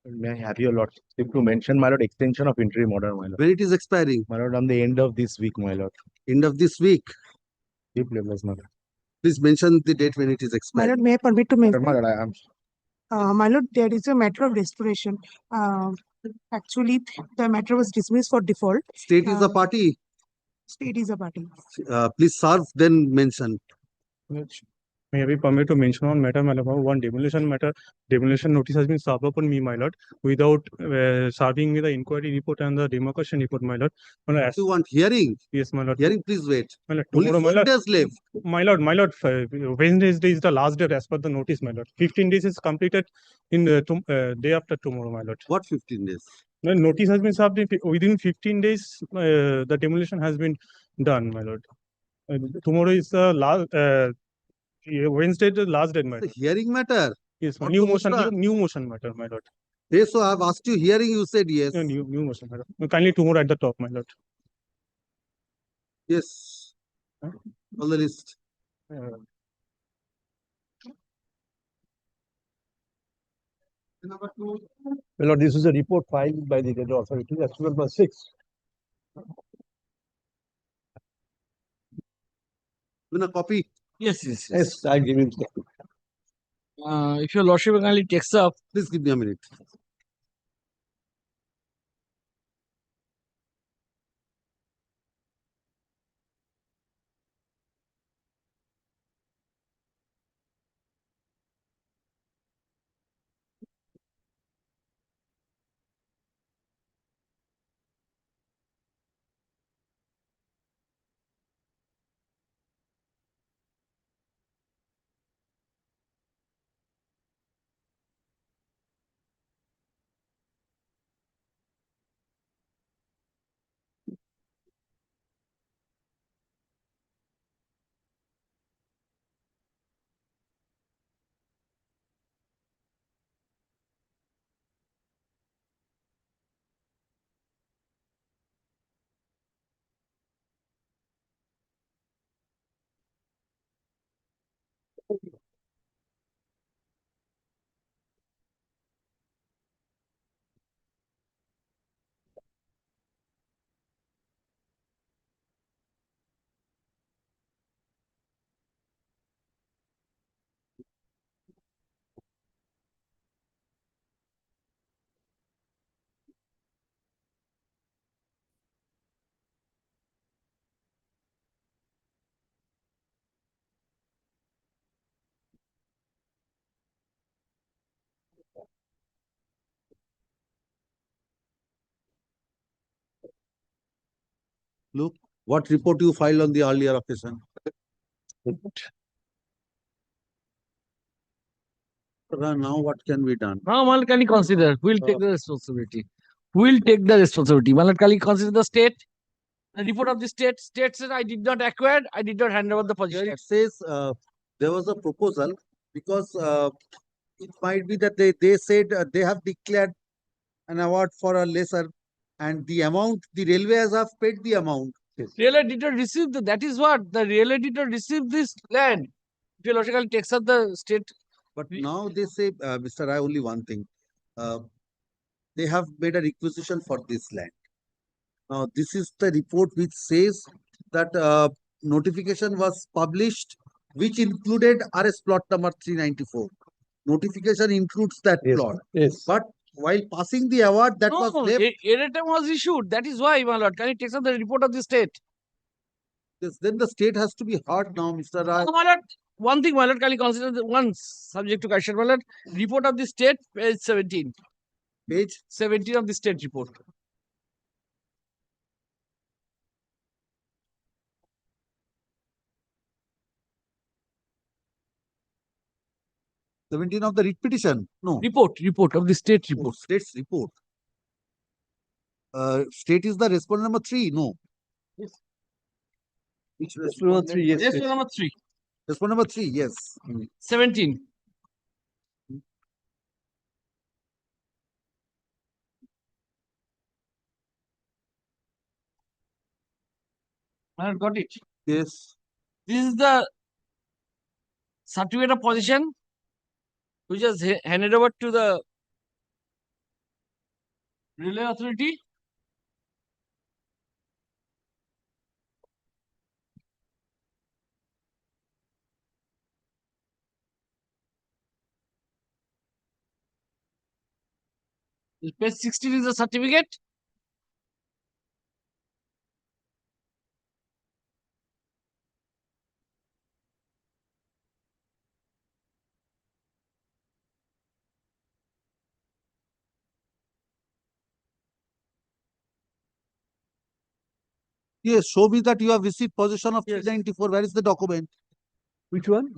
May I have your lordship to mention, my lord, extension of interim order, my lord. When it is expiring? My lord, on the end of this week, my lord. End of this week. Deep levels, my lord. Please mention the date when it is My expiring. lord, may I permit to mention? My lord, I am. My lord, there is a matter of restoration. Actually, the matter was dismissed for default. State is a party. State is a party. Please serve, then mention. May I be permitted to mention on matter, my lord, one demolition matter. Demolition notice has been served upon me, my lord, without serving me the inquiry report and the demarcation report, my lord. My lord, You want hearing? yes, my lord. Hearing, please wait. My lord, Only tomorrow, my 4 lord. days left. My lord, Wednesday is the last day as per the notice, my lord. 15 days is completed in the day after tomorrow, my lord. What 15 days? The notice has been served within 15 days. The demolition has been done, my lord. Tomorrow is the last. Wednesday, the last day, my The lord. hearing matter. Yes, What new the motion, Musra? new motion matter, my lord. Yes, so I have asked you hearing, you said yes. No, new motion, my lord. Kindly tomorrow at the top, my lord. Yes. Huh? On the list. My lord, this is a report filed by the Data Authority. That's number 6. In a copy. Yes. Yes, I give him. If your lordship kindly takes up, Please give me a minute. Look, what report you filed on the earlier occasion? Now what can be done? now Malad can you consider? We'll take the responsibility. We'll take the responsibility. Malad, can you consider the state? The report of the state. State said I did not acquire, I did not hand over the Here position. it says there was a proposal because it might be that they said they have declared an award for a lesser and the amount, the railways have paid the amount. Railway did not receive that is what the railway did not receive this land. If your lordship takes up the state. But now they say, Mr. Rai, only one thing. They have made a requisition for this land. Now, this is the report which says that notification was published, which included RS plot number 394. Notification includes that plot. Yes. But while passing the award, that was No, left. erratum was issued. That is why, my lord. Can you take up the report of the state? Yes, then the state has to be heard now, Mr. Rai. My lord, one thing, my lord, can you consider the one subject to question, my lord? Report of the state, page 17. Page 17 of the state report. '17 of the writ petition. No. Report of the state Oh, report. state's report. State is the respondent number 3. No. Yes. Which Number 3, yes. Yes, number 3. Respondent number 3, yes. 17. I got it. Yes. This is the certificate of position which was handed over to the Relay authority. Page 16 is the certificate. Yes, show me that you have received possession of Yes. 394. Where is the document? Which one?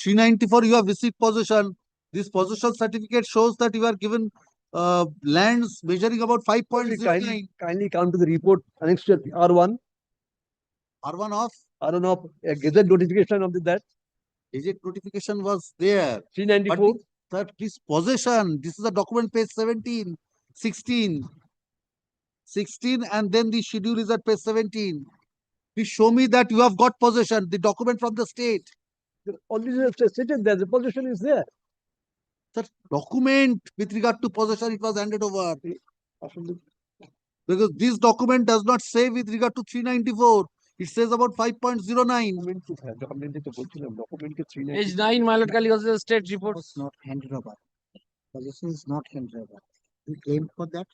394, you have received possession. This possession certificate shows that you are given lands measuring about 5.09. Kindly come to the report annexed to R1 R1 of of gazette notification of that eject notification was there. 394. That this possession, this is a document page 17, 16, and then the schedule is at page 17. Please show me that you have got possession, the document from the state. Already stated there, the possession is there. That document with regard to possession, it was handed over. Because this document does not say with regard to 394. It says about 5.09. Page 9, my lord, Kali the state report. Was not handed over. Possession is not handed over. We claim for that.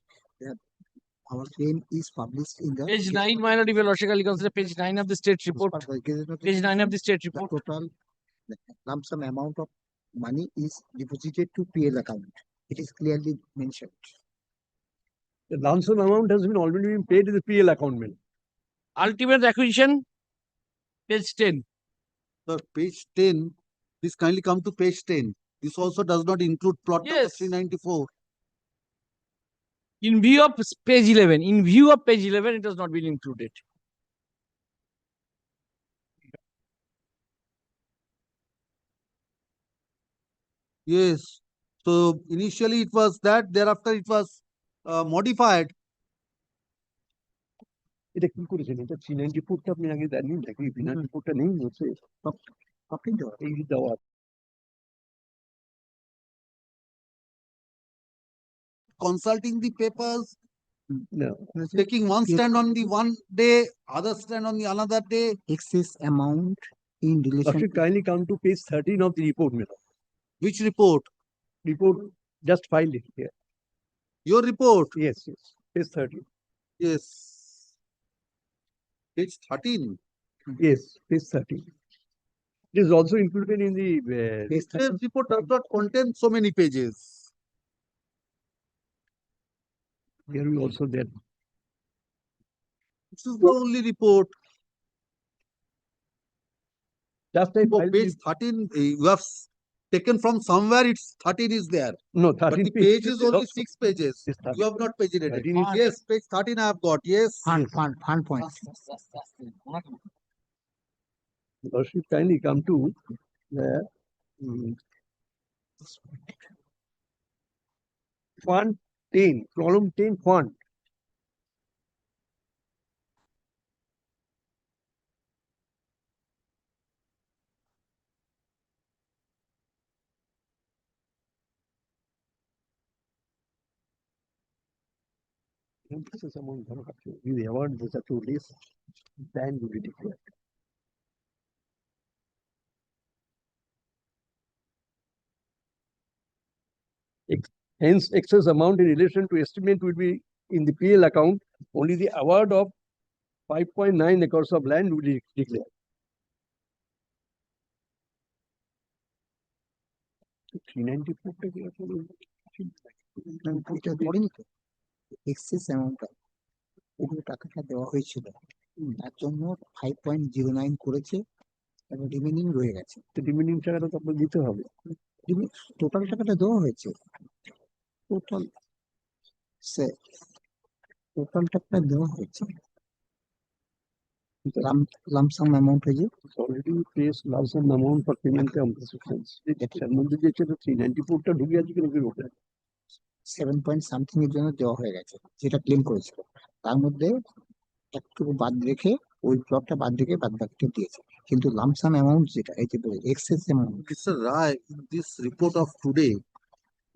Our claim is published in the Page 9, my lord, if your lordship Kali consider page 9 of the state report. Page 9 of the state The report. total lump sum amount of money is deposited to PL account. It is clearly mentioned. The lump sum amount has been already been paid to the PL account. Ultimate acquisition. Page 10. Sir, page 10, please kindly come to page 10. This also does not include plot number Yes. 394. In view of page 11. In view of page 11, it has not been included. Yes. So initially it was that, thereafter it was modified. এটা কি করেছেন এটা 394 টা আপনি আগে দেননি নাকি 394 টা নেই হচ্ছে Copy দেওয়া। এই দেওয়া Consulting the papers, না taking one stand on the one day, other stand on the another day. Excess amount in relation should to kindly come to page 13 of the report. Which report? Report just filed it here. Your report? Yes, page 13. Yes. Page 13. Yes, page 13. It is also included in the page This report does not contain so many pages. here we also there. This is the only report. Just I So filed page 13, you have taken from somewhere, it's 13 is there. no But 13 the page is only 6 pages. It's 13. You have not paginated. 13 is- Yes, page 13 I have got, yes. fund point. Or should kindly come to the fund 10, column 10 fund. This is among the award is to list then will be declared. Hence, excess amount in relation to estimate will be in the PL account. Only the award of 5.9 acres of land will be declared. Excess অ্যামাউন্টটা ওগুলো টাকাটা দেওয়া হয়েছিল তার জন্য 5.09 করেছে এবং remaining রয়ে গেছে The remaining টাকাটা তো আপনার দিতে হবে। টোটাল টাকাটা দেওয়া হয়েছে টোটাল টোটাল টাকাটা দেওয়া হয়েছে লামসাম অ্যামাউন্ট হয়েছে Already pays lump sum amount for payment of concessions. এর মধ্যে যে ছিল 394 টা ঢুকে আছে কিনা ওটা 7 এর জন্য দেওয়া হয়ে গেছে যেটা ক্লেম করেছিল তার মধ্যে একটু বাদ রেখে ওই প্লটটা বাদ রেখে বাদ বাকিটা দিয়েছে কিন্তু লামসাম অ্যামাউন্ট যেটা এই যে excess amount Mr. Rai, in this report of today,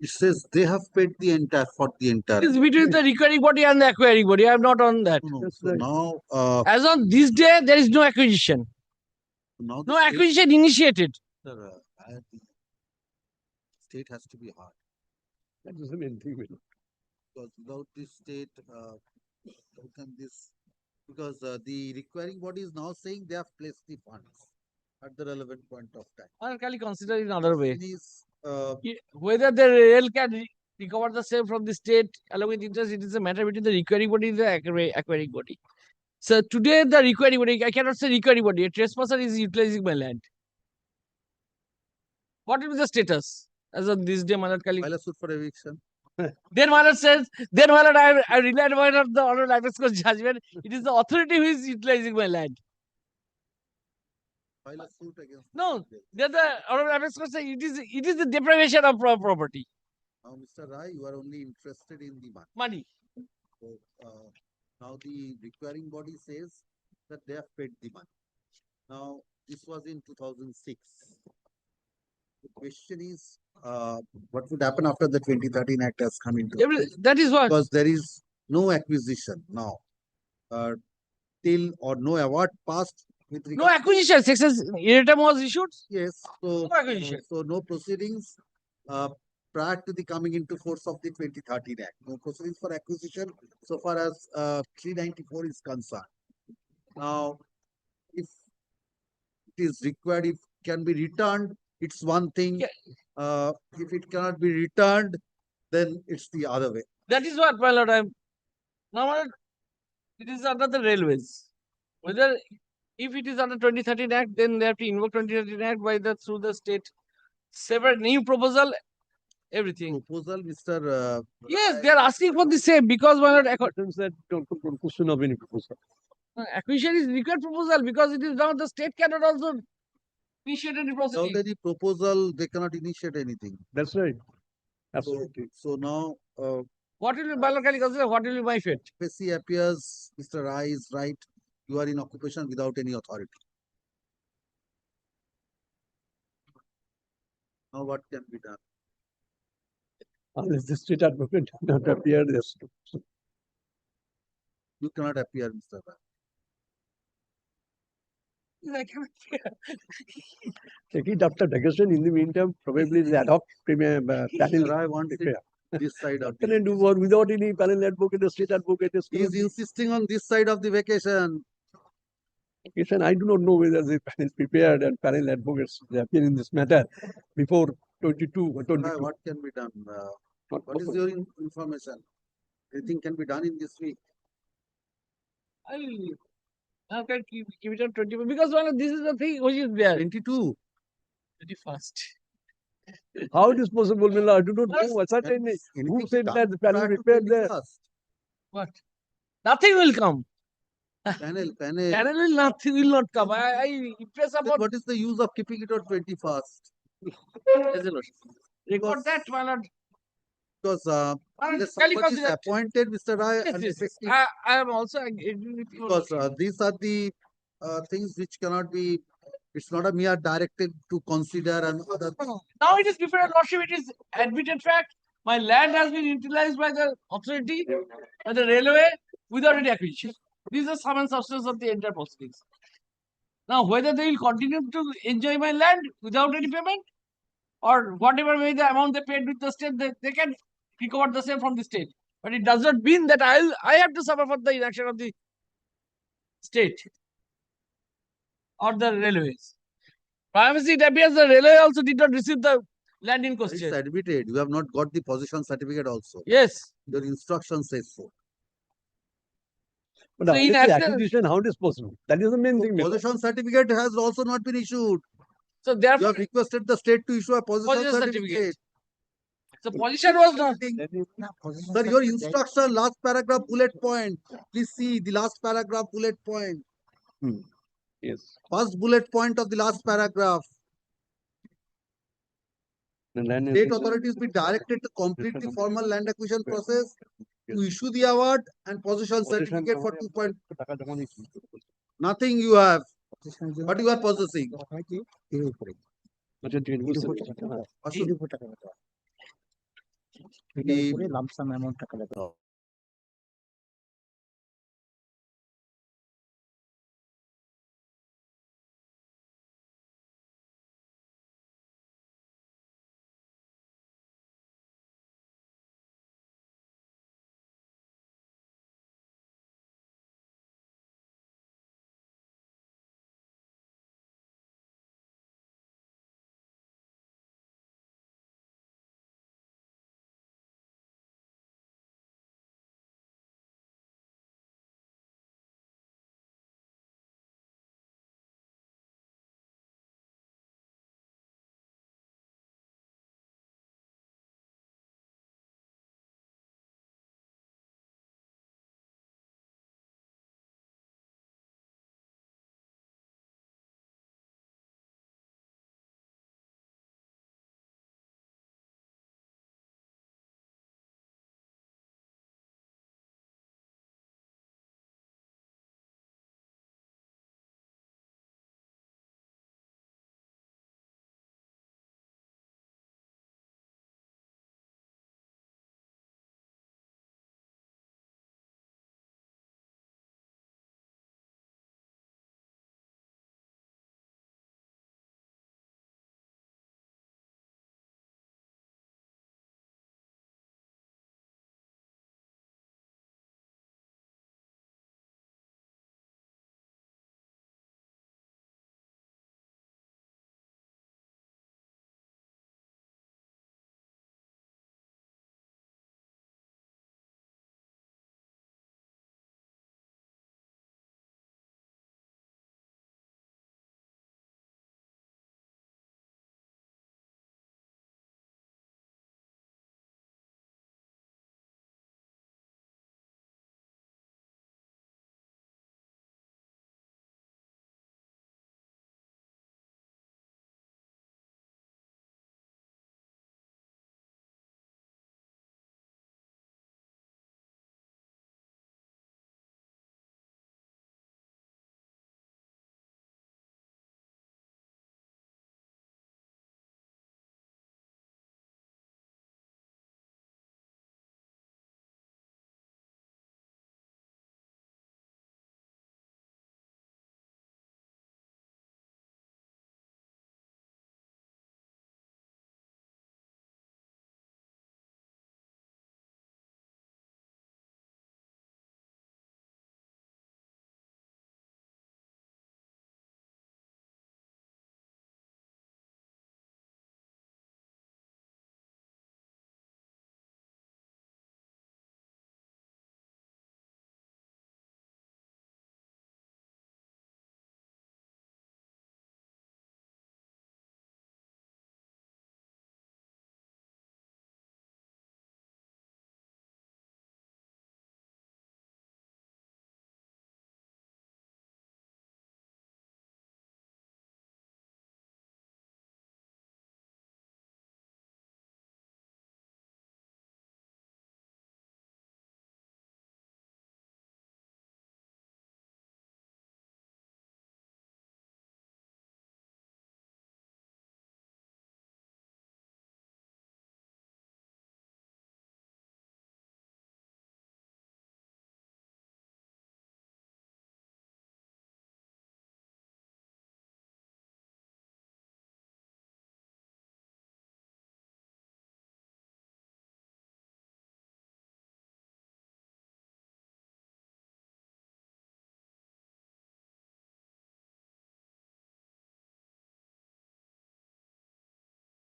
It says they have paid the entire for the entire. It's between the requiring body and the acquiring body. I'm not on that. No, That's so right. now, As on this day, there is no acquisition. now the No state- acquisition initiated. Sir, the state has to be hard, That is the main thing. because without this state, how can this? Because the requiring body is now saying they have placed the funds at the relevant point of time. Or can you consider it another way? Question is, Whether the rail can recover the same from the state along with interest, it is a matter between the requiring body and the acquiring body. So today, the requiring body, I cannot say requiring body, a trespasser is utilizing my land. What will be the status as of this day, Malad Kali? file a suit for eviction. Then Malad says, then Malad, I relied on the Honorable Apex Court's judgment. It is the authority who is utilizing my land. File a suit against. No, then the Honorable Apex Court says it is the deprivation of property, Now, Mr. Rai, you are only interested in the money. money. So, now the requiring body says that they have paid the money. Now, this was in 2006. The question is, what would happen after the 2013 Act has come into place? That is what. Because there is no acquisition now. Till or no award passed with No regard. acquisition. Section erratum was issued. Yes, so, No acquisition. so no proceedings, prior to the coming into force of the 2013 Act. No proceedings for acquisition so far as, 394 is concerned. Now, if it is required, if can be returned, it's one thing. Yeah. If it cannot be returned, then it's the other way. That is what, my lord, I'm. Now, my lord, it is under the railways. Whether if it is under 2013 Act, then they have to invoke 2013 Act through the state. Several new proposal, everything. Proposal, Mr. Yes, they are asking for the same because my lord, Since that don't question of any proposal. acquisition is required proposal because it is now the state cannot also initiate any Without proceeding. any proposal, they cannot initiate anything. That's right. So, Absolutely. so now, What will be, my lord, can you consider what will be my fate? Pessy appears, Mr. Rai is right, you are in occupation without any authority. Now what can be done? Unless the state advocate does not appear, yes. You cannot appear, Mr. Rai. I cannot Take it after discussion. In the meantime, probably the ad hoc panel. Mr. Rai wants it prepare. this side of Can I do the what without any panel advocate, the state advocate is He is insisting on this side of the vacation. vacation. I do not know whether the panel is prepared and panel advocates they appear in this matter before 22 or 22. What can be done? Not What is possible. your information? Anything can be done in this week? How can keep it on 20? Because one of this is the thing which is there. 22. 21st. How it is possible, Mila? I do not Yes. know. Certainly, who Anything said done that the panel prior to prepared there? 21st? What? Nothing will come. Panel. Panel will nothing will not come. I impress Then about what is the use of keeping it on 21st? resolution. Record that, my lord. Because My lord, unless can you somebody is consider- appointed, Mr. Rai, Yes, and yes, yes. effective, I am also agreeing with you. because these are the things which cannot be, it's not a mere directive to consider and other. Now it is before your lordship, it is admitted fact. My land has been utilized by the authority, by the railway, without any acquisition. These are sum and substance of the entire proceedings. Now, whether they will continue to enjoy my land without any payment, or whatever may be the amount they paid with the state, they can recover the same from the state. But it does not mean that I have to suffer for the inaction of the state or the railways. Privacy, it appears the railway also did not receive the land in It's question. admitted, you have not got the possession certificate also. Yes. Your instruction says so. But So in unless the absence- acquisition, how it is possible? That is the main thing. Mila. Possession certificate has also not been issued. So You therefore, have requested the state to issue a possession Possession certificate. the position was not. That is- না, possession Sir, your certificate- instruction, last paragraph, bullet point. Please see the last paragraph, bullet point. Yes. First bullet point of the last paragraph. The land State is- authorities be directed to complete the formal land acquisition process, to issue the award and possession Possession certificate for আমাদের 2 point. টাকা জমা দিচ্ছি। Nothing you have, possession এর জন্য but you are possessing. দেওয়া হয় কি? এর উপরে। আচ্ছা, ঠিক আছে, এর বুঝতে উপর পেরেছি। টাকা দেওয়া হয়। Ashok, এর উপর টাকা দেওয়া হয়। এটার We- উপরে লামসাম অ্যামাউন্ট টাকা দেবে।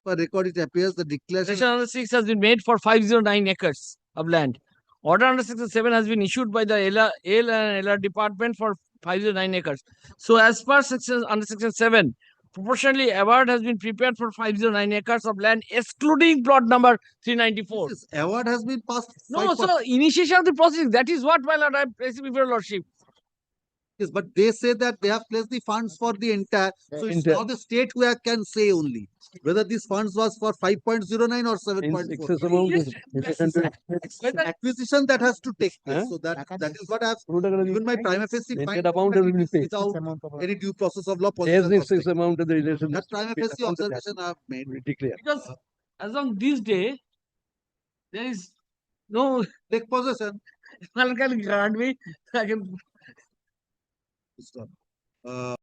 Per record, it appears the declaration Declaration under 6 has been made for 509 acres of land. Order under section 7 has been issued by the AL and LR department for 509 acres. So as per section under section 7, proportionally award has been prepared for 509 acres of land excluding plot number 394. this award has been passed. No, so initiation of the process, that is what my lord I am placing before your lordship. Yes, but they say that they have placed the funds for the entire, so it's Entire. now the state who can say only whether these funds was for 5.09 or Hence, 7.4. excess amount is relation to Whether Acquisition that has to take place, Huh? so that is what I have total given my prima facie Netted finding amount that will it be is paid. without amount of any due process of law. There's possession the of excess state. amount of the relation. That prima facie observation I have made. Declare. because as on this day, There is no, Take possession. one can grant me, I can, Stop. Uh,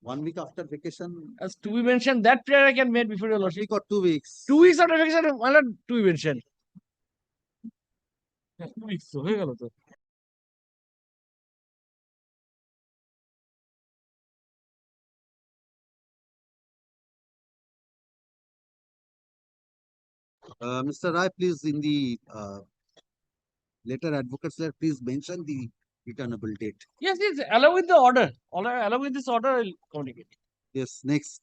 one week after vacation, as to be mentioned, that prayer I can make before your one lordship. week or 2 weeks. 2 weeks after vacation, why not to be mentioned? 2 weeks, so হয়ে গেল তো। Mr. Rai, please in the letter advocate's letter, please mention the returnable date. Yes, yes, along with the order, along with this order, I'll communicate. Yes, next.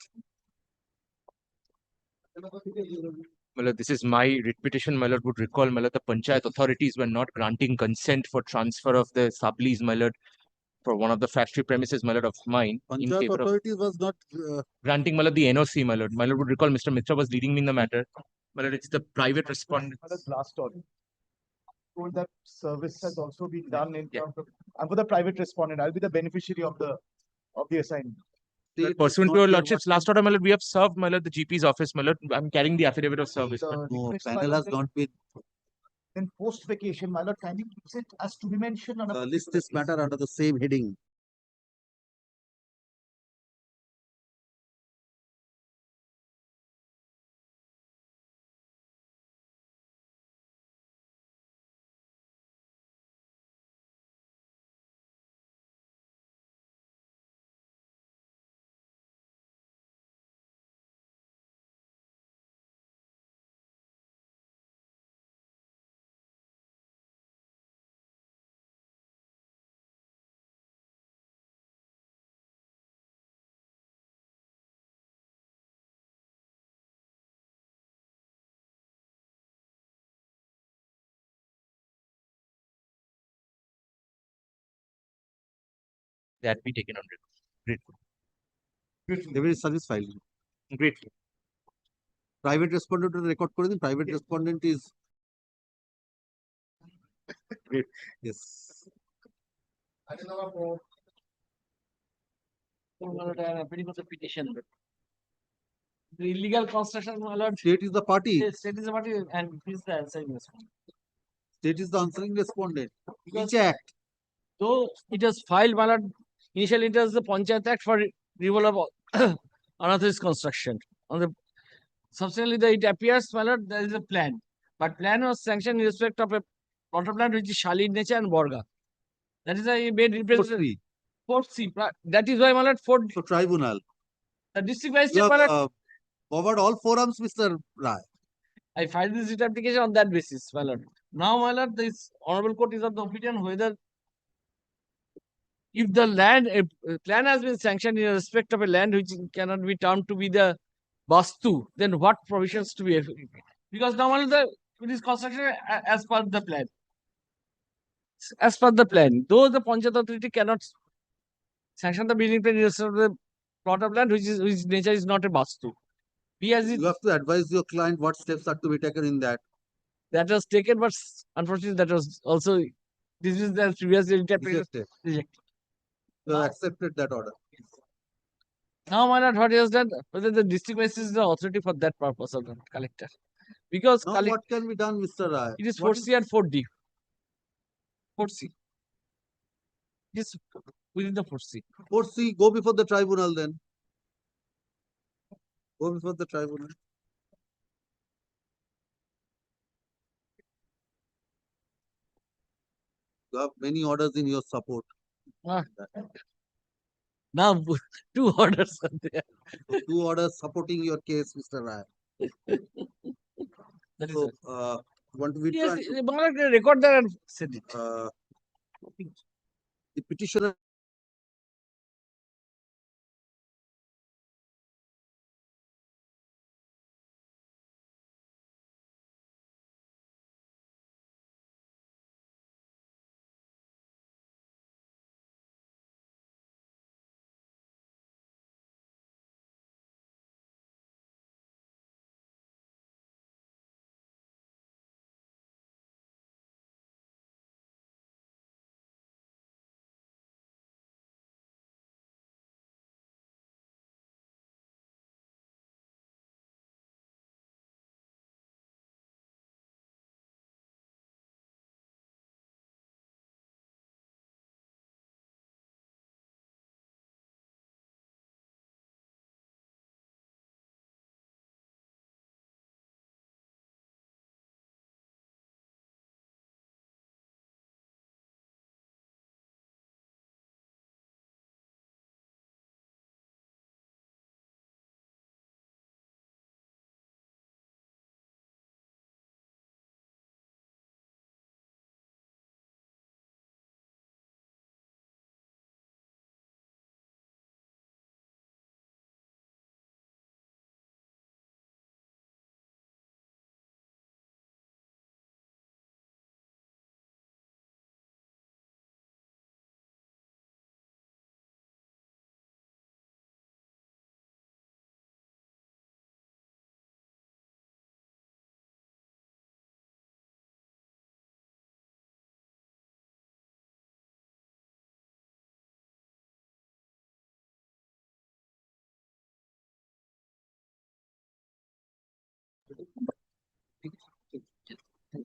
My lord, this is my writ petition. My lord would recall, my lord, the panchayat authorities were not granting consent for transfer of the sublease, my lord, for one of the factory premises, my lord, of mine, in Panchayat favor of authorities was not granting, my lord, the NOC, my lord. My lord would recall Mr. Mitra was leading me in the matter. My lord, it's the private respondent. Last order. Told that service has also been done in Yeah. terms of, I'm for the private respondent, I'll be the beneficiary of the assignment. Well, state pursuant not to your the lordship's what- last order, my lord, we have served, my lord, the GP's office, my lord. I'm carrying the affidavit of service. The but- No, request panel by has the- not been, Then post vacation, my lord, kindly use it as to be mentioned on a. list particular this case. matter under the same heading. That be taken on record. Grateful. Every service file. Grateful. Private respondent to record করে দিন, private respondent is. Great. Yes. The petition. The illegal construction, my lord, State is the party, state is the party and is the answering response. state is the answering respondent. Because Each act, though it was filed, my lord, initially it was the Panchayat Act for removal of unauthorized construction. On the subsequently, it appears, my lord, there is a plan, but plan was sanctioned in respect of a plot of land which is Shali in nature and Borga. That is why he made representation. 4-3. 4C. That is why, my lord, for So tribunal. the district magistrate, You have my lord, covered all forums, Mr. Rai. I filed this writ application on that basis, my lord. Now, my lord, this honorable court is of the opinion whether if the land, a plan has been sanctioned in respect of a land which cannot be termed to be the Vastu, then what provisions to be because normally it is constructed as per the plan. As per the plan, though the Panchayat authority cannot sanction the building plan in respect of the plot of land which nature is not a Vastu. He has it You have to advise your client what steps are to be taken in that. that was taken, but unfortunately that was also dismissed as previously interpreted. Rejected. Rejected. You have accepted that order. Now, my lord, what he has done, whether the district magistrate is the authority for that purpose of the collector. Because Now what can be done, Mr. Rai? it is What 4C and 4D. 4C. It is within the 4C. 4C, go before the tribunal then. Go before the tribunal. You have many orders in your support. Ah. Now, 2 orders are there. So 2 orders supporting your case, Mr. Rai. That is So, it. want to withdraw? Yes, my lord, record that and send it. The petitioner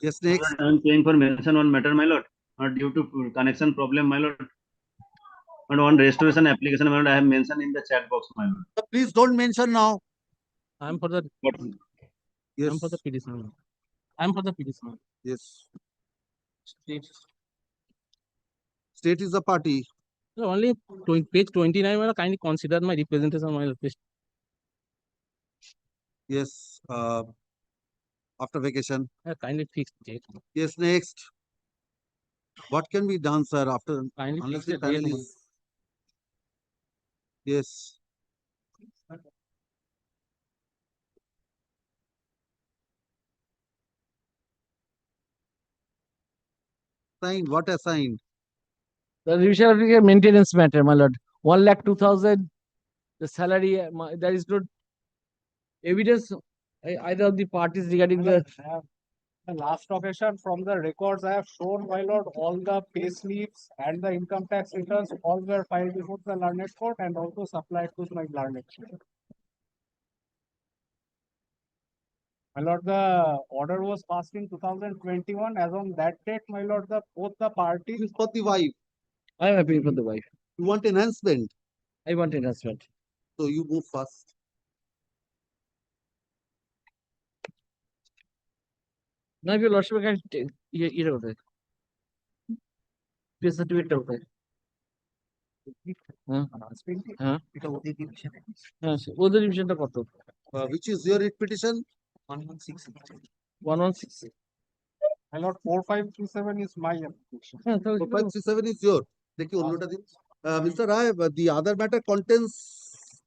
Yes, next. I am paying for mention on matter, my lord, due to connection problem, my lord. And on restoration application, my lord, I have mentioned in the chat box, my lord. Please don't mention now. I'm for the But Yes. I'm for the petitioner. I'm for the petitioner. Yes. State. State is the party. So only page 29, my lord, kindly consider my representation, my lord. Please. Yes. After vacation. Kindly fix it. Yes, next. What can be done, sir, after Kindly unless fix the the panel date. is. Yes. Signed. What assigned? The revision of the maintenance matter, my lord. 1,02,000. The salary, there is no evidence either of the parties regarding the. The last occasion from the records I have shown, my lord, all the pay slips and the income tax returns, all were filed before the learned court and also supplied to my learned court. My lord, the order was passed in 2021. As on that date, my lord, both the parties. This is for the wife. I am happy for the wife. You want enhancement. I want enhancement. So you move first. Now, if your lordship can take ये होता है पे certificate होता है हाँ हाँ हाँ ওদের ডিভিশনটা কত Which is your writ petition? 116 My lord, 4537 is my application. হ্যাঁ তাহলে 4537 is your. देखिए उन्होंने दिन. Mr. Rai, the other matter contains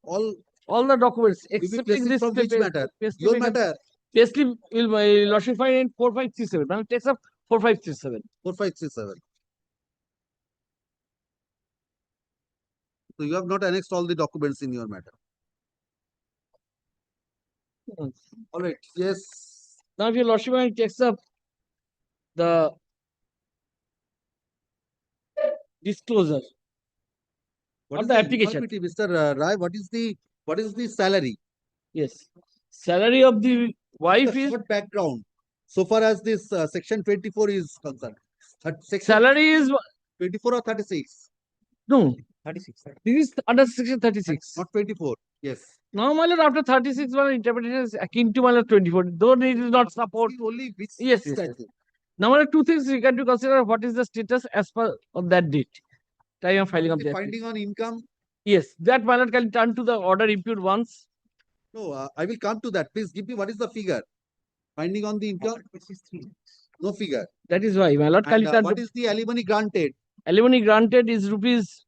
all the documents will be excepting placing this from which matter? payslip Your and- matter. payslip will my lordship find in 4537 now takes up 4537 4537. So you have not annexed all the documents in your matter. All right. Yes. now if your lordship takes up the disclosure What of is the application. informity, Mr. Rai? What is the What is the salary? Yes. Salary of the wife The is short background. So far as this section 24 is concerned. Section salary is 24 or 36? no. 36. This is under section 36. Not 24. Yes. Now, my lord, after 36, one interpretation is akin to my lord 24. Though it is not support. See only which Yes, yes, yes. statute. Now, my lord, two things we got to consider: what is the status as per of that date, time of filing of The the finding on income. Yes, that my lord can turn to the order impute once. No, I will come to that. Please give me what is the figure? Finding on the income. No figure. That is why my lord can And turn what to is the alimony granted? alimony granted is rupees.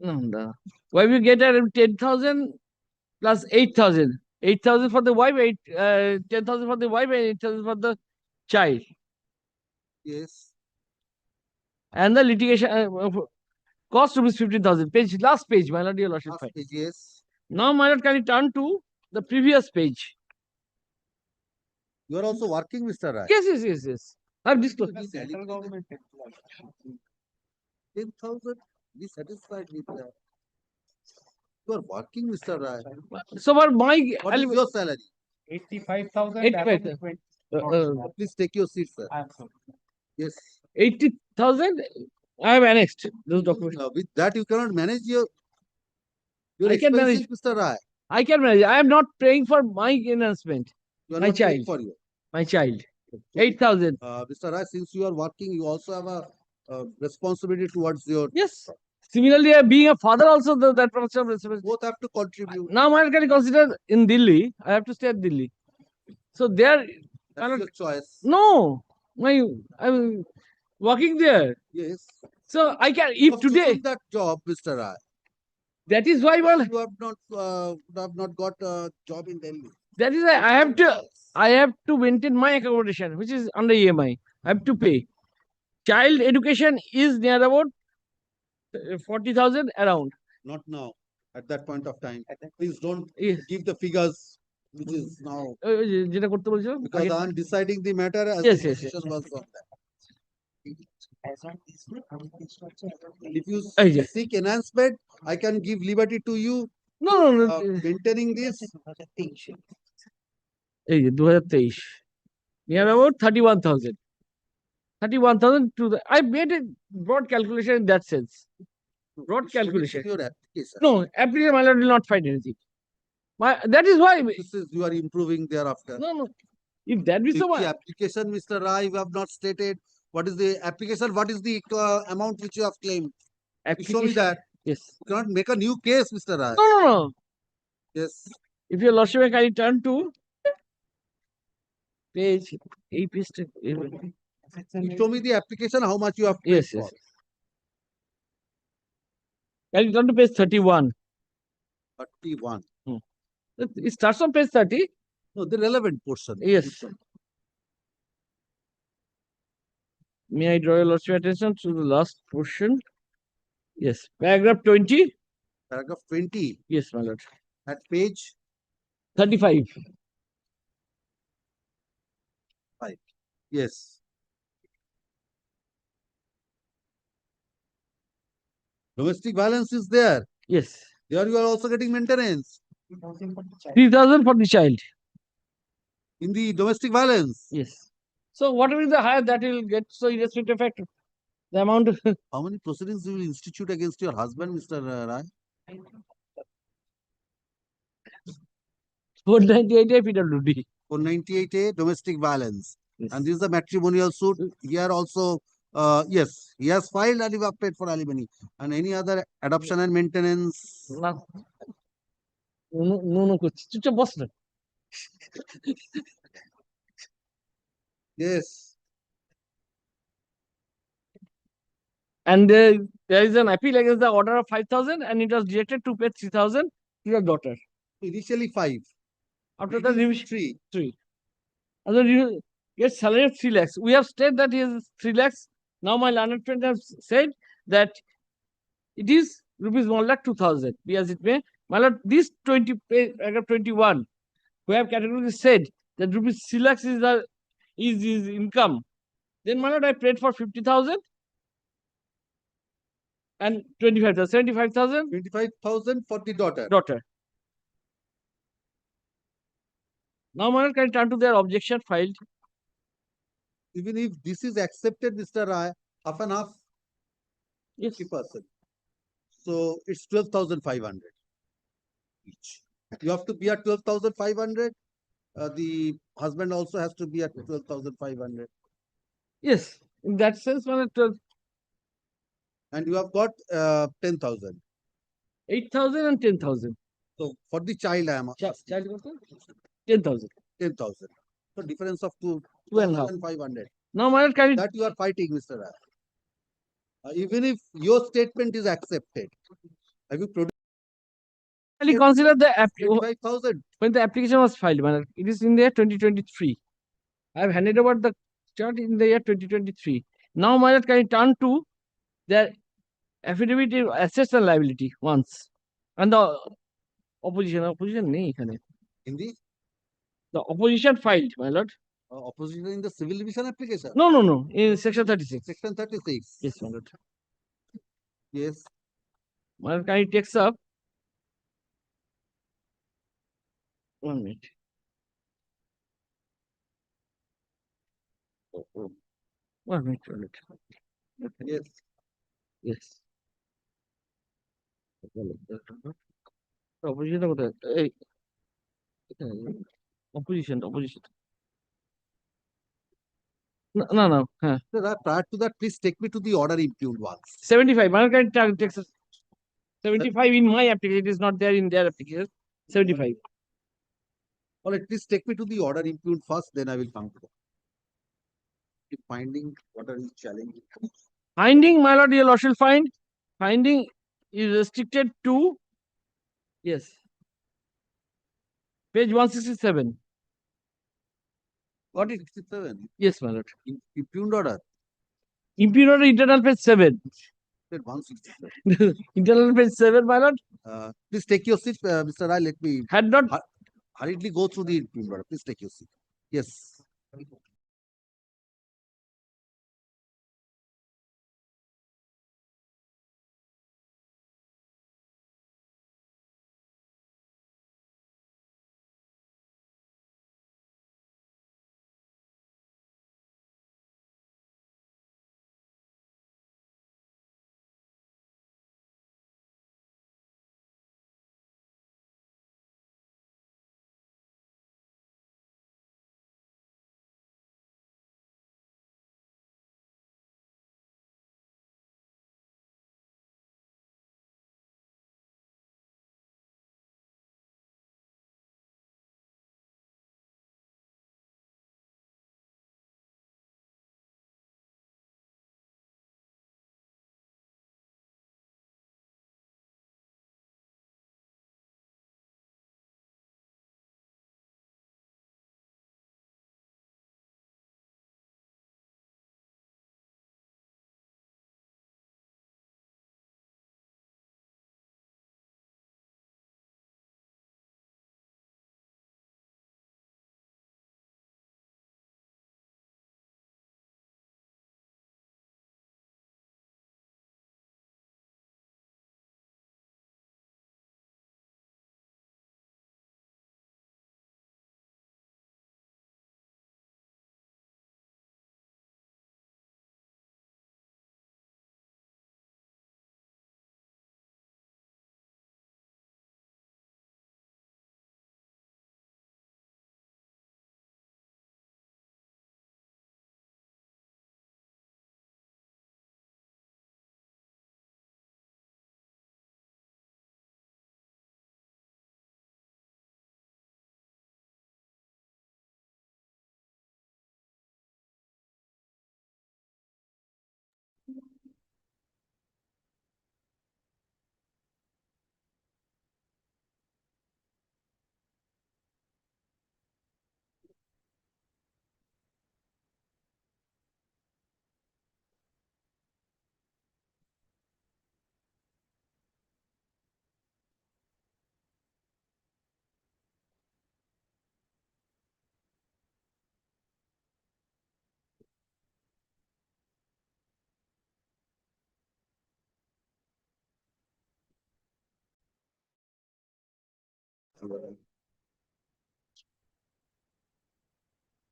No. Why we get around 10,000 plus 8,000. 8,000 for the wife, 10,000 for the wife, and 8,000 for the child. Yes. And the litigation cost rupees 15,000. Last page, my lord, your lordship. Last Fine. page, yes. Now, my lord, can you turn to the previous page? You are also working, Mr. Rai. Yes. I've disclosed. Central government. 10,000. Be satisfied with that. You are working, Mr. Rai. So, for my What is your salary? 85,000. 85,000. Please take your seat, sir. Yes. 80,000, I have annexed those documents. With that, you cannot manage your I can manage. expenses, Mr. Rai. I can manage. I am not paying for my enhancement. You are My not paying child. for you. My child. So, 8,000. Mr. Rai, since you are working, you also have a responsibility towards your. Yes. Similarly, being a father also, that professional responsibility. Both have to contribute. Now, I can consider in Delhi. I have to stay at Delhi. So there. That's your choice. No. I'm working there. Yes. So I can, You if have today, chosen that job, Mr. Rai. that is why, well, You have not got a job in Delhi. that is why I have to maintain my accommodation, which is under EMI. I have to pay. Child education is near about 40,000 around. Not now. At that point of time. Please don't Yes. give the figures, which is now. যেটা করতে বলছো Because I am deciding the matter as Yes, the yes, decision was on that. If you yes. seek enhancement, I can give liberty to you No. maintaining this. এই যে 2023 near about 31,000. 31,000 to the. I made a broad calculation in that sense. Broad Show it in calculation. your application. No, application my lord will not find anything. That is why. This is you are improving thereafter. No. If that be If so, the application, Mr. Rai, you have not stated what is the application, what is the amount which you have claimed. You show me that. Yes. You cannot make a new case, Mr. Rai. No. Yes. If your lordship can you turn to page 8 page. You show me the application, how much you have paid Yes. for. Can you turn to page 31? 31. It starts on page 30. No, the relevant portion. Yes. May I draw your lordship attention to the last portion? Yes. Paragraph 20. Paragraph 20 Yes, my lord. at page 35. 5. Yes. Domestic violence is there. Yes. There you are also getting maintenance 3,000 for the child. in the domestic violence. Yes. So whatever is the higher that will get, so irrespective effect. The amount of How many proceedings you will institute against your husband, Mr. Rai? 498 PWD. 498A, domestic violence. Yes. And this is a matrimonial suit. Here also, yes, he has filed and you have paid for alimony. And any other adoption and maintenance. No, করছি চুপচাপ বস না Yes. and there is an appeal against the order of 5,000 and it was directed to pay 3,000 to your daughter. Initially 5. After the revision 3. and then you get salary of 3 lakhs. We have stated that he has 3 lakhs. Now my learned friend has said that it is rupees 1,02,000. Be as it may. My lord, this 20 paragraph 21, we have categorically said that rupees 3 lakhs is his income. Then my lord, I paid for 50,000. And 25,000, 75,000 25,000 for the daughter. daughter. Now, my lord, can turn to their objection filed. Even if this is accepted, Mr. Rai, half and half, Yes. 50%. So it's 12,500 each. You have to be at 12,500. The husband also has to be at 12,500. Yes. In that sense, my lord, 12, And you have got 10,000. 8,000 and 10,000. So for the child, I am Child 10,000. 10,000. So difference of 2,500. 2,500. Now, my lord, can you That you are fighting, Mr. Rai. Even if your statement is accepted, have you produced kindly consider the 25,000? when the application was filed, my lord, it is in the year 2023. I have handed over the chart in the year 2023. Now, my lord, can you turn to their affidavit of assets and liability once, and the opposition নেই এখানে. In The opposition filed, my lord. opposition in the civil division application? No. In section 36. Section 36. Yes, my lord. Yes. My lord, can you takes up 1 minute. Oh. 1 minute, my lord. Okay. Yes. Yes. Opposition কোথায়? এই opposition. No. হ্যাঁ Sir, prior to that, please take me to the order impugned once. 75. My lord, can you takes 75 in my application. It is not there in their application. 75. All right, please take me to the order impugned first, then I will come to that. The finding, what are you challenging? Finding, my lord, your lord shall find. Finding is restricted to, yes, page 167. What is, 67. yes, my lord. Impugned order. Imperial internal page 7. Said 167. Internal page 7, my lord. Please take your seat, Mr. Rai. Let me Had not hurriedly go through the impugned order. Please take your seat. Yes.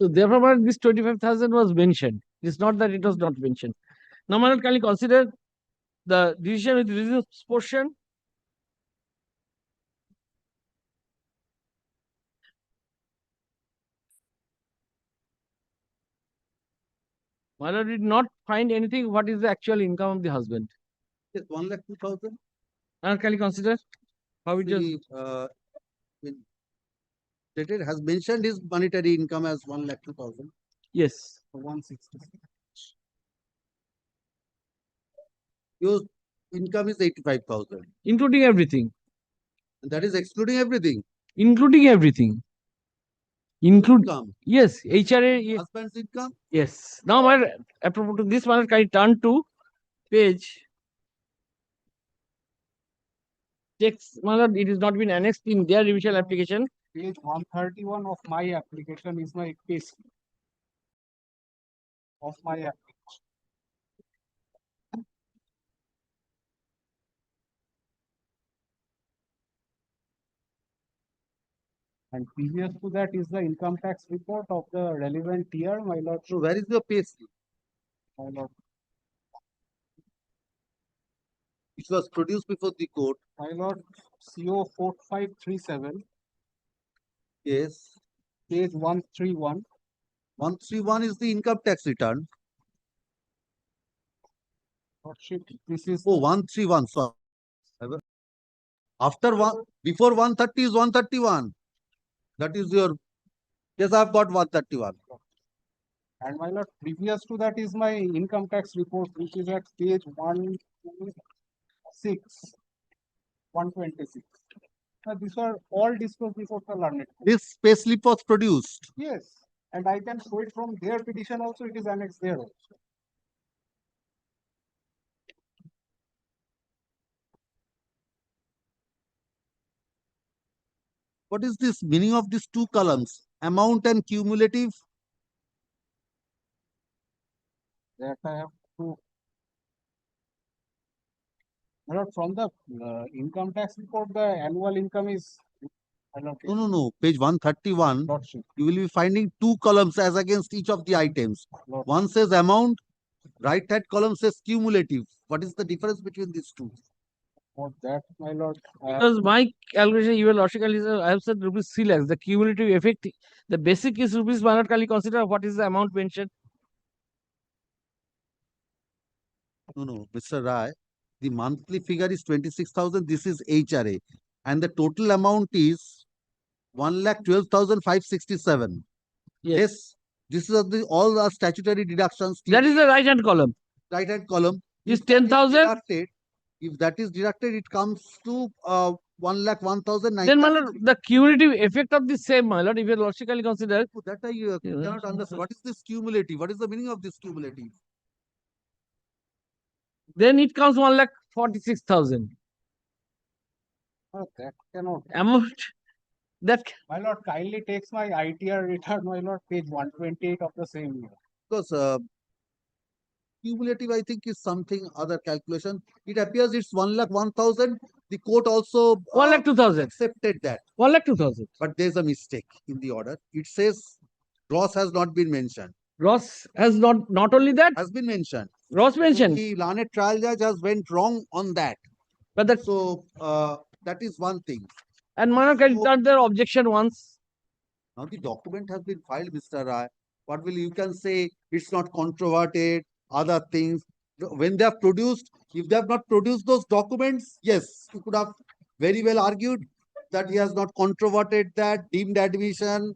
So therefore, my lord, this 25,000 was mentioned. It's not that it was not mentioned. Now, my lord, can you consider the decision with reduced portion? My lord did not find anything. What is the actual income of the husband? Yes, 1,02,000. And can you consider how it just Stated has mentioned his monetary income as 1,02,000. yes. 160. Your income is 85,000. Including everything. And that is excluding everything. Including everything. Include Income. yes, HRA. Husband's income. Yes. Now, my apropos to this one, can you turn to page text? My lord, it is not been annexed in their revision application. Page 131 of my application is my case of my application. And previous to that is the income tax report of the relevant year, my lord. So where is your pay slip? My lord, Which was produced before the court. my lord, CO 4537, Yes. page 131. 131 is the income tax return. Lordship, this is Oh, 131. Sorry. After one, before 130 is 131. That is your. Yes, I've got 131. and my lord, previous to that is my income tax report, which is at page 126. 126. These are all disclosed before the learned court. This pay slip was produced. Yes, and I can show it from their petition also, it is annexed there also. What is this meaning of these two columns? Amount and cumulative. That I have to. My lord, from the income tax report, the annual income is. No. Page 131. Lordship. You will be finding two columns as against each of the items. Lordship. One says amount, right hand column says cumulative. What is the difference between these two? For that, my lord. Because my calculation, even logical is, I have said rupees 3 lakhs. The cumulative effect, the basic is rupees 1 lakh. Can you consider what is the amount mentioned? No, Mr. Rai, the monthly figure is 26,000. This is HRA. And the total amount is 1,12,567. Yes. This is all the statutory deductions. That is the right hand column. Right hand column. Is If that 10,000? If that is deducted, it comes to 1,01,009. Then, my lord, the cumulative effect of the same, my lord, if you logically consider. That I cannot understand. What is this cumulative? What is the meaning of this cumulative? Then it comes 1,46,000. That cannot. Amount that. My lord, kindly takes my ITR return, my lord, page 128 of the same year. Because cumulative, I think, is something other calculation. It appears it's 1,01,000. The court also 1,02,000. accepted that. 1,02,000. But there's a mistake in the order. It says gross has not been mentioned. Gross has not only that. Has been mentioned. Gross mentioned. The learned trial judge has went wrong on that. But that. So that is one thing. And Mana can start their objection once. Now the document has been filed, Mr. Rai. What will you can say? It's not controverted. Other things. When they have produced, if they have not produced those documents, yes, you could have very well argued that he has not controverted that, deemed admission.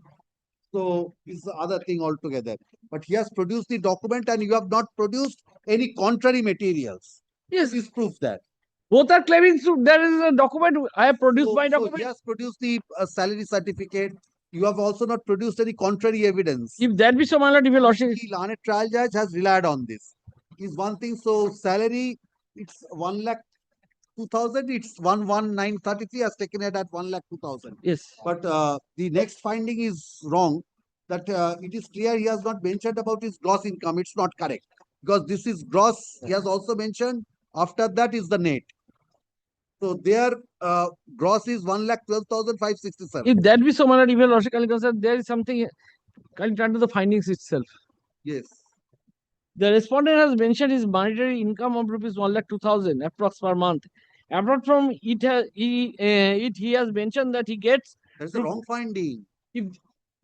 So it's the other thing altogether. But he has produced the document and you have not produced any contrary materials. Yes. This proves that. Both are claiming there is a document. I have produced my document. So he has produced the salary certificate. You have also not produced any contrary evidence. If that be so, my lord, if you lost it. The learned trial judge has relied on this. Is one thing. So salary, it's 1,02,000. It's 11933 has taken it at 1,02,000. Yes. But the next finding is wrong. That it is clear he has not mentioned about his gross income. It's not correct because this is gross. He has also mentioned. After that is the net. So their gross is 1,12,567. If that be so, my lord, even Lordship kindly consider there is something, kindly turn to the findings itself. Yes. The respondent has mentioned his monetary income of rupees 1,02,000 approx per month. Apart from it, he has mentioned that he gets, That's the wrong finding. if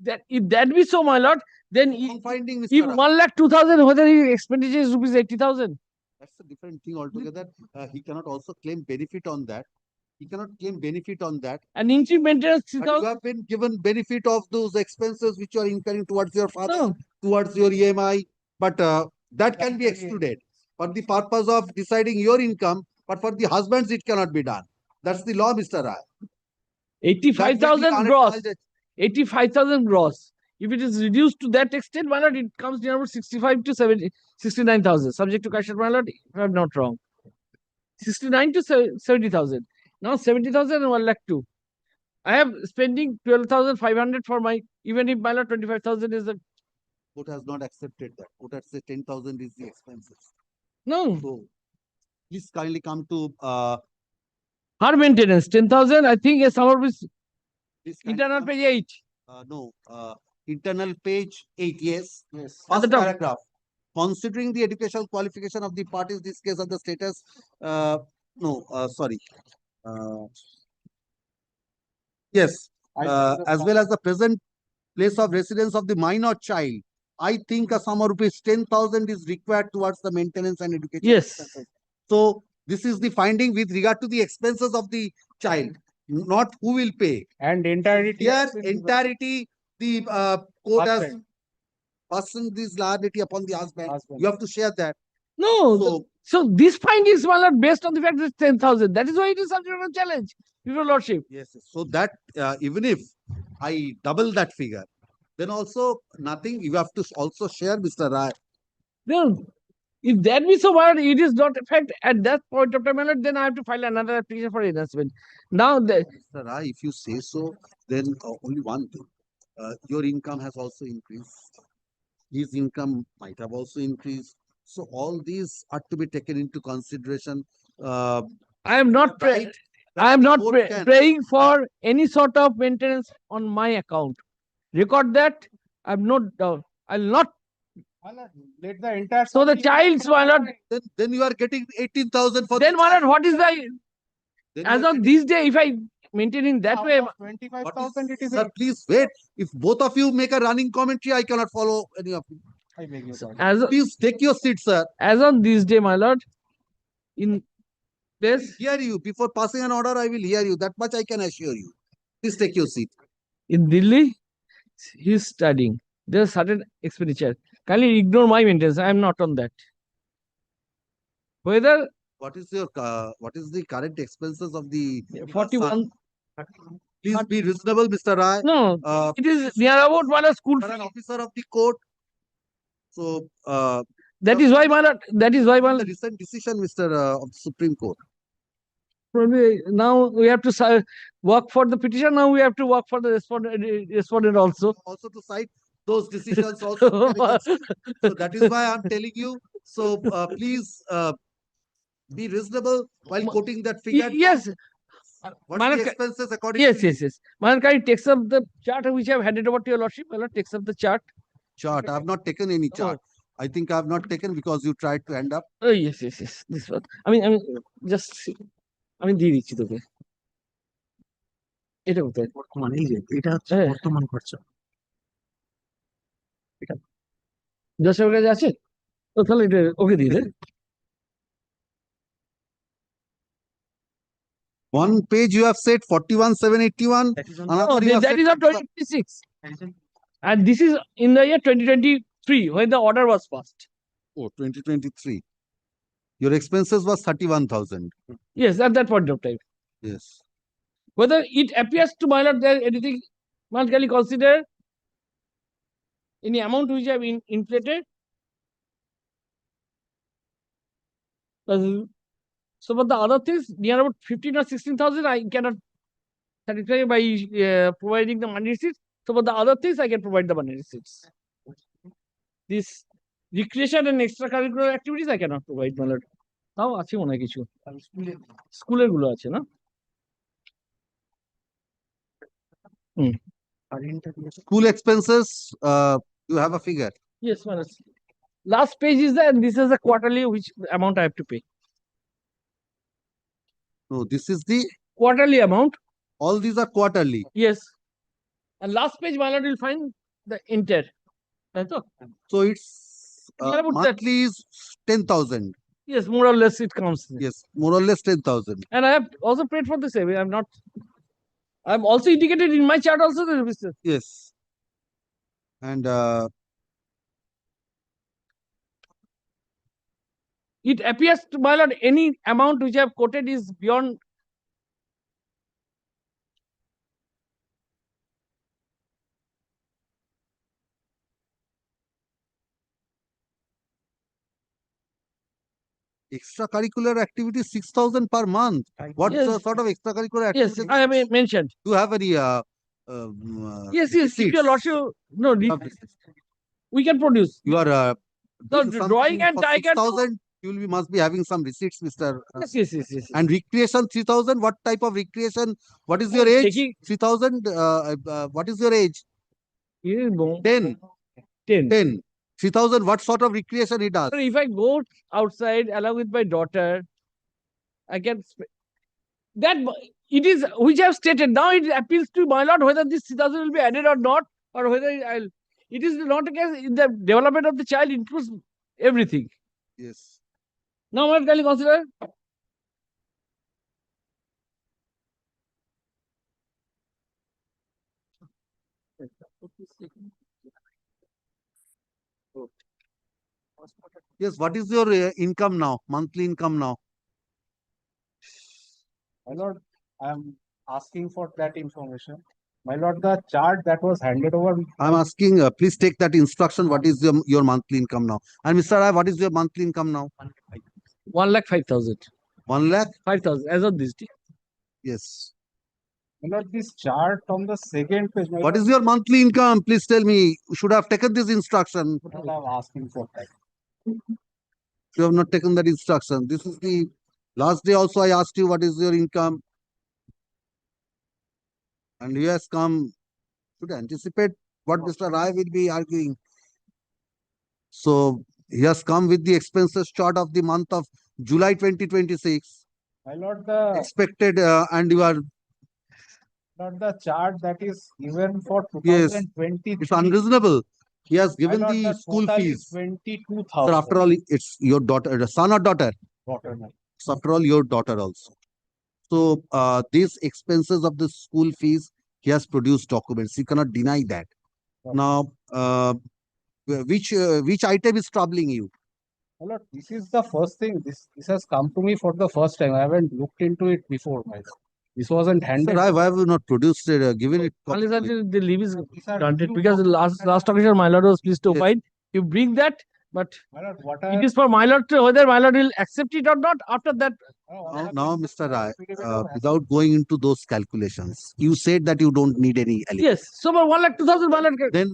that be so, my lord, then Wrong finding, Mr. if Rai. 1,02,000, whether his expenditure is rupees 80,000. That's a different thing altogether. He cannot also claim benefit on that. He cannot claim benefit on that. And interim maintenance But you 3,000. have been given benefit of those expenses which you are incurring towards your father, No. towards your EMI. But that can be excluded for the purpose of deciding your income. But for the husbands, it cannot be done. That's the law, Mr. Rai. 85,000 gross. 85,000 gross. If it is reduced to that extent, my lord, it comes near about 65 to 69,000. Subject to question, my lord, if I'm not wrong. 69 to 70,000. Now 70,000 and 1,02,000. I am spending 12,500 for my, even if my lord 25,000 is the. Court has not accepted that. Court has said 10,000 is the expenses. No. So please kindly come to Her maintenance 10,000. I think a summer with this kindly internal come- page 8. Internal page 8, yes. Yes. At the First top. paragraph. Considering the educational qualification of the parties, this case of the status, sorry. Yes, as well as the present place of residence of the minor child, I think a sum of rupees 10,000 is required towards the maintenance and education. Yes. expenses. So this is the finding with regard to the expenses of the child, not who will pay. And entirety. Here, entirety, the court has Husband. fastened this liability upon the husband. Husband. You have to share that. No. So So these findings were not based on the fact that it's 10,000. That is why it is subject to challenge, your lordship. yes, so that even if I double that figure, then also nothing. You have to also share, Mr. Rai. No. If that be so, why it is not effect at that point of time, my lord, then I have to file another application for enhancement. Now the Mr. Rai, if you say so, then only one thing. Your income has also increased. His income might have also increased. So all these are to be taken into consideration. I am not Right, that I am the not court can- praying for any sort of maintenance on my account. Record that. I'm not. I'll not. Let the entire. So the subsidy- child's, my lord. Then you are getting 18,000 for Then, the my lord, child. what is the Then as you are on getting- this day? If I maintain in that Out way, of what 25,000 it is, is. sir, please wait. If both of you make a running commentary, I cannot follow any of you. I beg your pardon. as Please take your seat, sir. as on this day, my lord, in this Hear you. Before passing an order, I will hear you. That much I can assure you. Please take your seat. in Delhi, he's studying. There's certain expenditure. Kindly ignore my maintenance. I am not on that. Whether What is the current expenses of the 41, Please be reasonable, Mr. Rai. no, it is near about my lord school You are an fee. officer of the court. So That is why, my lord. That is why, my the lord. recent decision, Mr. Of the Supreme Court. Probably now we have to work for the petition. Now we have to work for the respondent also. Also to cite those decisions also. So that is why I'm telling you. So please be reasonable while quoting that figure. Yes. What's my the lord, expenses according yes, to yes, yes. My lord, kindly takes up the chart which I have handed over to your lordship. My lord takes up the chart. chart? I have not taken any chart. I think I have not taken because you tried to end up. Oh, yes, yes, yes. This one. I mean, just. দিয়ে দিচ্ছি তোকে এটা কোথায় বর্তমানে এই যে এটা হচ্ছে হ্যাঁ। বর্তমান খরচা। যশোর কাছে আছে তো তাহলে এটা ওকে দিয়ে দে One page you have said 41,781. That is on No, Another you have that said is on 2026 and this is in the year 2023 when the order was passed. 2023. Your expenses was 31,000. Yes, at that point of time. Yes. Whether it appears to my lord there anything one can consider any amount which have been inflated. So, but the other things near about 15 or 16,000 I cannot satisfy by providing the money receipts. So, but the other things I can provide the money receipts. This recreation and extracurricular activities I cannot provide, my lord. তাও আছে মনে হয় কিছু স্কুলের গুলো আছে না School expenses, you have a figure. yes মানে last page is there and this is the quarterly which amount I have to pay No, this is the, quarterly amount all these are quarterly. yes and last page my lord will find the entire তাই তো So it's, Yeah, but that- monthly is 10,000. yes more or less it comes Yes, more or less 10,000. and I have also paid for the same I'm also indicated in my chart also the business. Yes. And, It appears to my lord any amount which I have quoted is beyond extracurricular activity 6,000 per month. What Yes. sort of extracurricular yes activity? I have mentioned Do you have any, yes if receipts? your lordship no You have receipts? we can produce You are, So, doing drawing something and for tiger- 6,000, you will be, must be having some receipts, Mr. yes. And recreation 3,000, what type of recreation? What is Oh, your age? taking- 3,000, what is your age? Yes, no. 10. 10. 10. 3,000, what sort of recreation he does? Sir, if I go outside along with my daughter, I can that it is which I have stated. Now it appeals to my lord whether this 3,000 will be added or not, or whether I'll. It is not a case in the development of the child includes everything. Yes. Now, my kindly consider. Yes, what is your income now? Monthly income now? My lord, I am asking for that information. My lord, the chart that was handed over. I'm asking, please take that instruction. What is your monthly income now? And Mr. Rai, what is your monthly income now? 1,05,000. 1 lakh? 5,000 as of this day. Yes. My lord, this chart on the second page. My What lord, is your monthly income? Please tell me. You should have taken this instruction. my lord, I am asking for that. You have not taken that instruction. This is the last day also I asked you what is your income. And he has come, should anticipate what Mr. Rai will be arguing. So he has come with the expenses chart of the month of July 2026. My lord, the Expected and you are, not the chart that is given for Yes, 2023. it's unreasonable. He has given My lord, the school total fees. is 22,000. Sir, after all, it's your daughter, son or daughter? Daughter, my lord. It's after all your daughter also. So these expenses of the school fees, he has produced documents. You cannot deny that. Okay. Now, which item is troubling you? My lord, this is the first thing. This has come to me for the first time. I haven't looked into it before, my lord. This wasn't handed. Sir, why have you not produced it, given it? Unless copy? until the leave is These are granted new because the last occasion my lord was pleased to Yes. find you bring that, but My lord, what it is for my lord to whether my lord will accept it or not. After that, Now, Mr. Rai, without going into those calculations, you said that you don't need any element. yes. So for 1,02,000 my lord. Then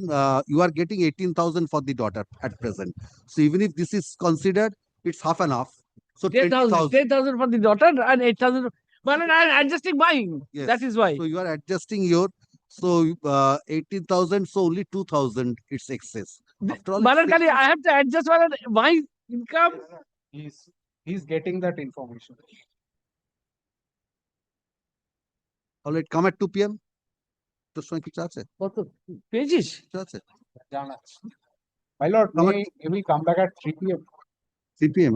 you are getting 18,000 for the daughter at present. So even if this is considered, it's half and half. So 10,000 20,000. 10,000 for the daughter and 8,000. My lord, I am adjusting mine. Yes. That is why. So you are adjusting your, so 18,000, so only 2,000, it's excess. After all, My it's lord, Kali, excess. I have to adjust my income. he's getting that information. All right, come at 2 p.m. তোর সময় কিছু আছে? কত পেয়েছিস? কিছু আছে? জানাচ্ছি। My lord, may we come back at 3 p.m. 3 p.m.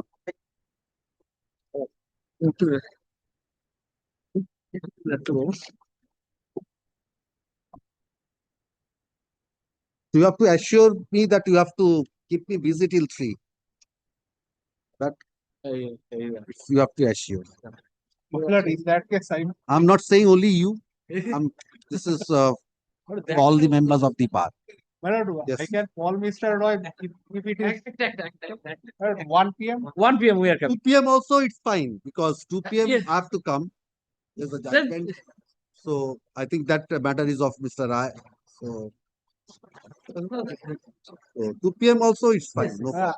You have to assure me that you have to keep me busy till 3. You have to assure. My lord, in that case, I'm not saying only you. This is all the members of the bar. my lord, Yes. I can call Mr. Roy if it is at 1 p.m. 1 p.m. we are 2 coming. p.m. also it's fine because 2 p.m. Yes. I have to come. There's a Then- judgment. So I think that matter is of Mr. Rai. So So 2 p.m. also it's fine. No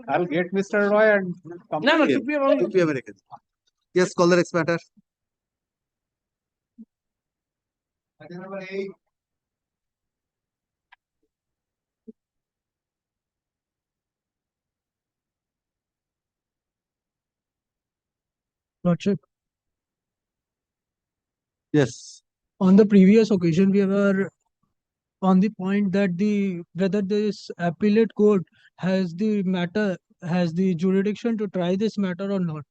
I'll get Mr. Roy and come. No, no, Yeah. 2 p.m. only. 2 p.m. American. Yes, call the next matter. Lordship, Yes. on the previous occasion, we were on the point that whether this appellate court has the jurisdiction to try this matter or not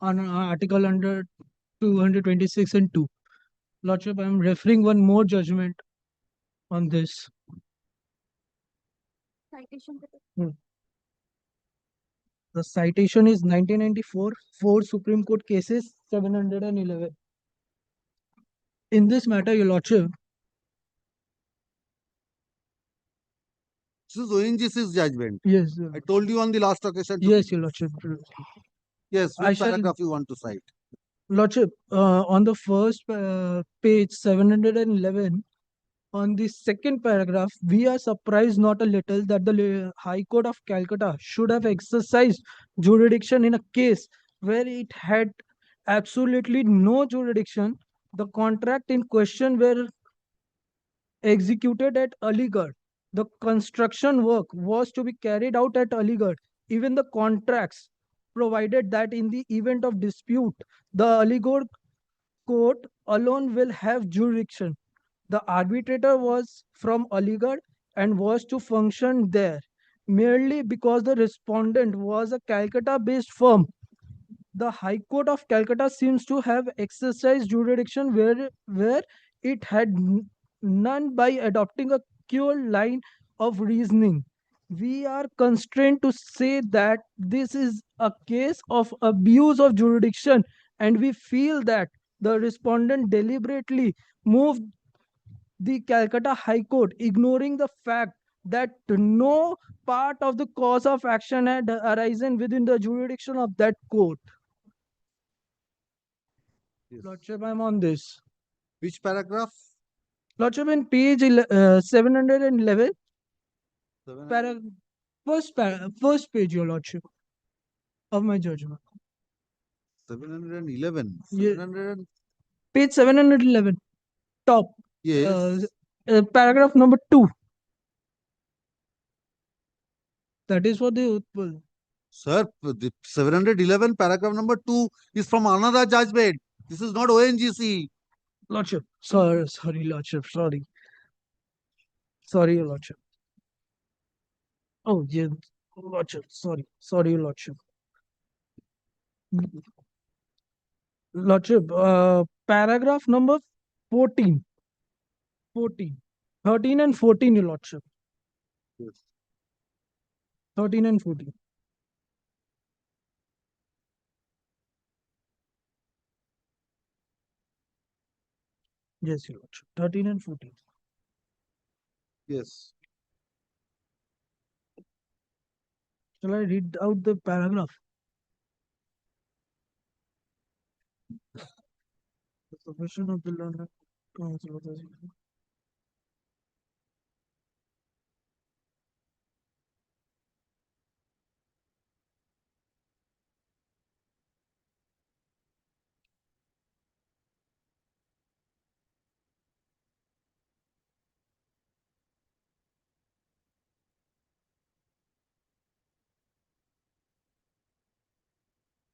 on article under 226 and 2. Lordship, I am referring one more judgment on this. The citation is 1994, 4 Supreme Court cases, 711. In this matter, Your Lordship, This is ONGC's judgment. yes, I told you on the last occasion. yes, Your Lordship. Yes, I which shall- paragraph you want to cite? Lordship, on the first page 711, on the second paragraph, we are surprised not a little that the High Court of Calcutta should have exercised jurisdiction in a case where it had absolutely no jurisdiction. The contract in question were executed at Aligarh. The construction work was to be carried out at Aligarh. Even the contracts provided that in the event of dispute, the Aligarh court alone will have jurisdiction. The arbitrator was from Aligarh and was to function there merely because the respondent was a Calcutta based firm. The High Court of Calcutta seems to have exercised jurisdiction where it had none by adopting a pure line of reasoning. We are constrained to say that this is a case of abuse of jurisdiction, and we feel that the respondent deliberately moved the Calcutta High Court, ignoring the fact that no part of the cause of action had arisen within the jurisdiction of that court. Yes. Lordship, I'm on this. Which paragraph? Lordship, in page 711, para, first page, Your Lordship, of my judgment. 711. Yeah. 700. Page 711, top, Yes. paragraph number 2. That is for the Utpal. Sir, the 711 paragraph number 2 is from another judgment. This is not ONGC. Lordship, sorry, Lordship, sorry. Sorry, Your Lordship. Oh, yeah, Lordship, sorry, Your Lordship. Lordship, paragraph number 14. 13 and 14, Your Lordship. Yes. 13 and 14. Yes, Your Lordship. 13 and 14. Yes. Shall I read out the paragraph? The submission of the learner council of the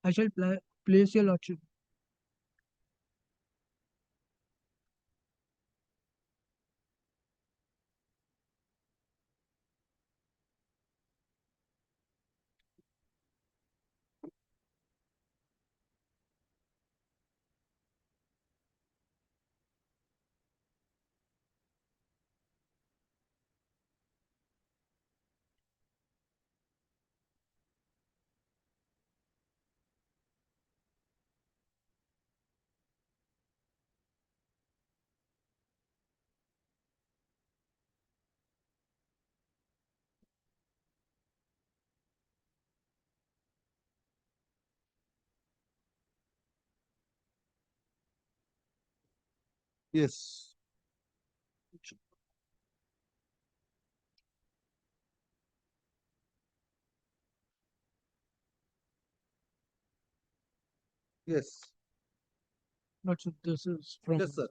I shall place Your Lordship. Yes. Yes, Not sure this is from. yes, sir.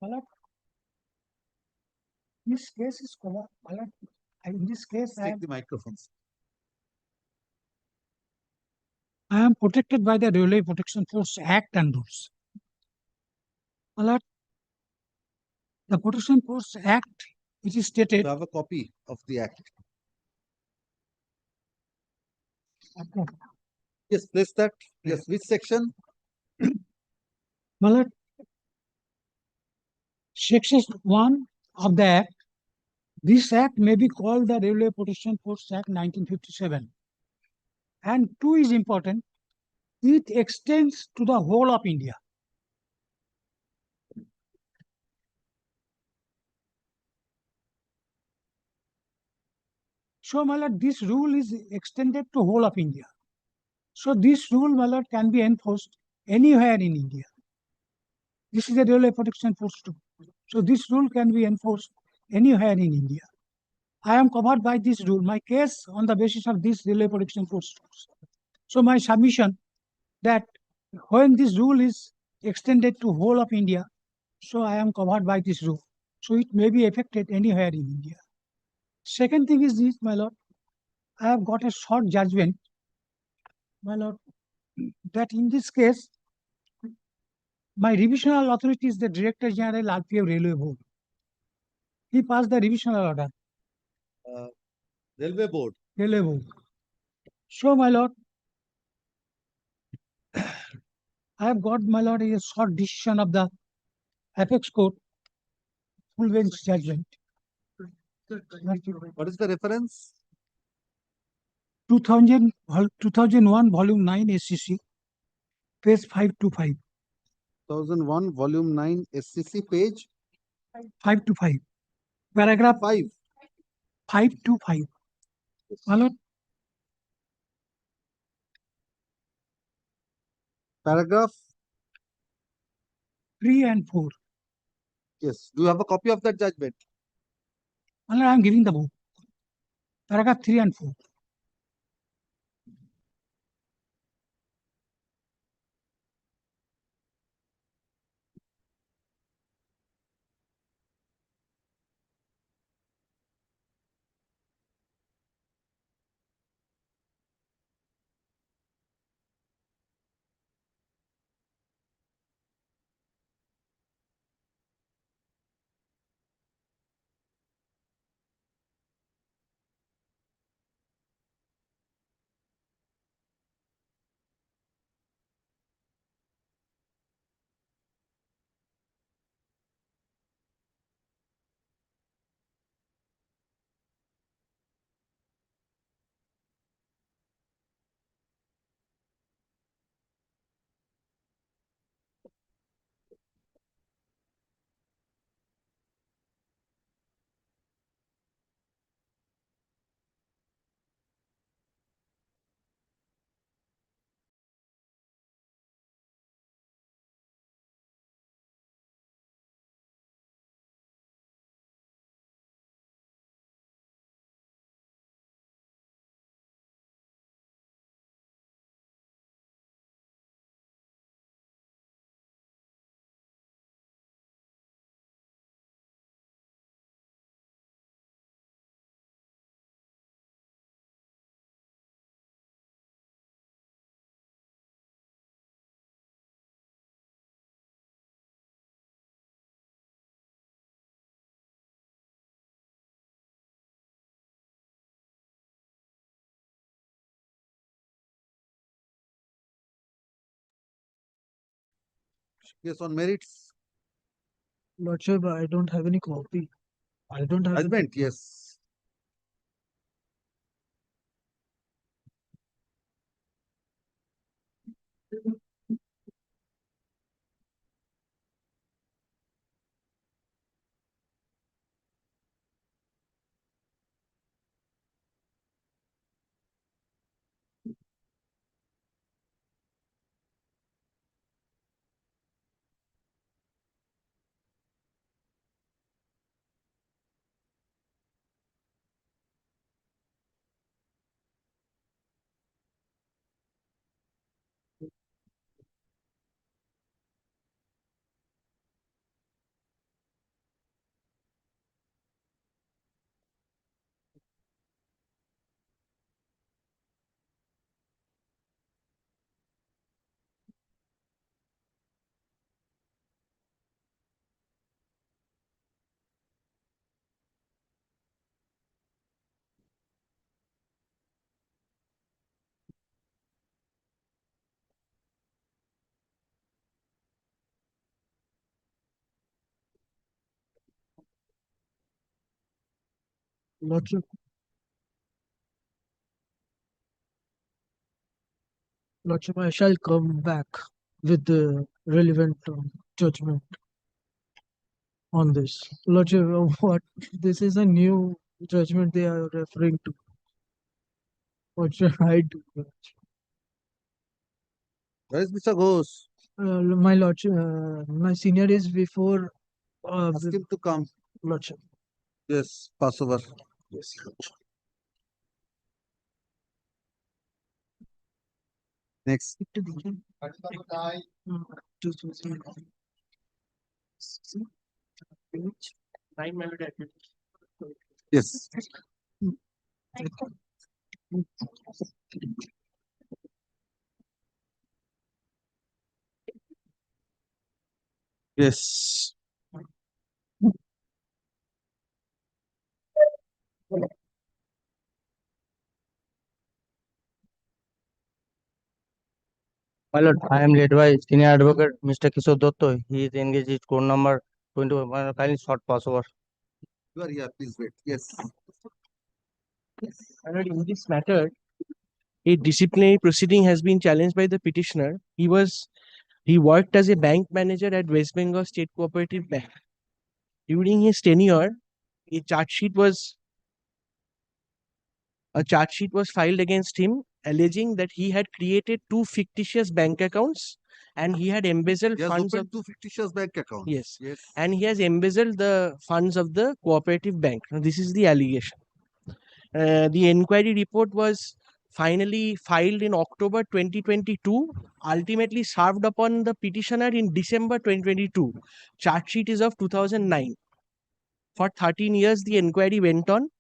Malad, this case is covered. Malad, in this case, Take the microphones. I am protected by the Railway Protection Force Act and rules. Malad, the Protection Force Act, which is stated. You have a copy of the act. Okay. Yes, place that. Yes, which section? Malad, Section 1 of the Act. This Act may be called the Railway Protection Force Act 1957. And 2 is important. It extends to the whole of India. So, my lord, this rule is extended to whole of India. So, this rule, my lord, can be enforced anywhere in India. This is a Railway Protection Force too. So, this rule can be enforced anywhere in India. I am covered by this rule. My case on the basis of this Railway Protection Force. So, my submission that when this rule is extended to whole of India, so I am covered by this rule. So, it may be affected anywhere in India. Second thing is this, my lord, I have got a short judgment, my lord, that in this case, my revisional authority is the Director General RPF Railway Board. He passed the revisional order. Railway Board. Railway Board. So, my lord, I have got, my lord, a short decision of the Apex Court, full bench judgment. What is the reference? 2001, volume 9 SCC, page 525. 2001, volume 9, SCC, page 525. Paragraph 5. 525. My lord, Paragraph 3 and 4. Yes. Do you have a copy of that judgment? My lord, I am giving the book. Paragraph 3 and 4. Yes, on merits. Lordship, I don't have any copy. I don't have. Judgment, yes. Lordship. Lordship, I shall come back with the relevant judgment on this. Lordship, what this is a new judgment they are referring to. What should I do? Where is Mr. Ghosh? My lordship, my senior is before Ask him to come. lordship. Yes, pass over. Yes. Next. Yes. Yes. My lord, I am led by senior advocate Mr. Kishore Dotto. He is engaged in court number 21. My lord, kindly short pass over. You are here. Please wait. Yes. My lord, in this matter, a disciplinary proceeding has been challenged by the petitioner. He worked as a bank manager at West Bengal State Cooperative Bank. During his tenure, a charge sheet was filed against him alleging that he had created two fictitious bank accounts and he had embezzled He has funds of opened two fictitious bank accounts. yes, Yes. and he has embezzled the funds of the cooperative bank. Now, this is the allegation. The inquiry report was finally filed in October 2022, ultimately served upon the petitioner in December 2022. Charge sheet is of 2009. For 13 years, the inquiry went on.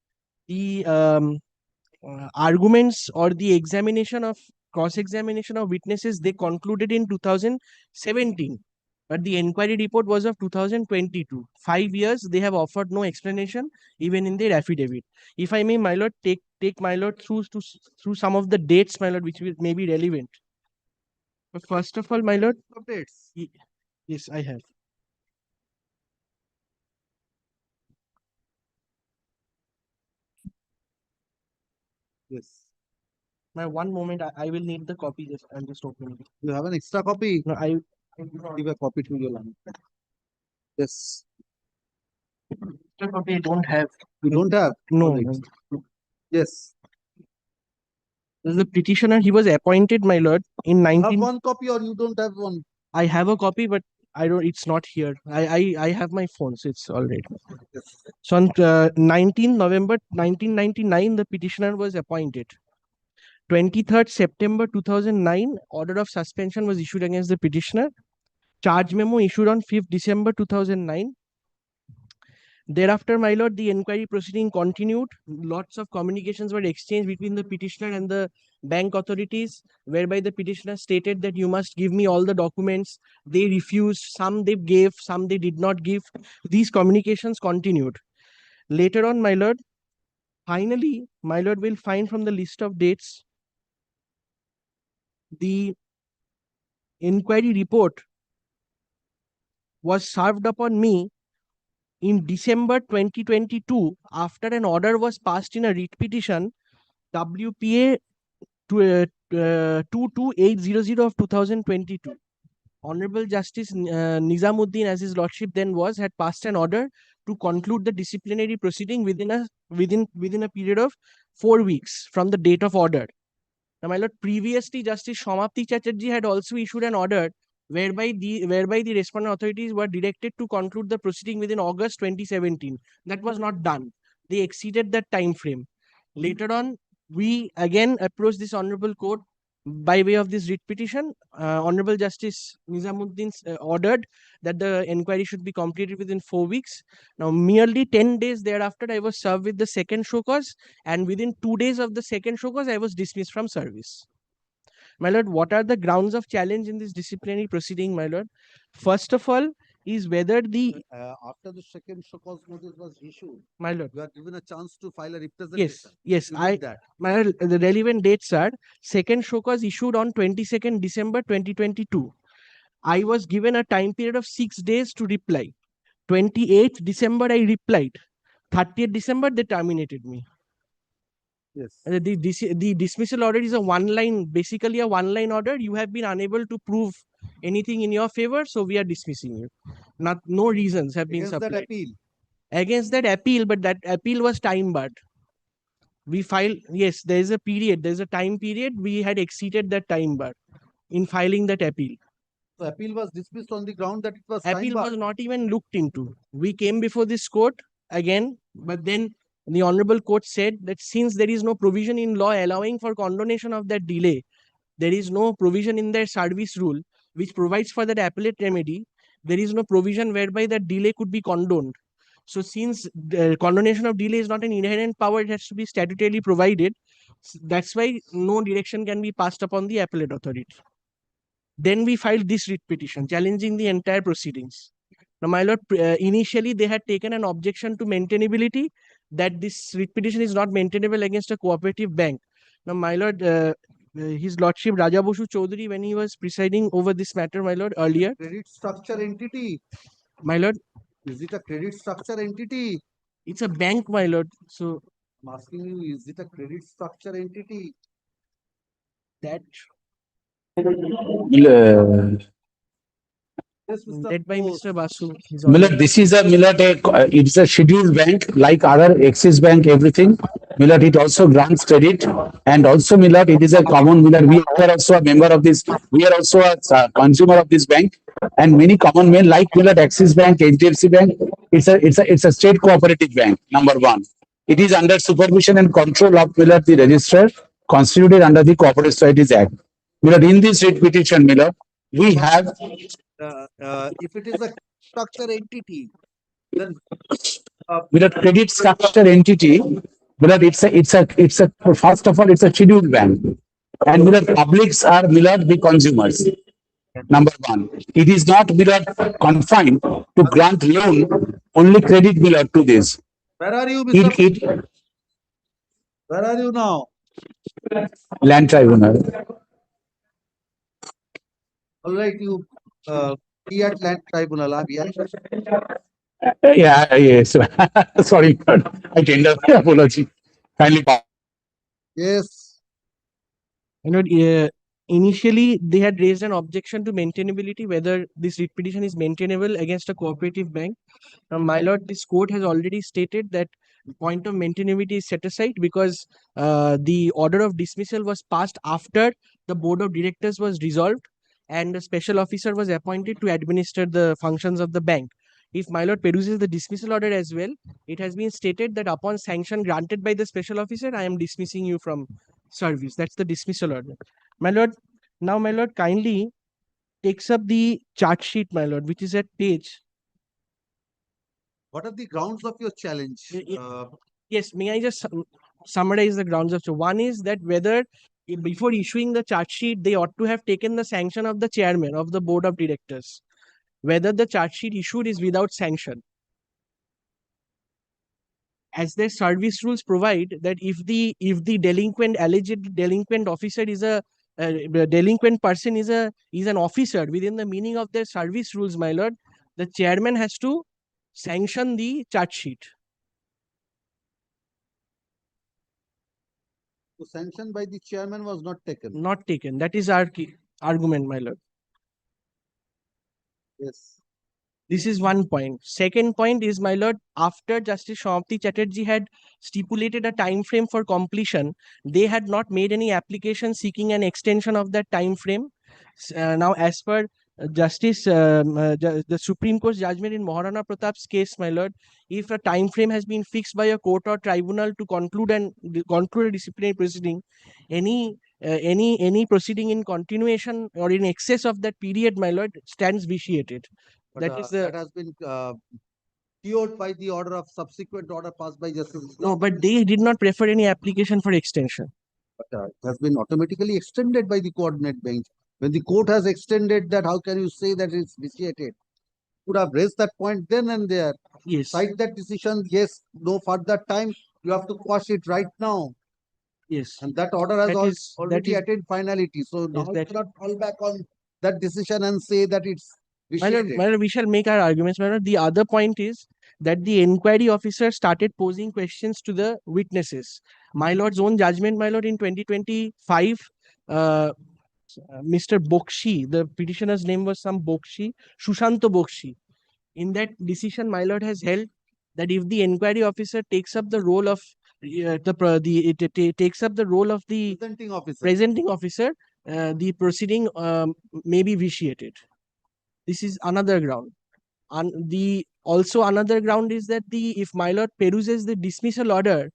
The arguments or the examination of cross-examination of witnesses, they concluded in 2017. But the inquiry report was of 2022. 5 years, they have offered no explanation, even in their affidavit. If I may, my lord, take my lord through some of the dates, my lord, which may be relevant. But first of all, my lord, Dates. yes, I have. Yes. My one moment, I will need the copy. Just I'm just opening it. You have an extra copy? No, I give a copy to your line. Yes. extra copy I don't have. You don't have? No. Alright. Yes. The petitioner, he was appointed, my lord, in Have 19. one copy or you don't have one? I have a copy, but I don't. It's not here. I have my phone, so it's all right. Yes. So on 19 November 1999, the petitioner was appointed. 23rd September 2009, order of suspension was issued against the petitioner. Charge memo issued on 5th December 2009. Thereafter, my lord, the inquiry proceeding continued. Lots of communications were exchanged between the petitioner and the bank authorities, whereby the petitioner stated that you must give me all the documents. They refused. Some they gave, some they did not give. These communications continued. Later on, my lord, finally, my lord will find from the list of dates the inquiry report was served upon me in December 2022 after an order was passed in a writ petition WPA 22800 of 2022. Honorable Justice Nizamuddin, as his lordship then was, had passed an order to conclude the disciplinary proceeding within a period of 4 weeks from the date of order. Now, my lord, previously Justice Samapti Chatterjee had also issued an order whereby the respondent authorities were directed to conclude the proceeding within August 2017. That was not done. They exceeded that time frame. Later on, we again approached this honorable court by way of this writ petition. Honorable Justice Nizamuddin ordered that the inquiry should be completed within 4 weeks. Now, merely 10 days thereafter, I was served with the second show cause, and within 2 days of the second show cause, I was dismissed from service. My lord, what are the grounds of challenge in this disciplinary proceeding, my lord? First of all, is whether the after the second show cause notice was issued, my lord, you are given a chance to file a representation. yes, You did that. my lord, the relevant dates are second show cause issued on 22nd December 2022. I was given a time period of 6 days to reply. 28th December, I replied. 30th December, they terminated me. Yes. The dismissal order is a one-line, basically a one-line order. You have been unable to prove anything in your favor, so we are dismissing you. No reasons have been Against that supplied. appeal. Against that appeal, but that appeal was time-barred. We filed, yes, there is a period, there is a time period. We had exceeded that time bar in filing that appeal. So appeal was dismissed on the ground that it was Appeal time-barred. was not even looked into. We came before this court again, but then the honorable court said that since there is no provision in law allowing for condonation of that delay, there is no provision in their service rule which provides for that appellate remedy. There is no provision whereby that delay could be condoned. So since the condonation of delay is not an inherent power, it has to be statutorily provided. That's why no direction can be passed upon the appellate authority. Then we filed this writ petition challenging the entire proceedings. Now, my lord, initially they had taken an objection to maintainability, that this writ petition is not maintainable against a cooperative bank. Now, my lord, his lordship Raja Bosu Chaudhary, when he was presiding over this matter, my lord, earlier. Credit structure entity. My lord. Is it a credit structure entity? It's a bank, my lord. So I'm asking you, is it a credit structure entity? That Yes, Mr. led by Bose. Mr. Basu. Millet, this is a Millet, it's a scheduled bank like other Axis Bank, everything. Millet, it also grants credit, and also Millet, it is a common Millet. We are also a member of this. We are also a consumer of this bank, and many common men like Millet, Axis Bank, HDFC Bank. It's a state cooperative bank. Number one, it is under supervision and control of Millet, the registrar, constituted under the Cooperative Societies Act. Millet, in this writ petition, Millet, we have. If it is a structure entity, then With a credit structure entity, Millard, it's a first of all, it's a scheduled bank, and Millard publics are Millard the consumers. Number one, it is not Millard confined to grant loan, only credit Millard to this. where are you, Mr. Where are you now? Land Tribunal. All right, you be at Land Tribunal. Yeah, yes. Sorry, I tender my apology. Kindly. Yes. You know, initially they had raised an objection to maintainability, whether this writ petition is maintainable against a cooperative bank. Now, my lord, this court has already stated that point of maintainability is set aside because the order of dismissal was passed after the board of directors was dissolved and a special officer was appointed to administer the functions of the bank. If my lord peruses the dismissal order as well, it has been stated that upon sanction granted by the special officer, I am dismissing you from service. That's the dismissal order. My lord, now my lord kindly takes up the chart sheet, my lord, which is at page. What are the grounds of your challenge? Yes, may I just summarize the grounds of challenge? One is that whether before issuing the chart sheet, they ought to have taken the sanction of the chairman of the board of directors. Whether the chart sheet issued is without sanction. As their service rules provide that if the alleged delinquent officer is a delinquent person is an officer within the meaning of their service rules, my lord, the chairman has to sanction the chart sheet. So sanction by the chairman was not taken. Not taken. That is our argument, my lord. Yes. This is one point. Second point is, my lord, after Justice Shomapti Chatterjee had stipulated a time frame for completion, they had not made any application seeking an extension of that time frame. Now, as per the Supreme Court's judgment in Maharana Pratap's case, my lord, if a time frame has been fixed by a court or tribunal to conclude a disciplinary proceeding, any proceeding in continuation or in excess of that period, my lord, stands vitiated. But, that has been cured by the order of subsequent order passed by Justice. No, but they did not prefer any application for extension. But it has been automatically extended by the coordinate bench. When the court has extended that, how can you say that it's vitiated? Could have raised that point then and there. Yes. Cite that decision. Yes, no further time. You have to quash it right now. Yes. And that order has already attained finality. So now you cannot fall back on that decision and say that it's vitiated. My lord, we shall make our arguments. My lord, the other point is that the inquiry officer started posing questions to the witnesses. My lord's own judgment, my lord, in 2025, Mr. Bokshi, the petitioner's name was some Bokshi, Shushanto Bokshi. In that decision, my lord has held that if the inquiry officer takes up the role of takes up the role of the presenting officer, the proceeding may be vitiated. This is another ground. Also another ground is that if my lord peruses the dismissal order,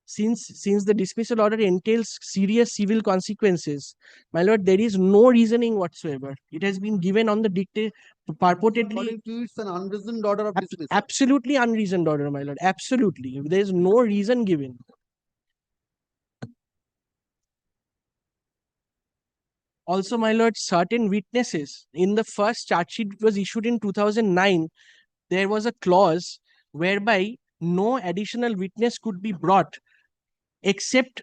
since the dismissal order entails serious civil consequences, my lord, there is no reasoning whatsoever. It has been given on the dictate purportedly. According to you, it's an unreasoned order of dismissal. Absolutely unreasoned order, my lord. Absolutely. There is no reason given. Also, my lord, certain witnesses in the first charge sheet was issued in 2009, there was a clause whereby no additional witness could be brought except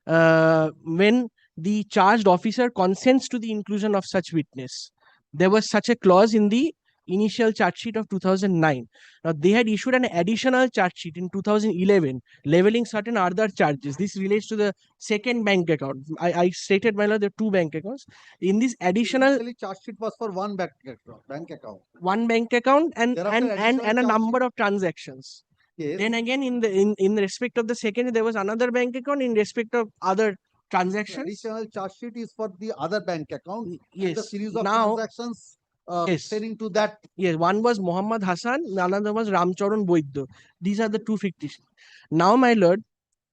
when the charged officer consents to the inclusion of such witness. There was such a clause in the initial charge sheet of 2009. Now, they had issued an additional charge sheet in 2011, leveling certain other charges. This relates to the second bank account. I stated, my lord, there are two bank accounts. In this additional Initially, charge sheet was for one bank account. One bank account and Thereafter, and additional a charge number of transactions. Yes. Then again, in respect of the second, there was another bank account in respect of other transactions. Additional charge sheet is for the other bank account. And Yes. the series of Now, transactions yes. pertaining to that. Yes, one was Muhammad Hassan, another was Ramcharan Boiddo. These are the two fictitious. Now, my lord,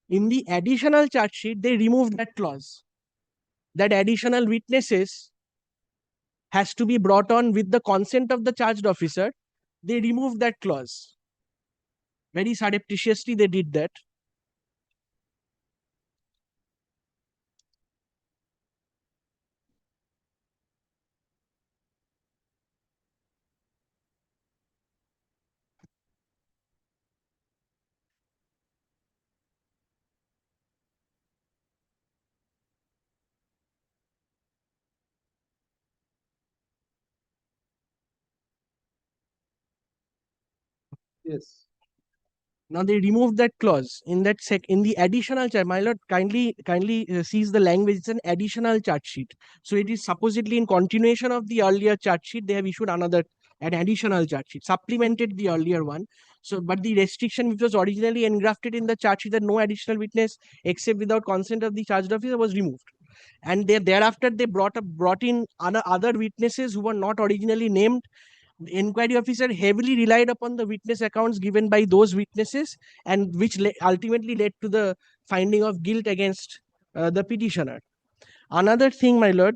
in the additional charge sheet, they removed that clause. That additional witnesses has to be brought on with the consent of the charged officer. They removed that clause. Very surreptitiously, they did that. Yes. Now they removed that clause in that in the additional charge. My lord, kindly sees the language. It's an additional charge sheet. So it is supposedly in continuation of the earlier charge sheet. They have issued an additional charge sheet, supplemented the earlier one. So, but the restriction which was originally engrafted in the charge sheet that no additional witness except without consent of the charged officer was removed. And thereafter they brought in other witnesses who were not originally named. The inquiry officer heavily relied upon the witness accounts given by those witnesses, and which ultimately led to the finding of guilt against the petitioner. Another thing, my lord.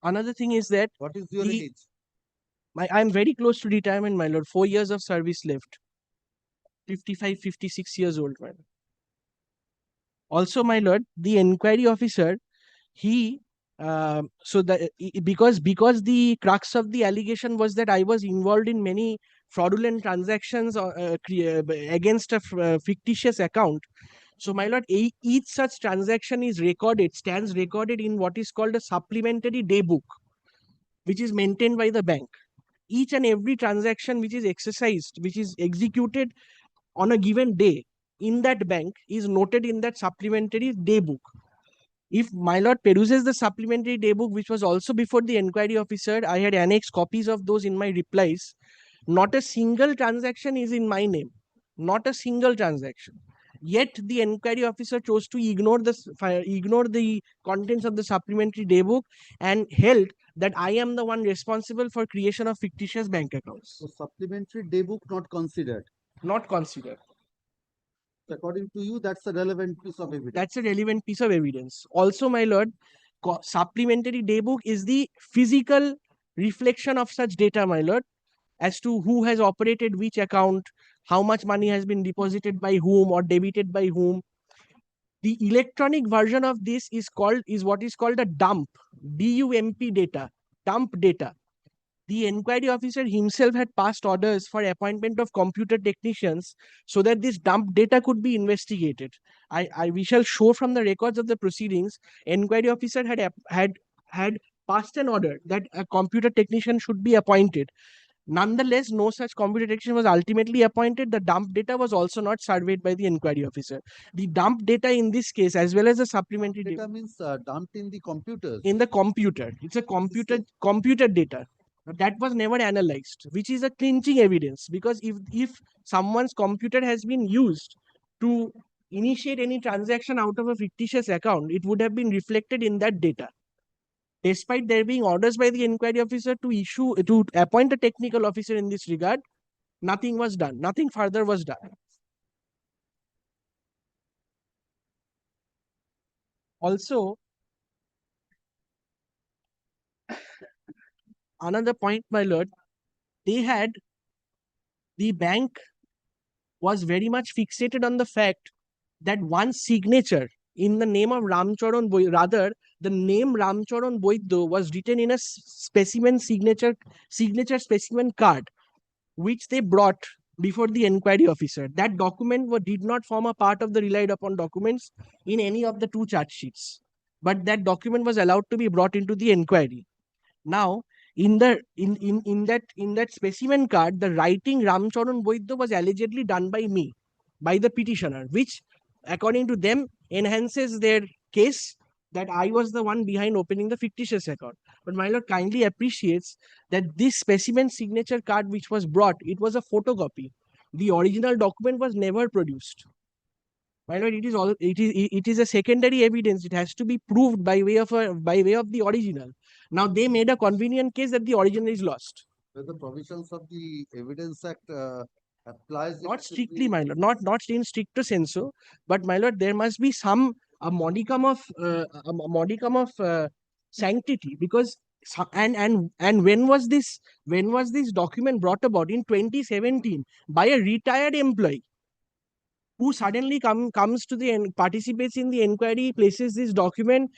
Another thing is that what is your age? I'm very close to retirement, my lord. 4 years of service left. 55, 56 years old, my lord. Also, my lord, the inquiry officer, he because the crux of the allegation was that I was involved in many fraudulent transactions against a fictitious account. So, my lord, each such transaction is stands recorded in what is called a supplementary day book, which is maintained by the bank. Each and every transaction which is executed on a given day in that bank is noted in that supplementary day book. If my lord peruses the supplementary day book, which was also before the inquiry officer, I had annexed copies of those in my replies. Not a single transaction is in my name. Not a single transaction. Yet the inquiry officer chose to ignore the contents of the supplementary day book and held that I am the one responsible for creation of fictitious bank accounts. So supplementary day book not considered. Not considered. According to you, that's a relevant piece of evidence. That's a relevant piece of evidence. Also, my lord, supplementary day book is the physical reflection of such data, my lord, as to who has operated which account, how much money has been deposited by whom or debited by whom. The electronic version of this is what is called a dump, D-U-M-P data, dump data. The inquiry officer himself had passed orders for appointment of computer technicians so that this dump data could be investigated. We shall show from the records of the proceedings, inquiry officer had passed an order that a computer technician should be appointed. Nonetheless, no such computer technician was ultimately appointed. The dump data was also not surveyed by the inquiry officer. The dump data in this case, as well as the supplementary Data means dumped in the computers. in the computer, it's a computer data that was never analyzed, which is a clinching evidence, because if someone's computer has been used to initiate any transaction out of a fictitious account, it would have been reflected in that data. Despite there being orders by the inquiry officer to appoint a technical officer in this regard, nothing was done. Nothing further was done. Also, another point, my lord, the bank was very much fixated on the fact that one signature in the name of Ramcharan rather the name Ramcharan Boiddo was written in a specimen signature specimen card, which they brought before the inquiry officer. That document did not form a part of the relied upon documents in any of the two charge sheets, but that document was allowed to be brought into the inquiry. Now, in that specimen card, the writing Ramcharan Boiddo was allegedly done by me, by the petitioner, which according to them enhances their case that I was the one behind opening the fictitious account. But my lord kindly appreciates that this specimen signature card which was brought, it was a photocopy. The original document was never produced. My lord, it is a secondary evidence. It has to be proved by way of the original. Now they made a convenient case that the original is lost. Where the provisions of the Evidence Act applies. Not strictly, my lord, not in stricto sensu, but my lord, there must be a modicum of sanctity, because and when was this document brought about? In 2017 by a retired employee who suddenly comes to participates in the inquiry, places this document,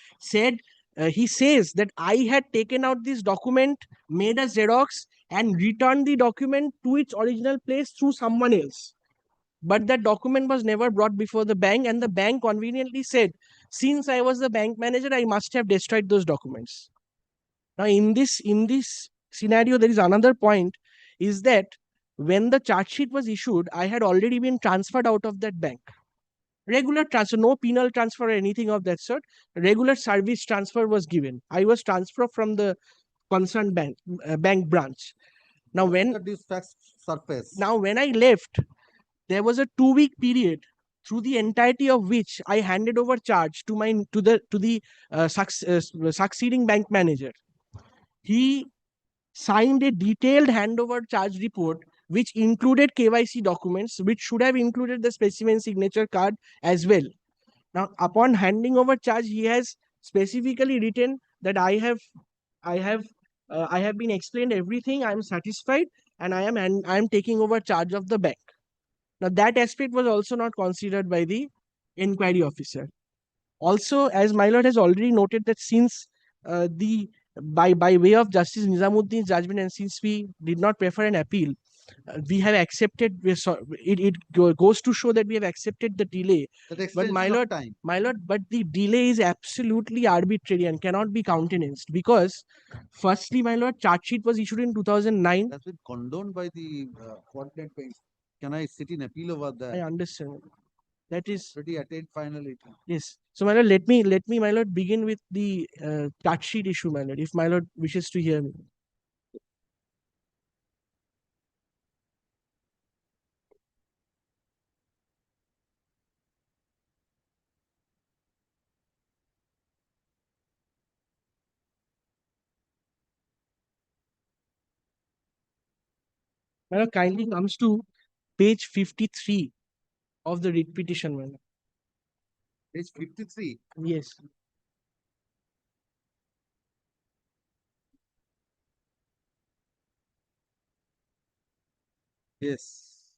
he says that I had taken out this document, made a Xerox and returned the document to its original place through someone else. But that document was never brought before the bank, and the bank conveniently said, since I was the bank manager, I must have destroyed those documents. Now, in this scenario, there is another point, is that when the charge sheet was issued, I had already been transferred out of that bank. Regular transfer, no penal transfer or anything of that sort. Regular service transfer was given. I was transferred from the concerned bank branch. Now, when these facts surface. Now, when I left, there was a 2-week period through the entirety of which I handed over charge to the succeeding bank manager. He signed a detailed handover charge report which included KYC documents, which should have included the specimen signature card as well. Now, upon handing over charge, he has specifically written that I have been explained everything. I am satisfied, and I am taking over charge of the bank. Now, that aspect was also not considered by the inquiry officer. Also, as my lord has already noted, that since by way of Justice Nizamuddin's judgment, and since we did not prefer an appeal, we have accepted. It goes to show that we have accepted the delay. But my lord, but the delay is absolutely arbitrary and cannot be countenanced, because firstly, my lord, charge sheet was issued in 2009. That's been condoned by the coordinate bank. Can I sit in appeal over that? I understand. That is already attained finally. Yes. So, my lord, let me, my lord, begin with the charge sheet issue, my lord, if my lord wishes to hear me. My lord, kindly comes to page 53 of the writ petition, my lord. Page 53. Yes. Yes.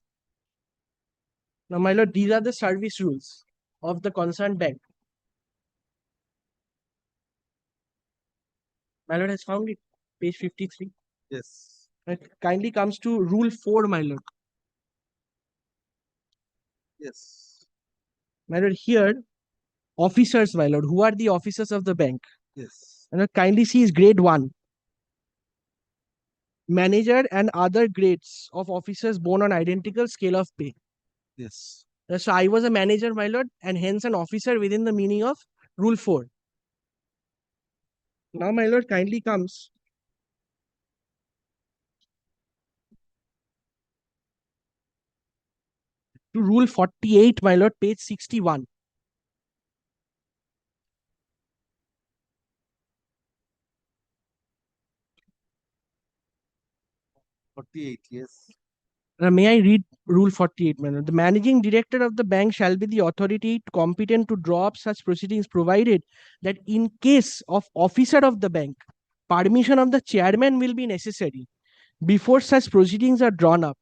Now, my lord, these are the service rules of the concerned bank. My lord has found it, page 53. Yes. It kindly comes to rule 4, my lord. Yes. My lord, here, officers, my lord, who are the officers of the bank? Yes. And kindly see is grade 1. Manager and other grades of officers born on identical scale of pay. Yes. So I was a manager, my lord, and hence an officer within the meaning of Rule 4. Now, my lord, kindly comes to Rule 48, my lord, page 61. Yes. May I read Rule 48, my lord? The managing director of the bank shall be the authority competent to draw up such proceedings, provided that in case of officer of the bank, permission of the chairman will be necessary before such proceedings are drawn up.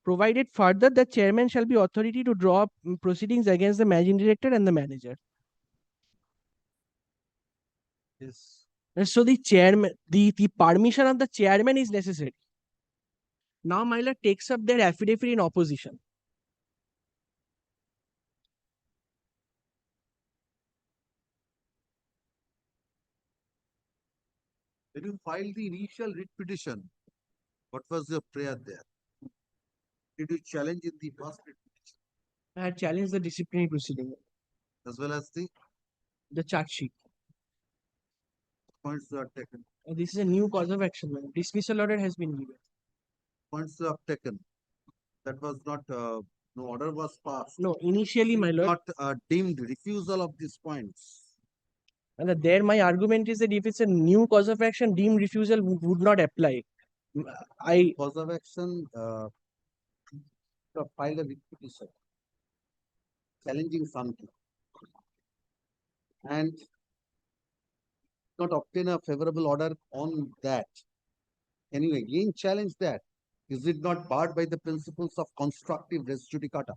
Provided further that chairman shall be authority to draw up proceedings against the managing director and the manager. Yes. And so the chairman, the permission of the chairman is necessary. Now, my lord takes up their affidavit in opposition. When you filed the initial writ petition, what was your prayer there? Did you challenge in the first writ petition I had challenged the disciplinary proceeding, as well as the charge sheet. points you have taken? This is a new cause of action. Dismissal order has been given. Points you have taken. That was not, no order was passed. No, initially, my lord. Not deemed refusal of these points. And there my argument is that if it's a new cause of action, deemed refusal would not apply. Cause of action, file a writ petition challenging something and not obtain a favorable order on that. Can you again challenge that? Is it not barred by the principles of constructive res judicata?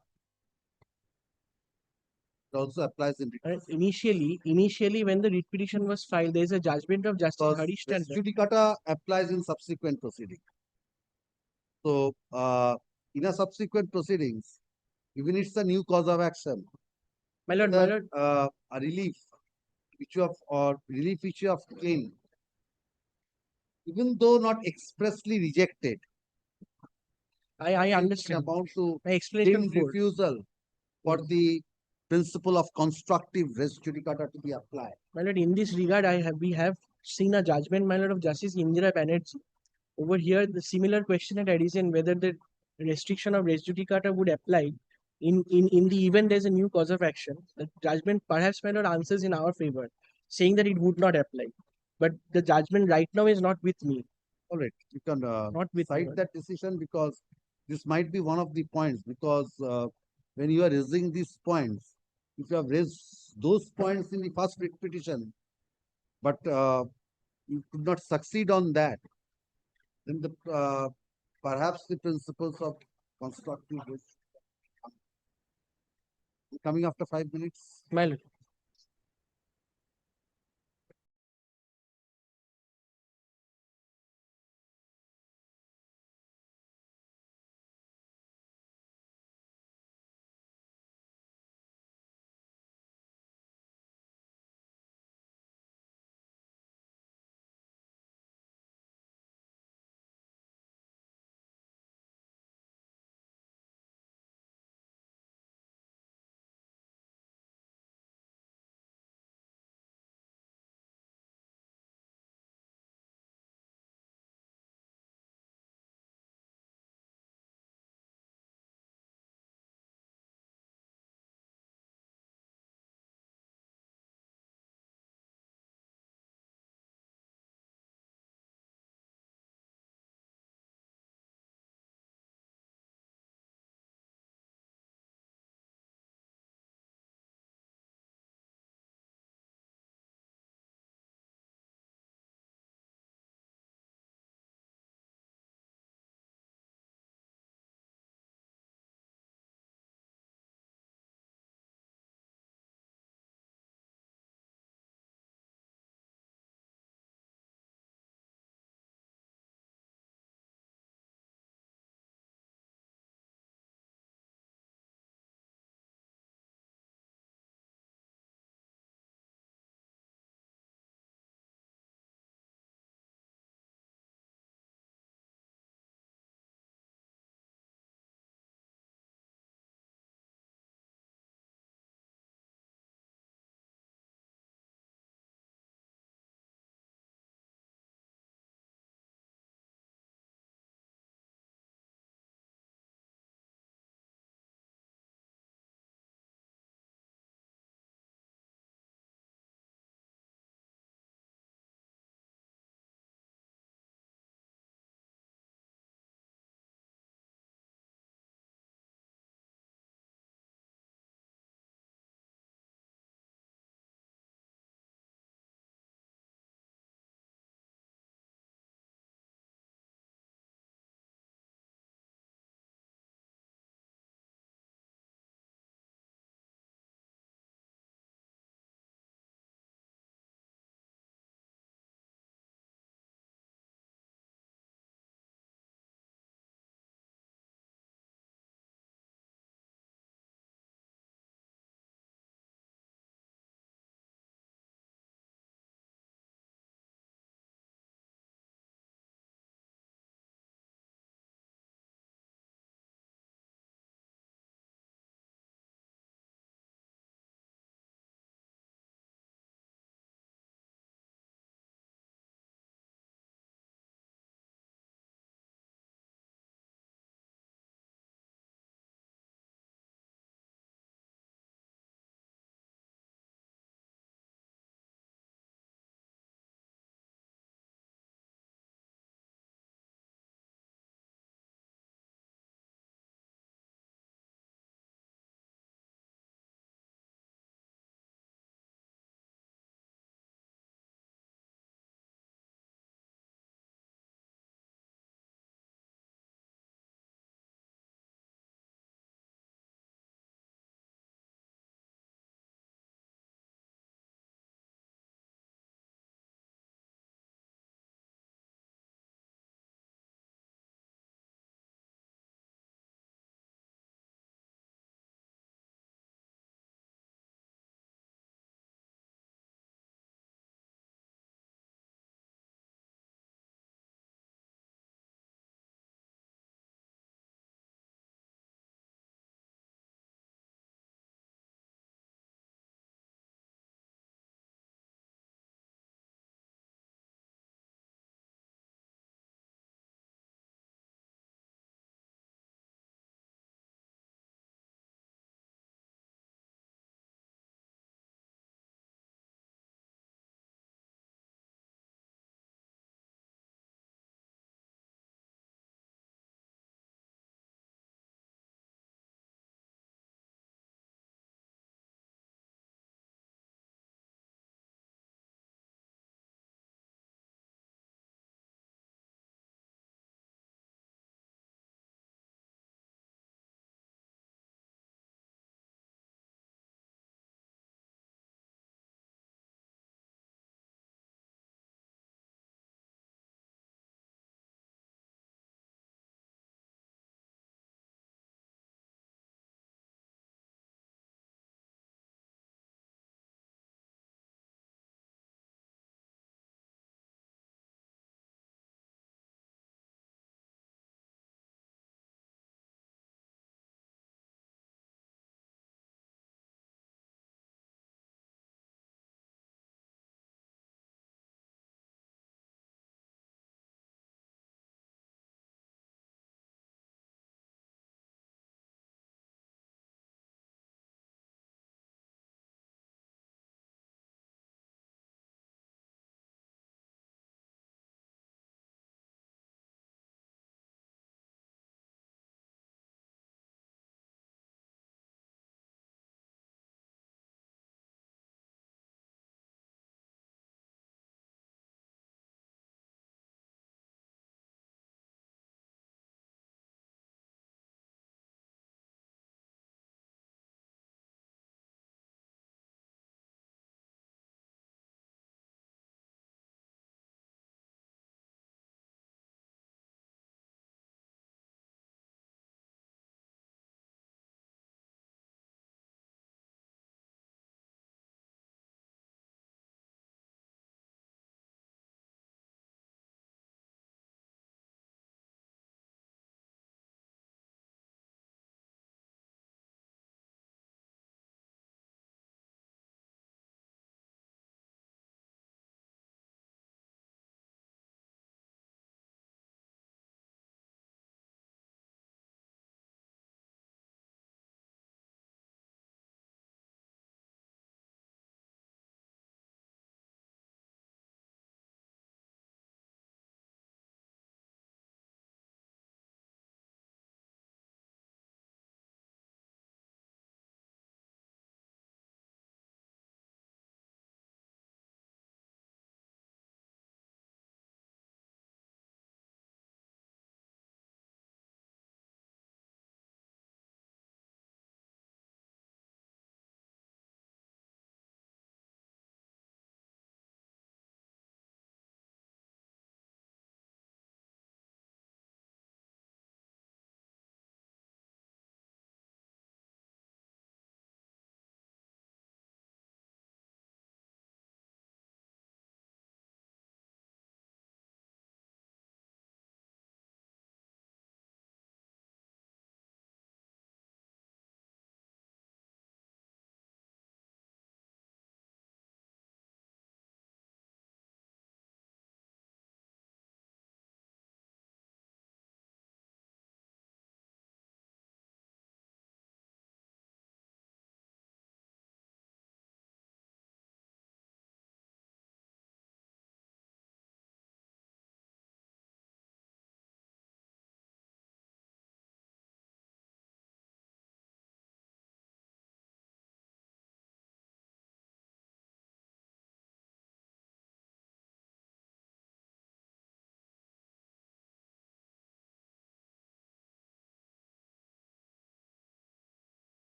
It also applies in Initially, when the writ petition was filed, there is a judgment of Justice Harish res Tandon. judicata applies in subsequent proceeding. So, in a subsequent proceedings, even it's a new cause of action, my lord, a relief which you have claimed, even though not expressly rejected, I understand. About to My explanation deemed for refusal for the principle of constructive res judicata to be applied. My lord, in this regard, we have seen a judgment, my lord, of Justice Indira Banerjee. Over here, the similar question had arisen whether the restriction of res judicata would apply in the event there's a new cause of action. The judgment perhaps, my lord, answers in our favor, saying that it would not apply. But the judgment right now is not with me. All right, you can cite that decision because this might be one of the points, because when you are raising these points, if you have raised those points in the first writ petition, but you could not succeed on that, then the perhaps the principles of constructive res coming after 5 minutes. My lord.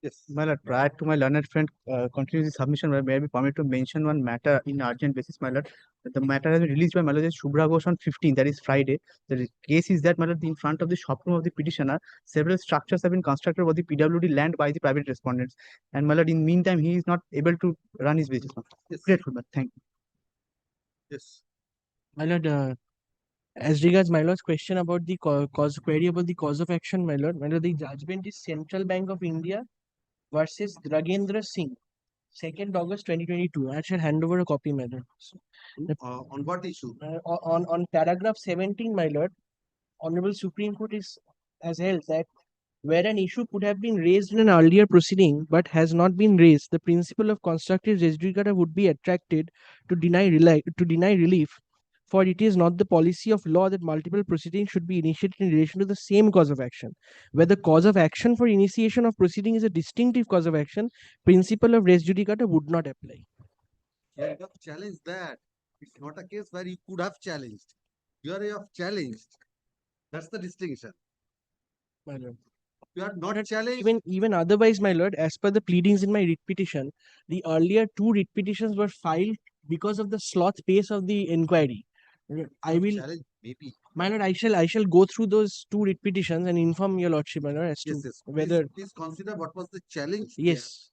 Yes. My lord, prior to my learned friend continuing the submission, may I be permitted to mention one matter in urgent basis, my lord. The matter has been released by my lord Shubhra Ghosh on 15, that is Friday. The case is that, my lord, in front of the shop room of the petitioner, several structures have been constructed over the PWD land by the private respondents. And my lord, in meantime, he is not able to run his business. Yes. Grateful, but thank you. Yes. My lord, as regards my lord's question about the query about the cause of action, my lord, the judgment is Central Bank of India versus Dragendra Singh, 2nd August 2022. I shall hand over a copy, my lord. On what issue? On paragraph 17, my lord, Honorable Supreme Court has held that where an issue could have been raised in an earlier proceeding but has not been raised, the principle of constructive res judicata would be attracted to deny relief, for it is not the policy of law that multiple proceedings should be initiated in relation to the same cause of action. Where the cause of action for initiation of proceeding is a distinctive cause of action, principle of res judicata would not apply. You have challenged that. It's not a case where you could have challenged. You have challenged. That's the distinction. My lord. You are not challenged. Even otherwise, my lord, as per the pleadings in my writ petition, the earlier 2 writ petitions were filed because of the sloth pace of the inquiry. I will, challenge, maybe. my lord, I shall go through those 2 writ petitions and inform your lordship, my lord, as to Yes. whether Please consider what was the challenge. yes.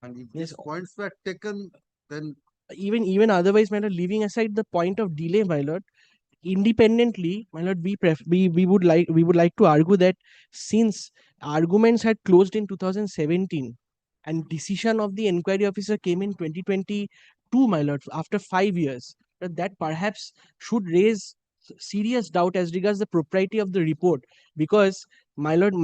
And if Yes. these points were taken, then Even otherwise, my lord, leaving aside the point of delay, my lord, independently, my lord, we would like to argue that since arguments had closed in 2017 and decision of the inquiry officer came in 2022, my lord, after 5 years, that perhaps should raise serious doubt as regards the propriety of the report, because my lord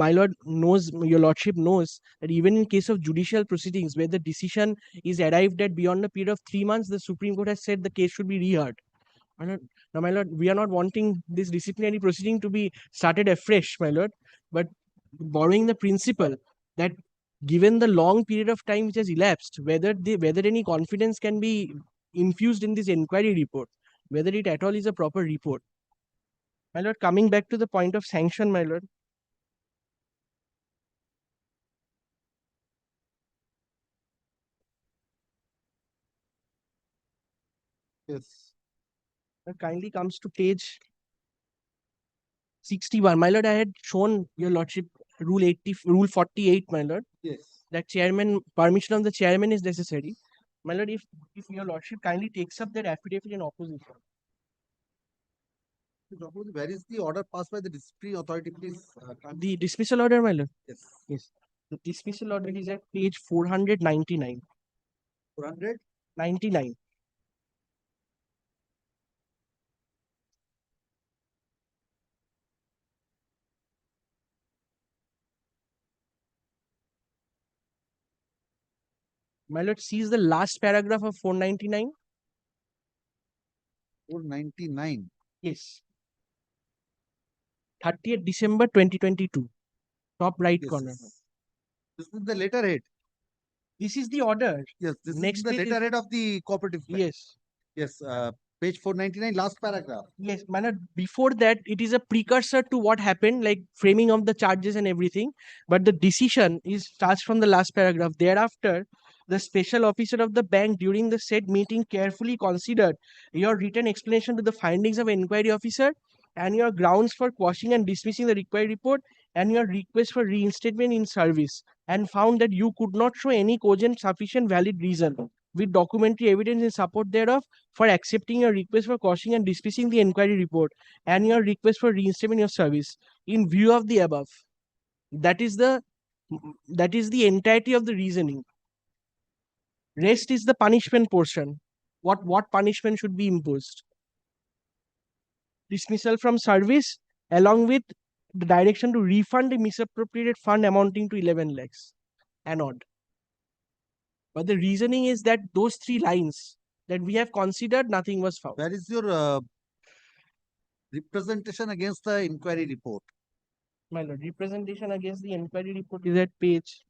knows, your lordship knows that even in case of judicial proceedings where the decision is arrived at beyond a period of 3 months, the Supreme Court has said the case should be reheard. Now, my lord, we are not wanting this disciplinary proceeding to be started afresh, my lord, but borrowing the principle that given the long period of time which has elapsed, whether any confidence can be infused in this inquiry report, whether it at all is a proper report. My lord, coming back to the point of sanction, my lord. yes. That kindly comes to page 61. My lord, I had shown your lordship rule 48, my lord. Yes. That permission of the chairman is necessary. My lord, if your lordship kindly takes up that affidavit in opposition. Where is the order passed by the disciplinary authority, please? The dismissal order, my lord. Yes. Yes. The dismissal order is at page 499. 499. My lord, sees the last paragraph of 499. 499. Yes. 30th December 2022. Top right Yes. corner. This is the letterhead. This is the order. Yes, this Next is the page is- letterhead of the cooperative bank. Yes. Yes, page 499, last paragraph. Yes, my lord, before that, it is a precursor to what happened, like framing of the charges and everything. But the decision starts from the last paragraph. Thereafter, the special officer of the bank during the said meeting carefully considered your written explanation to the findings of inquiry officer and your grounds for quashing and dismissing the required report and your request for reinstatement in service, and found that you could not show any cogent sufficient valid reason with documentary evidence in support thereof for accepting your request for quashing and dismissing the inquiry report and your request for reinstatement in your service. In view of the above, that is the entirety of the reasoning. Rest is the punishment portion. What punishment should be imposed? Dismissal from service along with the direction to refund the misappropriated fund amounting to 11 lakhs and odd. But the reasoning is that those 3 lines that we have considered, nothing was found. Where is your representation against the inquiry report? My lord, representation against the inquiry report is at page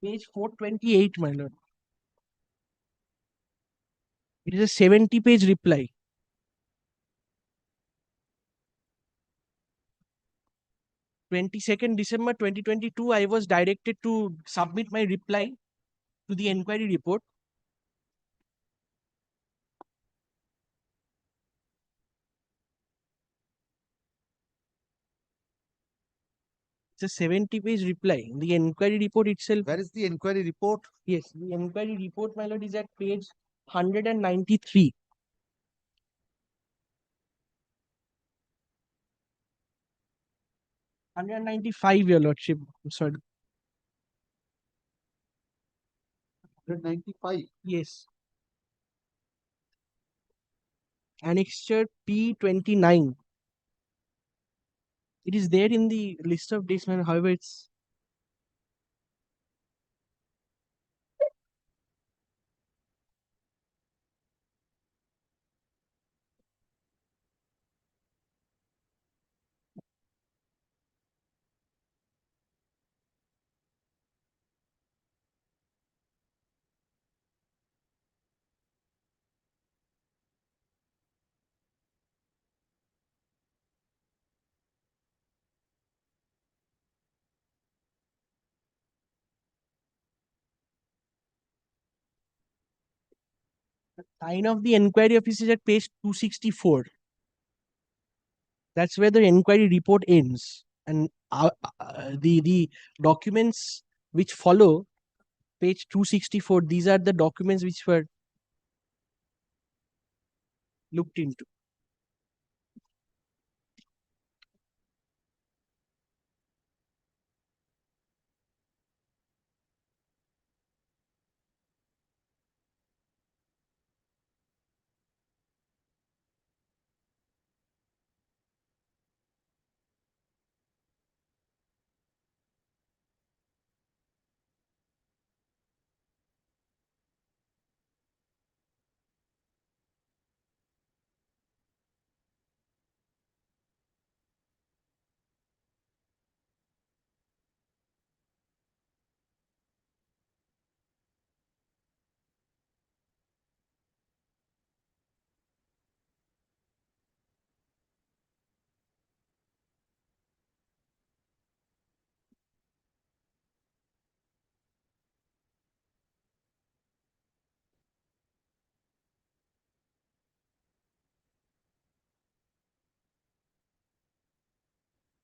Page 428, my lord. It is a 70-page reply. 22nd December 2022, I was directed to submit my reply to the inquiry report. It's a 70-page reply. The inquiry report itself. Where is the inquiry report? Yes, the inquiry report, my lord, is at page 193. Your lordship. I'm sorry. 195. Yes. Annexure P29. It is there in the list of dates, man. However, it's the sign of the inquiry office is at page 264. That's where the inquiry report ends. And the documents which follow page 264, these are the documents which were looked into.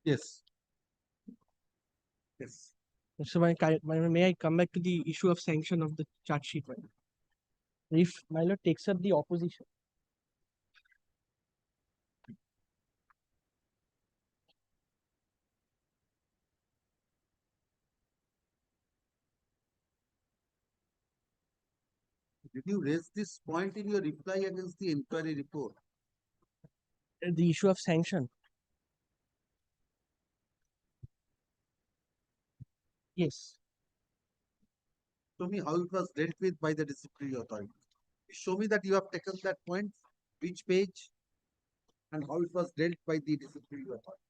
Yes. Yes. So may I come back to the issue of sanction of the charge sheet? My lord? If my lord takes up the opposition. Did you raise this point in your reply against the inquiry report? The issue of sanction. Yes. Show me how it was dealt with by the disciplinary authority. Show me that you have taken that point, which page, and how it was dealt by the disciplinary authority.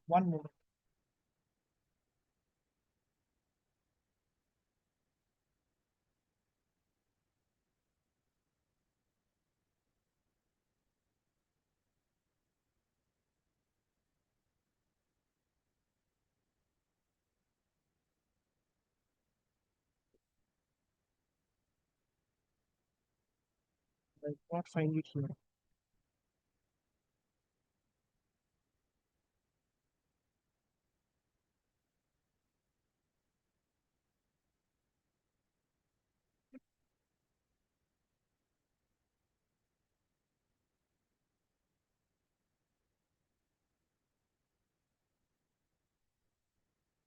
One moment. I cannot find it here.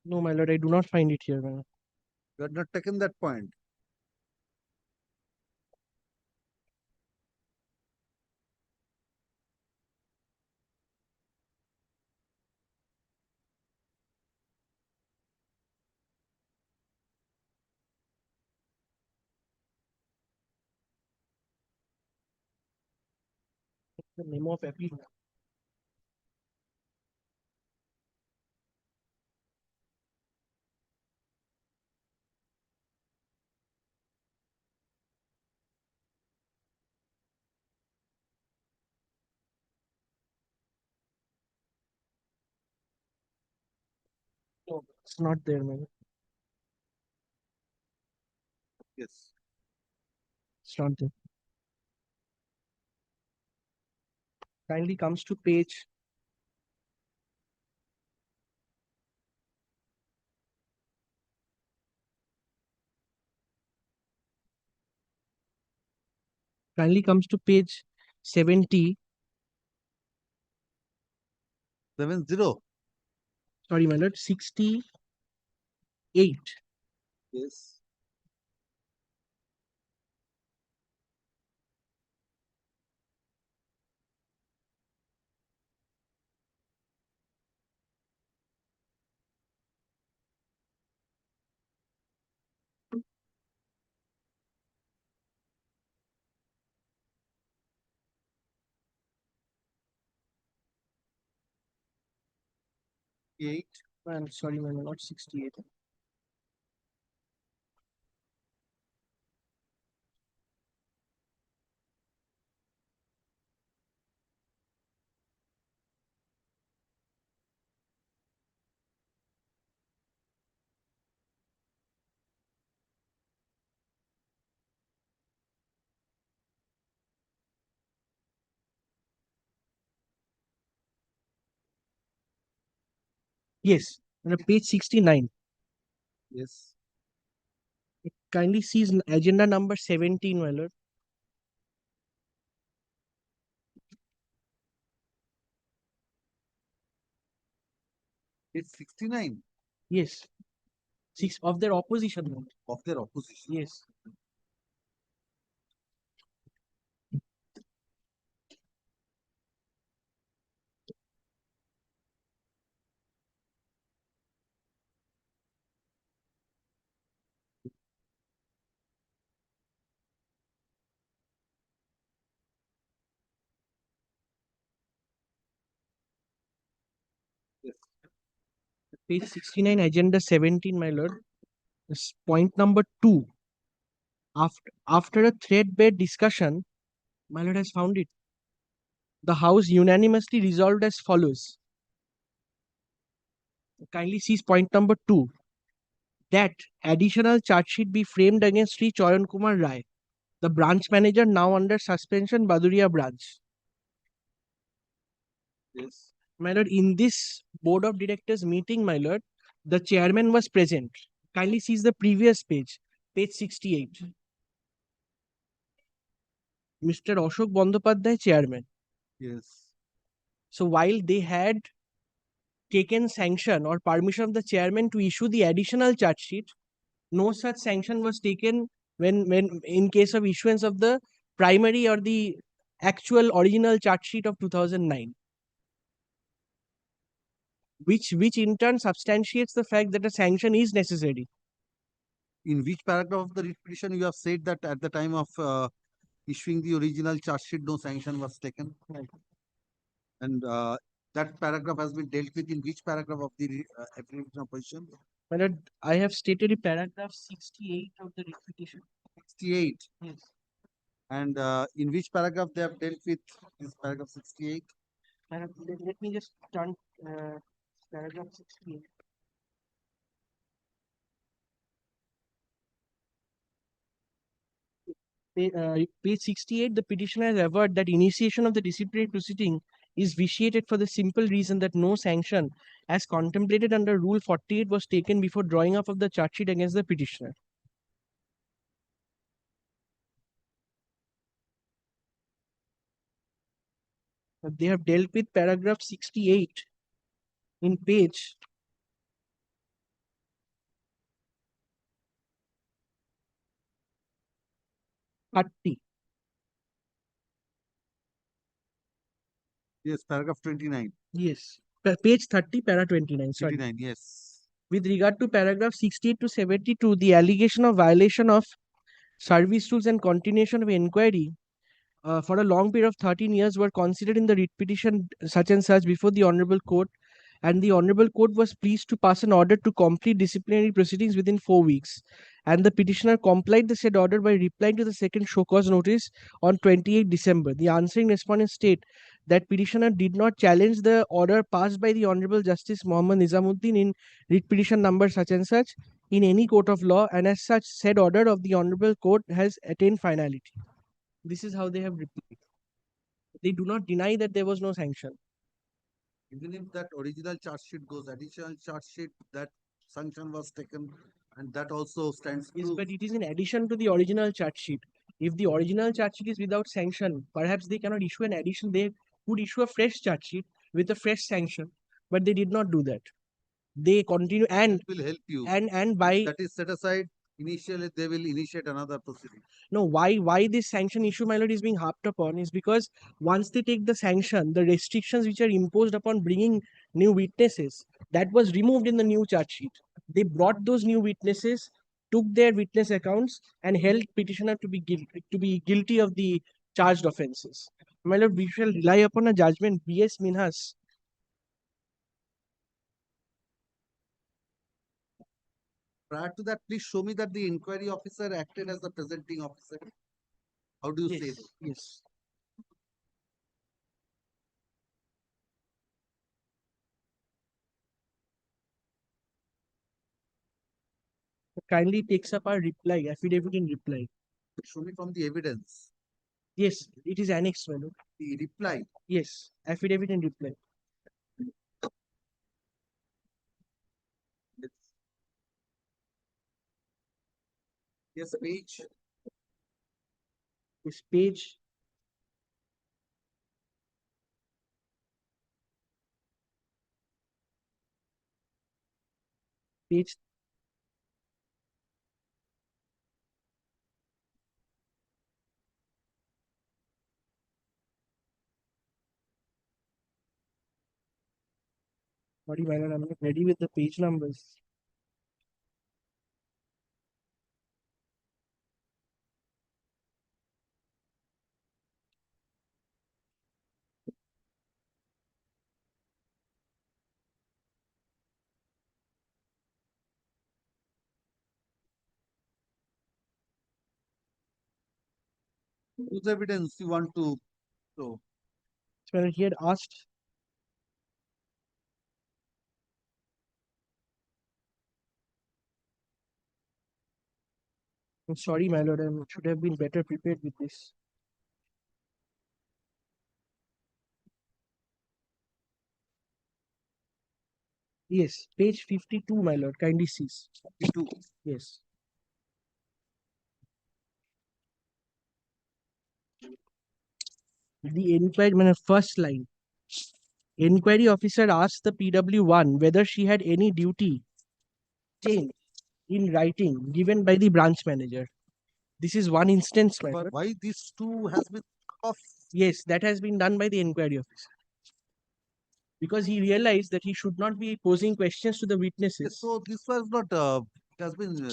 No, my lord, I do not find it here, my lord. You had not taken that point. The memo of appeal. No, it's not there, my lord. Yes. It's not there. Kindly comes to page kindly comes to page 70. 70. Sorry, my lord, 68. Yes. Eight. I'm sorry, my lord, not 68. Yes, on page 69. Yes. It kindly sees agenda number 17, my lord. It's 69 Yes. Six of their opposition. Lord. of their opposition. Yes. Yes. Page 69, agenda 17, my lord. Point number 2. After a threadbare discussion, my lord has found it. The House unanimously resolved as follows. Kindly sees point number 2. That additional charge sheet be framed against Sri Chayan Kumar Rai, the branch manager now under suspension, Baduria branch. Yes. My lord, in this board of directors meeting, my lord, the chairman was present. Kindly sees the previous page, page 68. Mr. Ashok Bandopadhyay, chairman. Yes. So while they had taken sanction or permission of the chairman to issue the additional charge sheet, no such sanction was taken when in case of issuance of the primary or the actual original charge sheet of 2009. Which in turn substantiates the fact that a sanction is necessary. In which paragraph of the writ petition you have said that at the time of issuing the original charge sheet, no sanction was taken? Right. And that paragraph has been dealt with in which paragraph of the affirmative opposition? My lord, I have stated in paragraph 68 of the writ petition. 68. Yes. And in which paragraph they have dealt with this paragraph 68? Let me just turn paragraph 68. Page 68, the petitioner has averred that initiation of the disciplinary proceeding is vitiated for the simple reason that no sanction as contemplated under Rule 48 was taken before drawing up of the charge sheet against the petitioner. They have dealt with paragraph 68 in page 30. Yes, paragraph 29. Yes, page 30, para 29. Sorry. 29, yes. With regard to paragraph 68 to 72, the allegation of violation of service rules and continuation of inquiry for a long period of 13 years were considered in the writ petition such and such before the Honorable Court, and the Honorable Court was pleased to pass an order to complete disciplinary proceedings within 4 weeks. And the petitioner complied the said order by replying to the second show cause notice on 28 December. The answering respondent state that petitioner did not challenge the order passed by the Honorable Justice Mohammad Nizamuddin in writ petition number such and such in any court of law, and as such said order of the Honorable Court has attained finality. This is how they have replied. They do not deny that there was no sanction. Even if that original charge sheet goes, additional charge sheet, that sanction was taken, and that also stands Yes, proof. but it is in addition to the original charge sheet. If the original charge sheet is without sanction, perhaps they cannot issue an addition. They could issue a fresh charge sheet with a fresh sanction, but they did not do that. They continue and It will help you. and by That is set aside. Initially, they will initiate another proceeding. no, why this sanction issue, my lord, is being harped upon is because once they take the sanction, the restrictions which are imposed upon bringing new witnesses, that was removed in the new charge sheet. They brought those new witnesses, took their witness accounts, and held petitioner to be guilty of the charged offences. My lord, we shall rely upon a judgment B.S. Minhas. Prior to that, please show me that the inquiry officer acted as the presenting officer. How do you say Yes, that? yes. Kindly takes up our reply, affidavit in reply. Show me from the evidence. Yes, it is annexed, my lord. The reply. Yes, affidavit in reply. Yes, page. This page. Page. Sorry, my lord, I'm not ready with the page numbers. Whose evidence you want to show? So he had asked. I'm sorry, my lord, I should have been better prepared with this. Yes, page 52, my lord, kindly cease. 52. Yes. The inquiry, first line. Inquiry officer asked the PW1 whether she had any duty change in writing given by the branch manager. This is one instance, my lord. Why these two has been off? Yes, that has been done by the inquiry officer. Because he realized that he should not be posing questions to the witnesses. So this was not, it has been,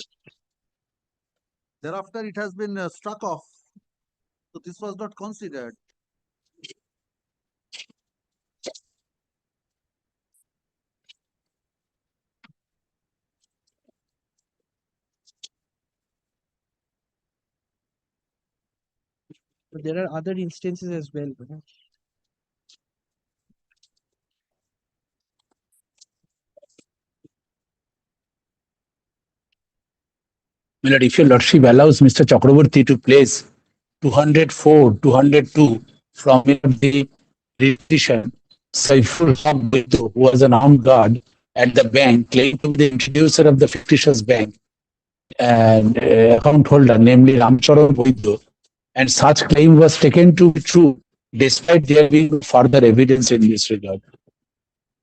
thereafter it has been struck off. So this was not considered. But there are other instances as well. Milord, if your lordship allows Mr. Chakraborty to place 204, 202 from the petition, Saiful Haq Biddu, who was an armed guard at the bank, claimed to be the introducer of the fictitious bank and account holder, namely Ramcharan Boiddo, and such claim was taken to be true despite there being further evidence in this regard.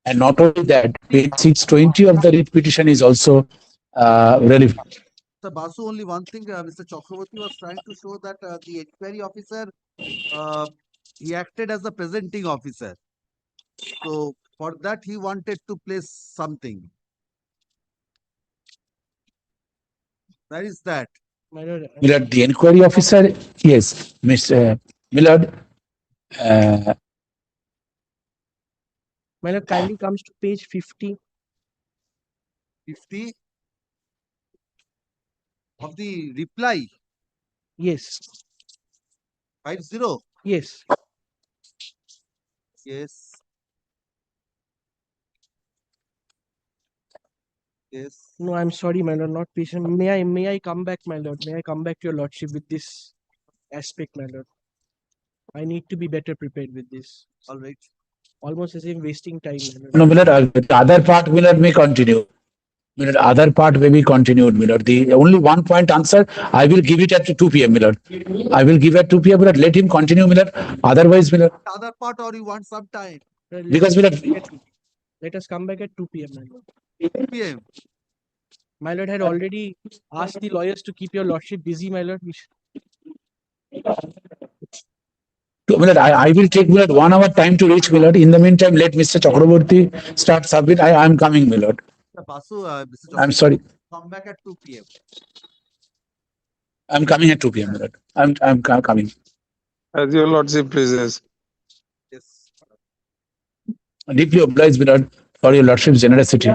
And not only that, page 620 of the writ petition is also relevant. Mr. Basu, only one thing, Mr. Chakraborty was trying to show that the inquiry officer, he acted as the presenting officer. So for that, he wanted to place something. Where is that? Millard, the inquiry officer, yes, Mr. Millard, uh, My lord, kindly comes to page 50. 50 of the reply. Yes. 50. Yes. Yes. Yes. No, I'm sorry, my lord, not patient. May I come back, my lord? May I come back to your lordship with this aspect, my lord? I need to be better prepared with this. All right. Almost as if wasting time, my lord. no, Millard, the other part, Millard, may continue. Millard, other part may be continued, Millard. The only one point answer, I will give it at 2 p.m., Millard. I will give at 2 p.m., Millard. Let him continue, Millard. Otherwise, Millard, Other part, or you want some time? because Millard, Let us come back at 2 p.m., my lord. 2 p.m. My lord had already asked the lawyers to keep your lordship busy, my lord. Millard, I will take Millard 1 hour time to reach Millard. In the meantime, let Mr. Chakraborty start submit. I am coming, Millard. Mr. Basu, Mr. I'm sorry. Come back at 2 p.m. I'm coming at 2 p.m., Millard. I'm coming. As your lordship pleases. Yes. Deeply obliged, Millard, for your lordship's generosity.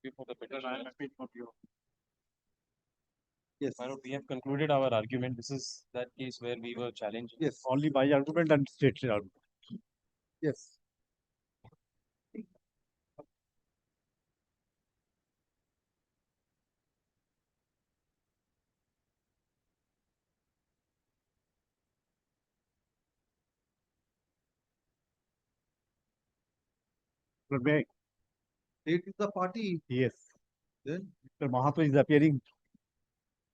Before the petition. I am happy for you. Yes. My lord, we have concluded our argument. This is that case where we were challenging. Yes. Only my argument and state argument. Yes. But may State is the party. yes, Then Mr. Mahato is appearing.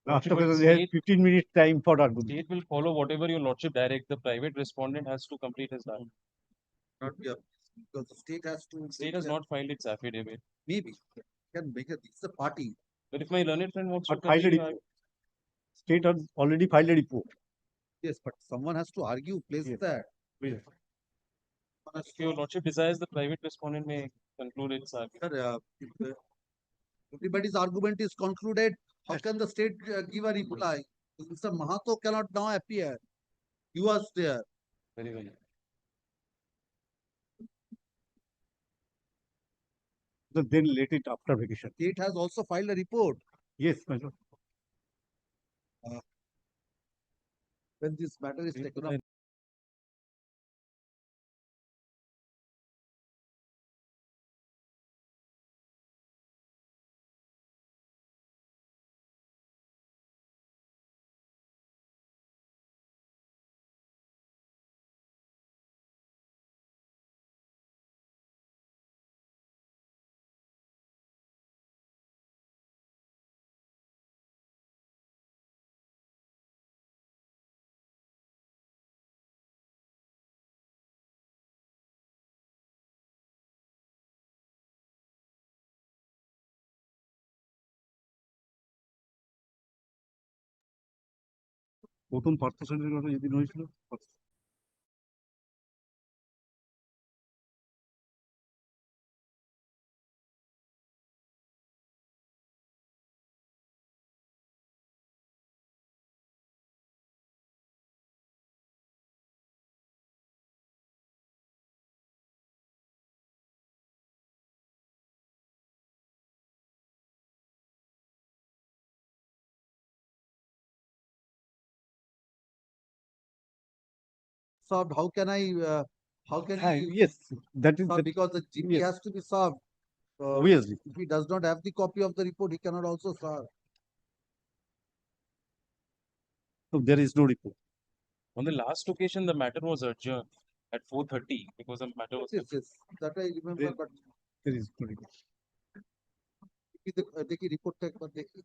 Last Lordship, occasion, they have state- 15 minutes time for argument. State will follow whatever your lordship direct. The private respondent has to complete his task. not because the state has to. State has not filed its affidavit. Maybe can make it. It's a party. But if my learned friend wants to But filed a continue, report. State has already filed a report. Yes, but someone has to argue. Place Yes. that. Yes. if your lordship desires, the private respondent may conclude its argument. Sir, if, everybody's argument is concluded. How can the state give a reply? Mr. Mahato cannot now appear. He was there. Very well. So then let it after vacation. State has also filed a report. Yes, my lord. When this matter is taken up. প্রথম পার্থ সেনের কথা যেদিন হয়েছিল Solved. How can I? How can I? yes, that is solve? the, Because the GP yes. has to be solved. Obviously. If he does not have the copy of the report, he cannot also serve. So there is no report. On the last occasion, the matter was adjourned at 4:30 because the matter was. Yes, yes, that I remember, There- but There is no report. देखिए report tag पर देखिए.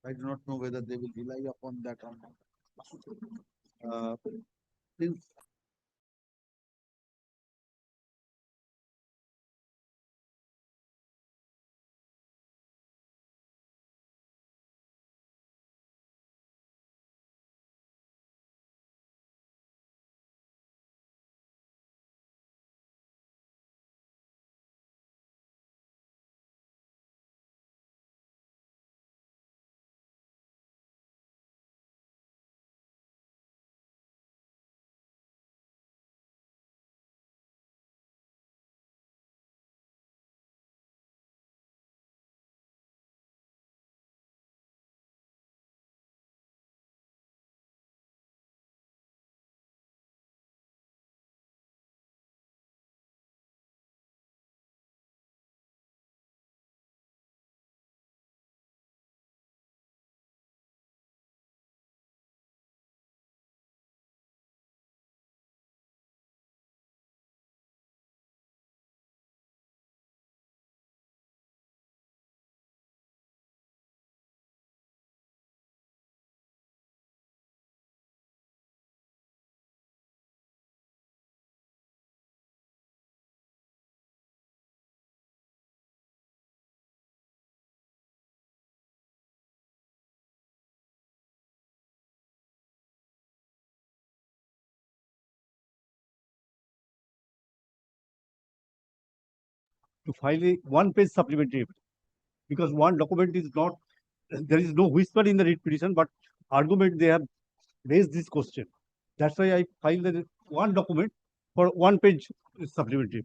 I do not know whether they will rely upon that or not. Since to file a one-page supplementary because one document is not, there is no whisper in the writ petition, but argument they have raised this question. That's why I filed the one document for one-page supplementary.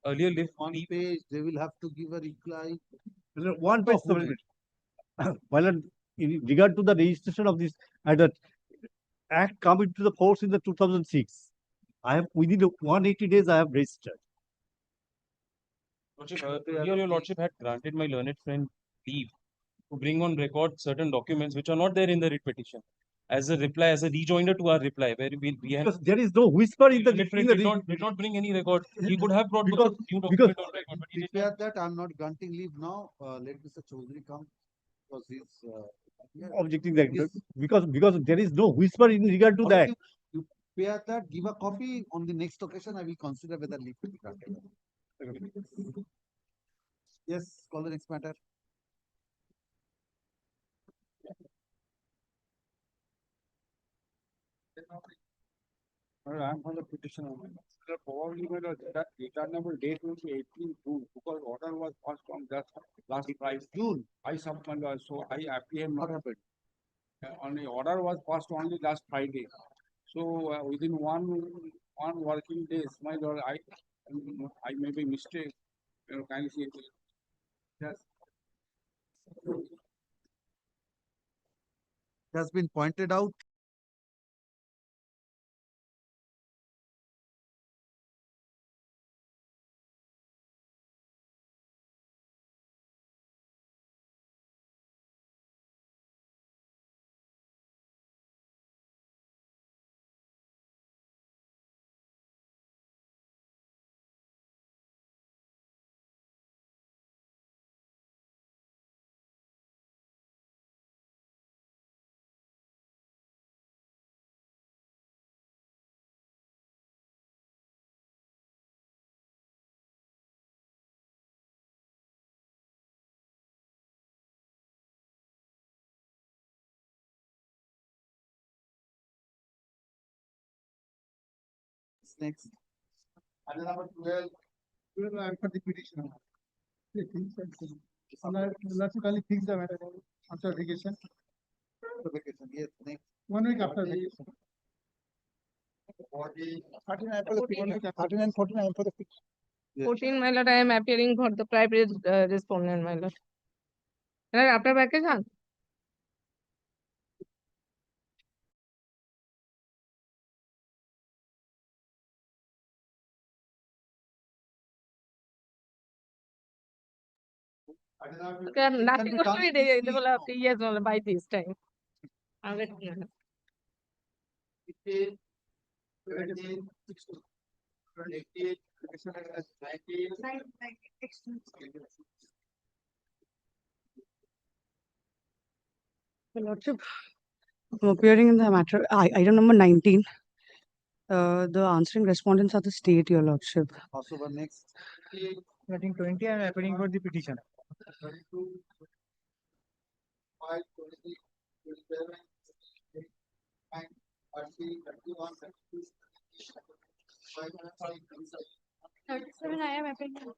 Earlier, if on page, they will have to give a reply. One page supplementary. While in regard to the registration of this, and the act come into the force in the 2006, I have within 180 days I have registered. Earlier, your lordship had granted my learned friend leave to bring on record certain documents which are not there in the writ petition as a reply, as a rejoinder to our reply, where we have. Because there is no whisper in the Learned friend did not bring any record. He could have brought because new document on record, but he did Prepare not. that I'm not granting leave now. Let Mr. Chaudhary come because he's objecting that Yes. because there is no whisper in regard to that. You prepare that, give a copy on the next occasion. I will consider whether leave to be granted. Yes, call the next matter. I'm on the petition. Probably the returnable date will be 18 June because order was passed on just last Friday. June. I submitted, so I apprehend what happened. Only order was passed only last Friday. So within one working days, my lord, I may be mistake. Kindly see it. Yes. It has been pointed out next. Item number 12. 12, I am for the petition. Lordship kindly fix the matter after vacation. Vacation, yes, next. 1 week after vacation. 39 for the 39 and 49 for the fix. 14, my lord, I am appearing for the private respondent, my lord. My lord, after vacation? Okay, nothing was to be developed, yes, my lord, by this time. I'm ready, my lord. 15, 17, 16, 18, 19. Your Lordship, I'm appearing in the matter, item number 19. The answering respondents are the state, Your Lordship. Also, next. Item 20, I am appearing for the petition. 22, 25, 26, 27, 29, 30, 31, 32, 37, I am appearing.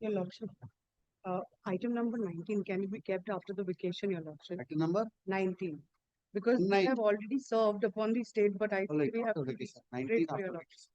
Your Lordship, item number 19 can be kept after the vacation, Your Lordship. Item number? 19. Because we 9. have already served upon the state, but I All right, think we have after to be vacation. 19 straight for after Your vacation. Lordship.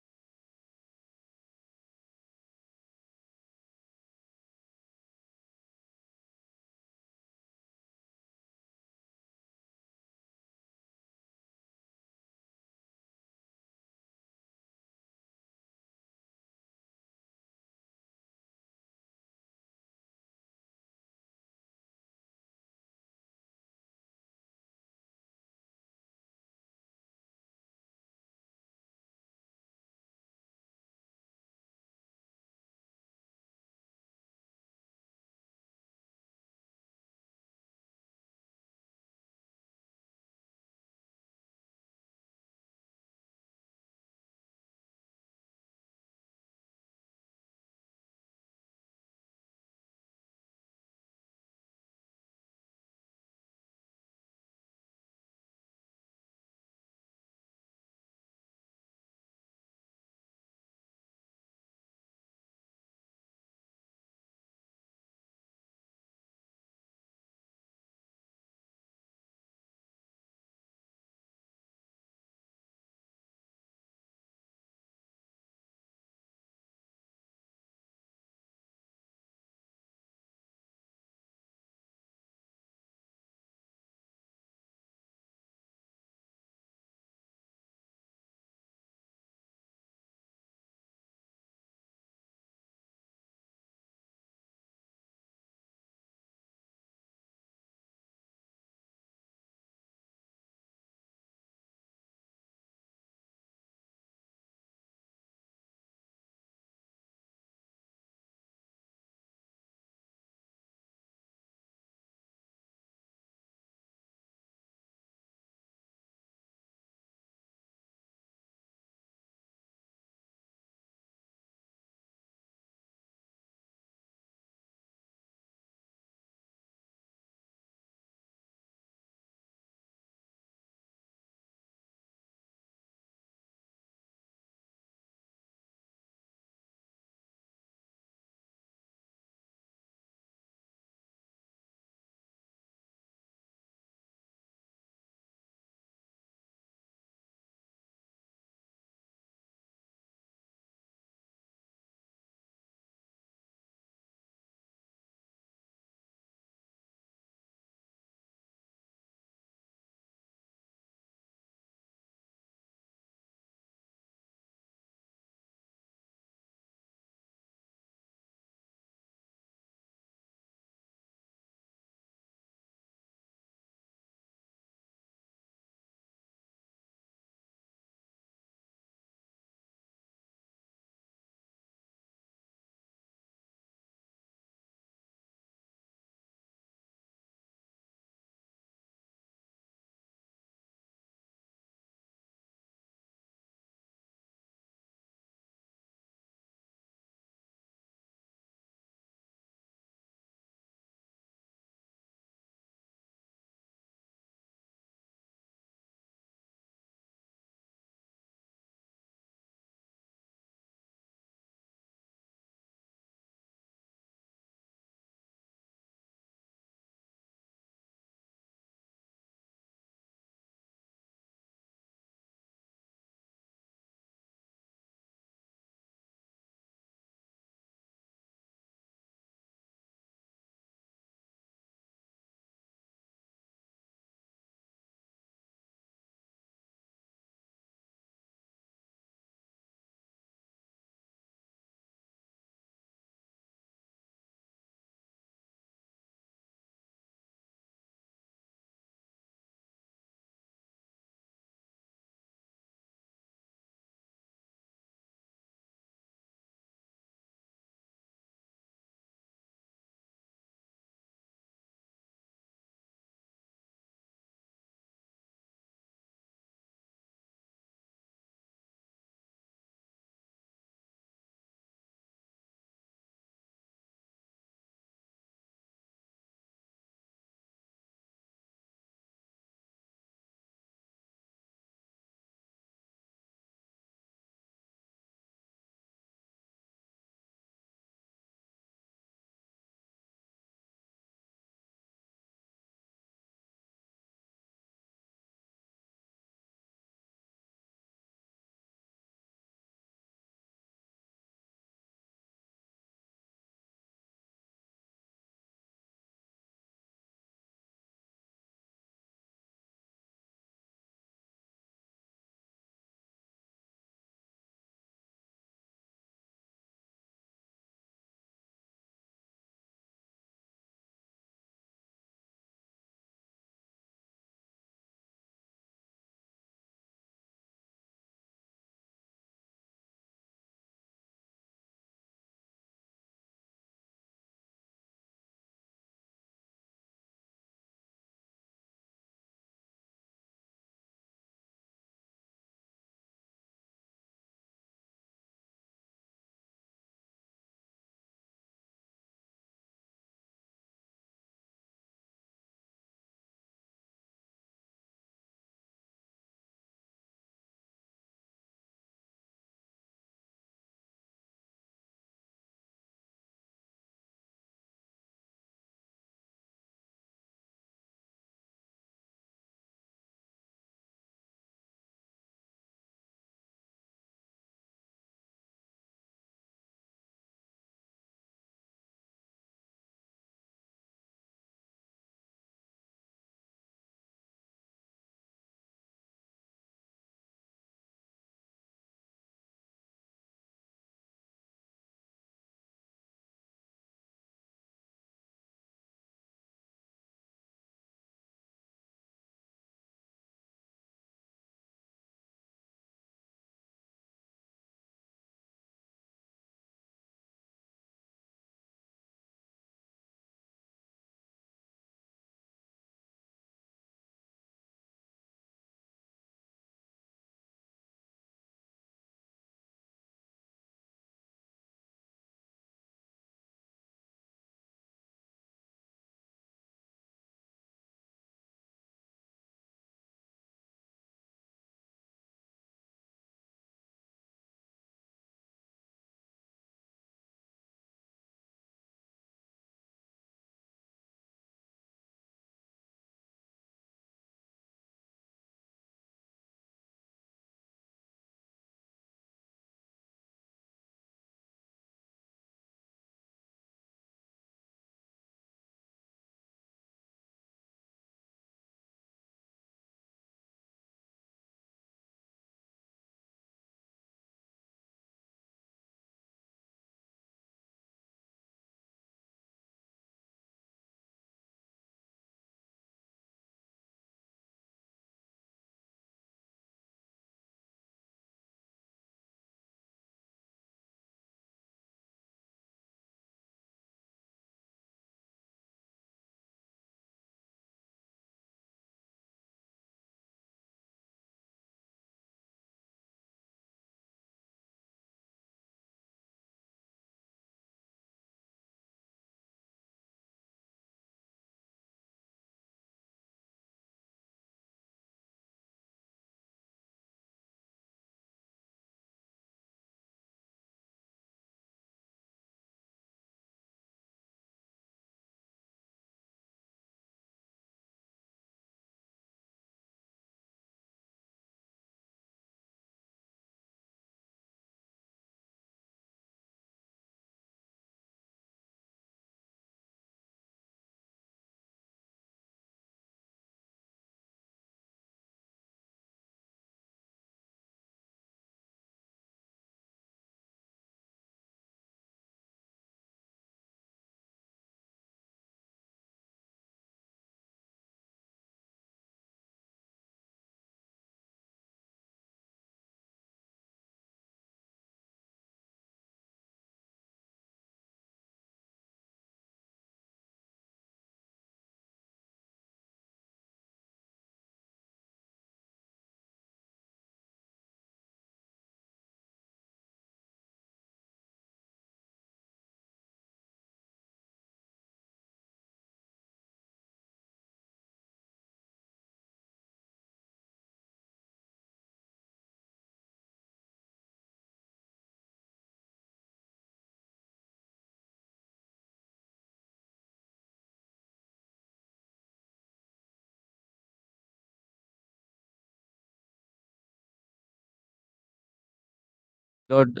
Lord,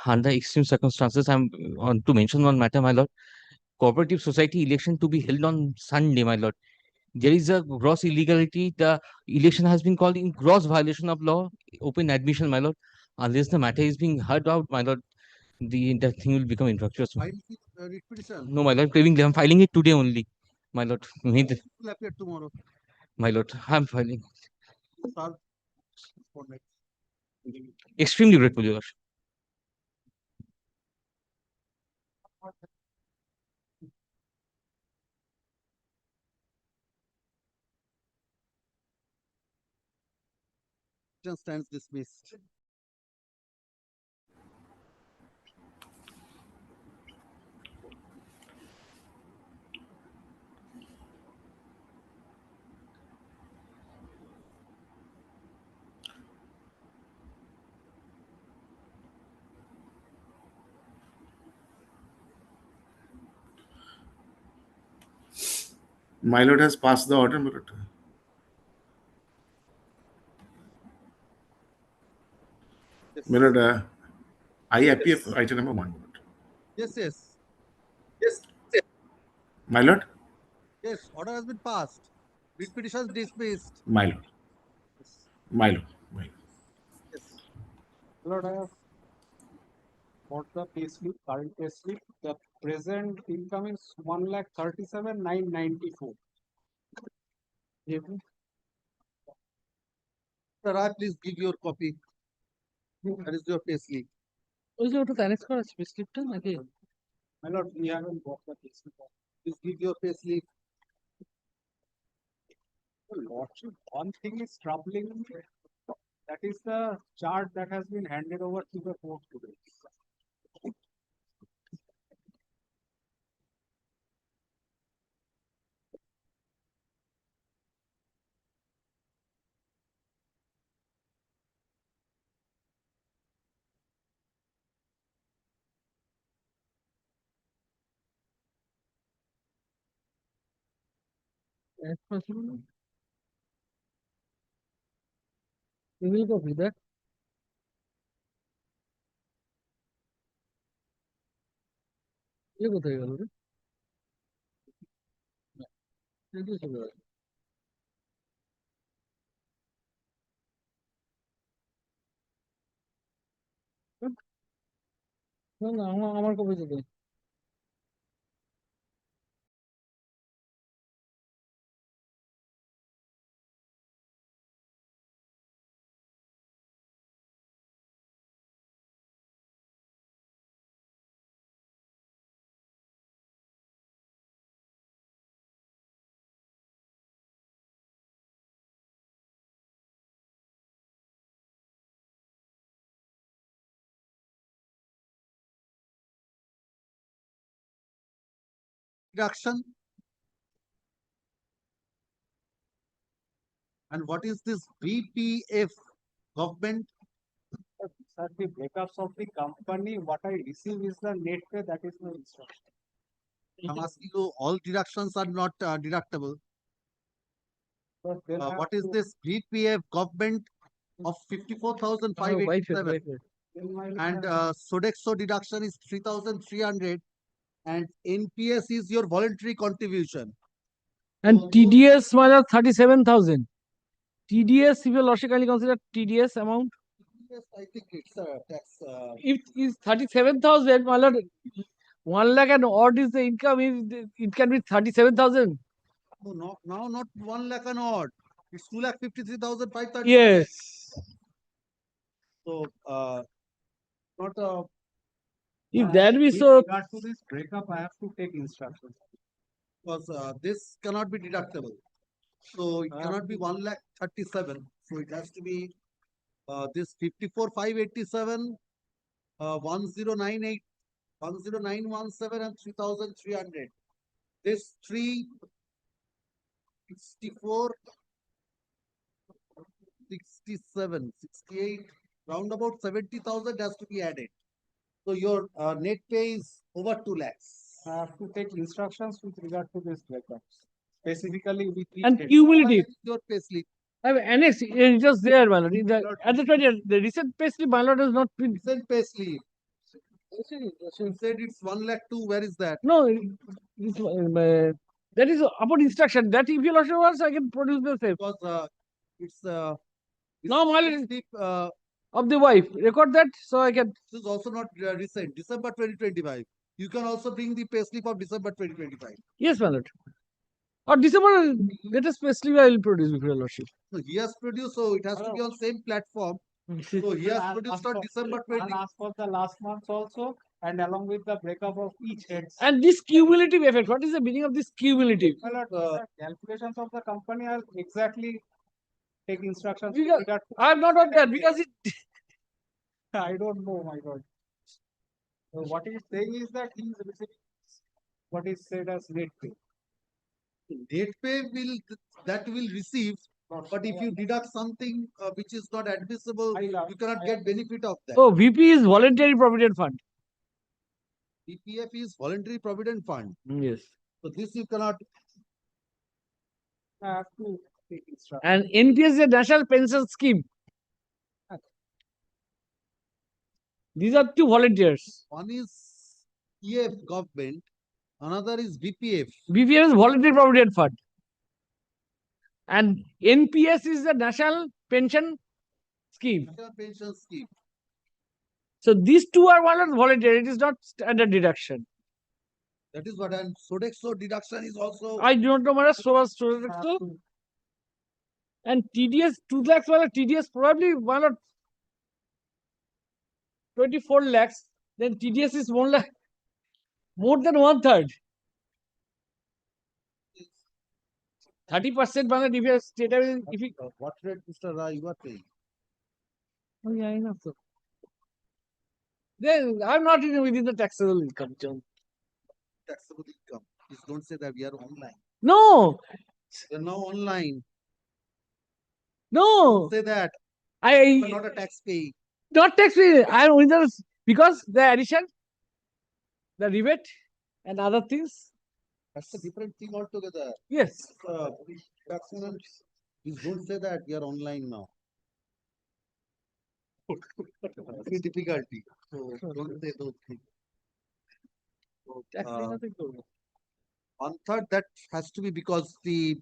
under extreme circumstances, I'm on to mention one matter, my lord. Cooperative society election to be held on Sunday, my lord. There is a gross illegality. The election has been called in gross violation of law, open admission, my lord. Unless the matter is being heard out, my lord, the entire thing will become infructuous. File the writ petition. No, my lord, craving, I'm filing it today only, my lord. It will appear tomorrow. My lord, I'm filing. Serve respondent. Extremely grateful, your lordship. Stands dismissed. My lord has passed the order, my lord. My lord, I appear for item number 1. Yes, yes. My lord, Yes, order has been passed. Writ petition dismissed. my lord, my lord, my lord. Yes. Lord, I have got the payslip, current payslip. The present income is 1,37,994. Sir, I please give your copy. That is your payslip. ওই যে ওটা connect করা আছে স্লিপটা নাকি? My lord, we haven't got the payslip. Please give your payslip. Lordship, one thing is troubling me. That is the chart that has been handed over to the court today. That's possible. We will go with that. ये কোথায় গেল রে? এই যে চলে গেল। না না আমার কবে যেতে? Deduction. And what is this BPF government? Sir, the breakups of the company, what I receive is the net pay, that is my instruction. I'm asking you, all deductions are not deductible. But they'll have What is to- this BPF government of 54,587? And Sodexo deduction is 3,300. And NPS is your voluntary contribution. And TDS minus 37,000. TDS, if your lordship kindly consider TDS amount. Yes, I think it's a tax. If is 37,000, my lord, 1 lakh and odd is the income, it can be 37,000. No, now not 1 lakh and odd. It's 2,53,530. Yes. So, not If that be with so, regard to this breakup, I have to take instructions. because this cannot be deductible. So it cannot be 1,37,000. So it has to be this 54,587, 1,098, 1,0917 and 3,300. This 364, 67, 68, round about 70,000 has to be added. So your net pay is over 2 lakhs. I have to take instructions with regard to this breakups. Specifically with each and head. cumulative. Your pay slip. I have annexed, it's just there, my lord. At the time, the recent payslip, my lord, has not been. Recent payslip. You said it's 1,02,000. Where is that? No, that is upon instruction. That if your lordship wants, I can produce the same. Because it's No, my lord, payslip, of the wife. Record that so I can. this is also not recent. December 2025. You can also bring the payslip of December 2025. Yes, my lord. Or December, latest payslip I will produce before your lordship. So he has produced, so it has to be on same platform. So he has produced on December 20. I'll ask for the last month also, and along with the breakup of each heads. And this cumulative effect, what is the meaning of this cumulative? My lord, the calculations of the company are exactly take instructions. Because I have not done that because it. I don't know, my God. So what he's saying is that he is receiving what is said as net pay. Net pay will receive, but if you deduct something which is not admissible, you cannot get benefit of that. Oh, VP is voluntary provident fund. PPF is voluntary provident fund. Yes. So this you cannot. I have to take instructions. And NPS is a national pension scheme. These are two volunteers. One is EF government, another is BPF. BPF is voluntary provident fund. And NPS is the national pension scheme. National pension scheme. So these two are voluntary. It is not standard deduction. That is what, and Sodexo deduction is also. I do not know what Sodexo. And TDS 2 lakhs, TDS probably 24 lakhs. Then TDS is more than 1/3. 30% if you state if you. What rate, Mr. Rai, you are paying? Oh yeah, enough. So. Then I'm not within the taxable income, John. Taxable income. Please don't say that we are online. No. We are now online. No. Don't say that. I. We are not a tax paying. Not tax paying. I am within because the addition, the rebate, and other things. That's a different thing altogether. Yes. Please don't say that we are online now. It's difficulty. So don't say those things. So, 1/3 that has to be because the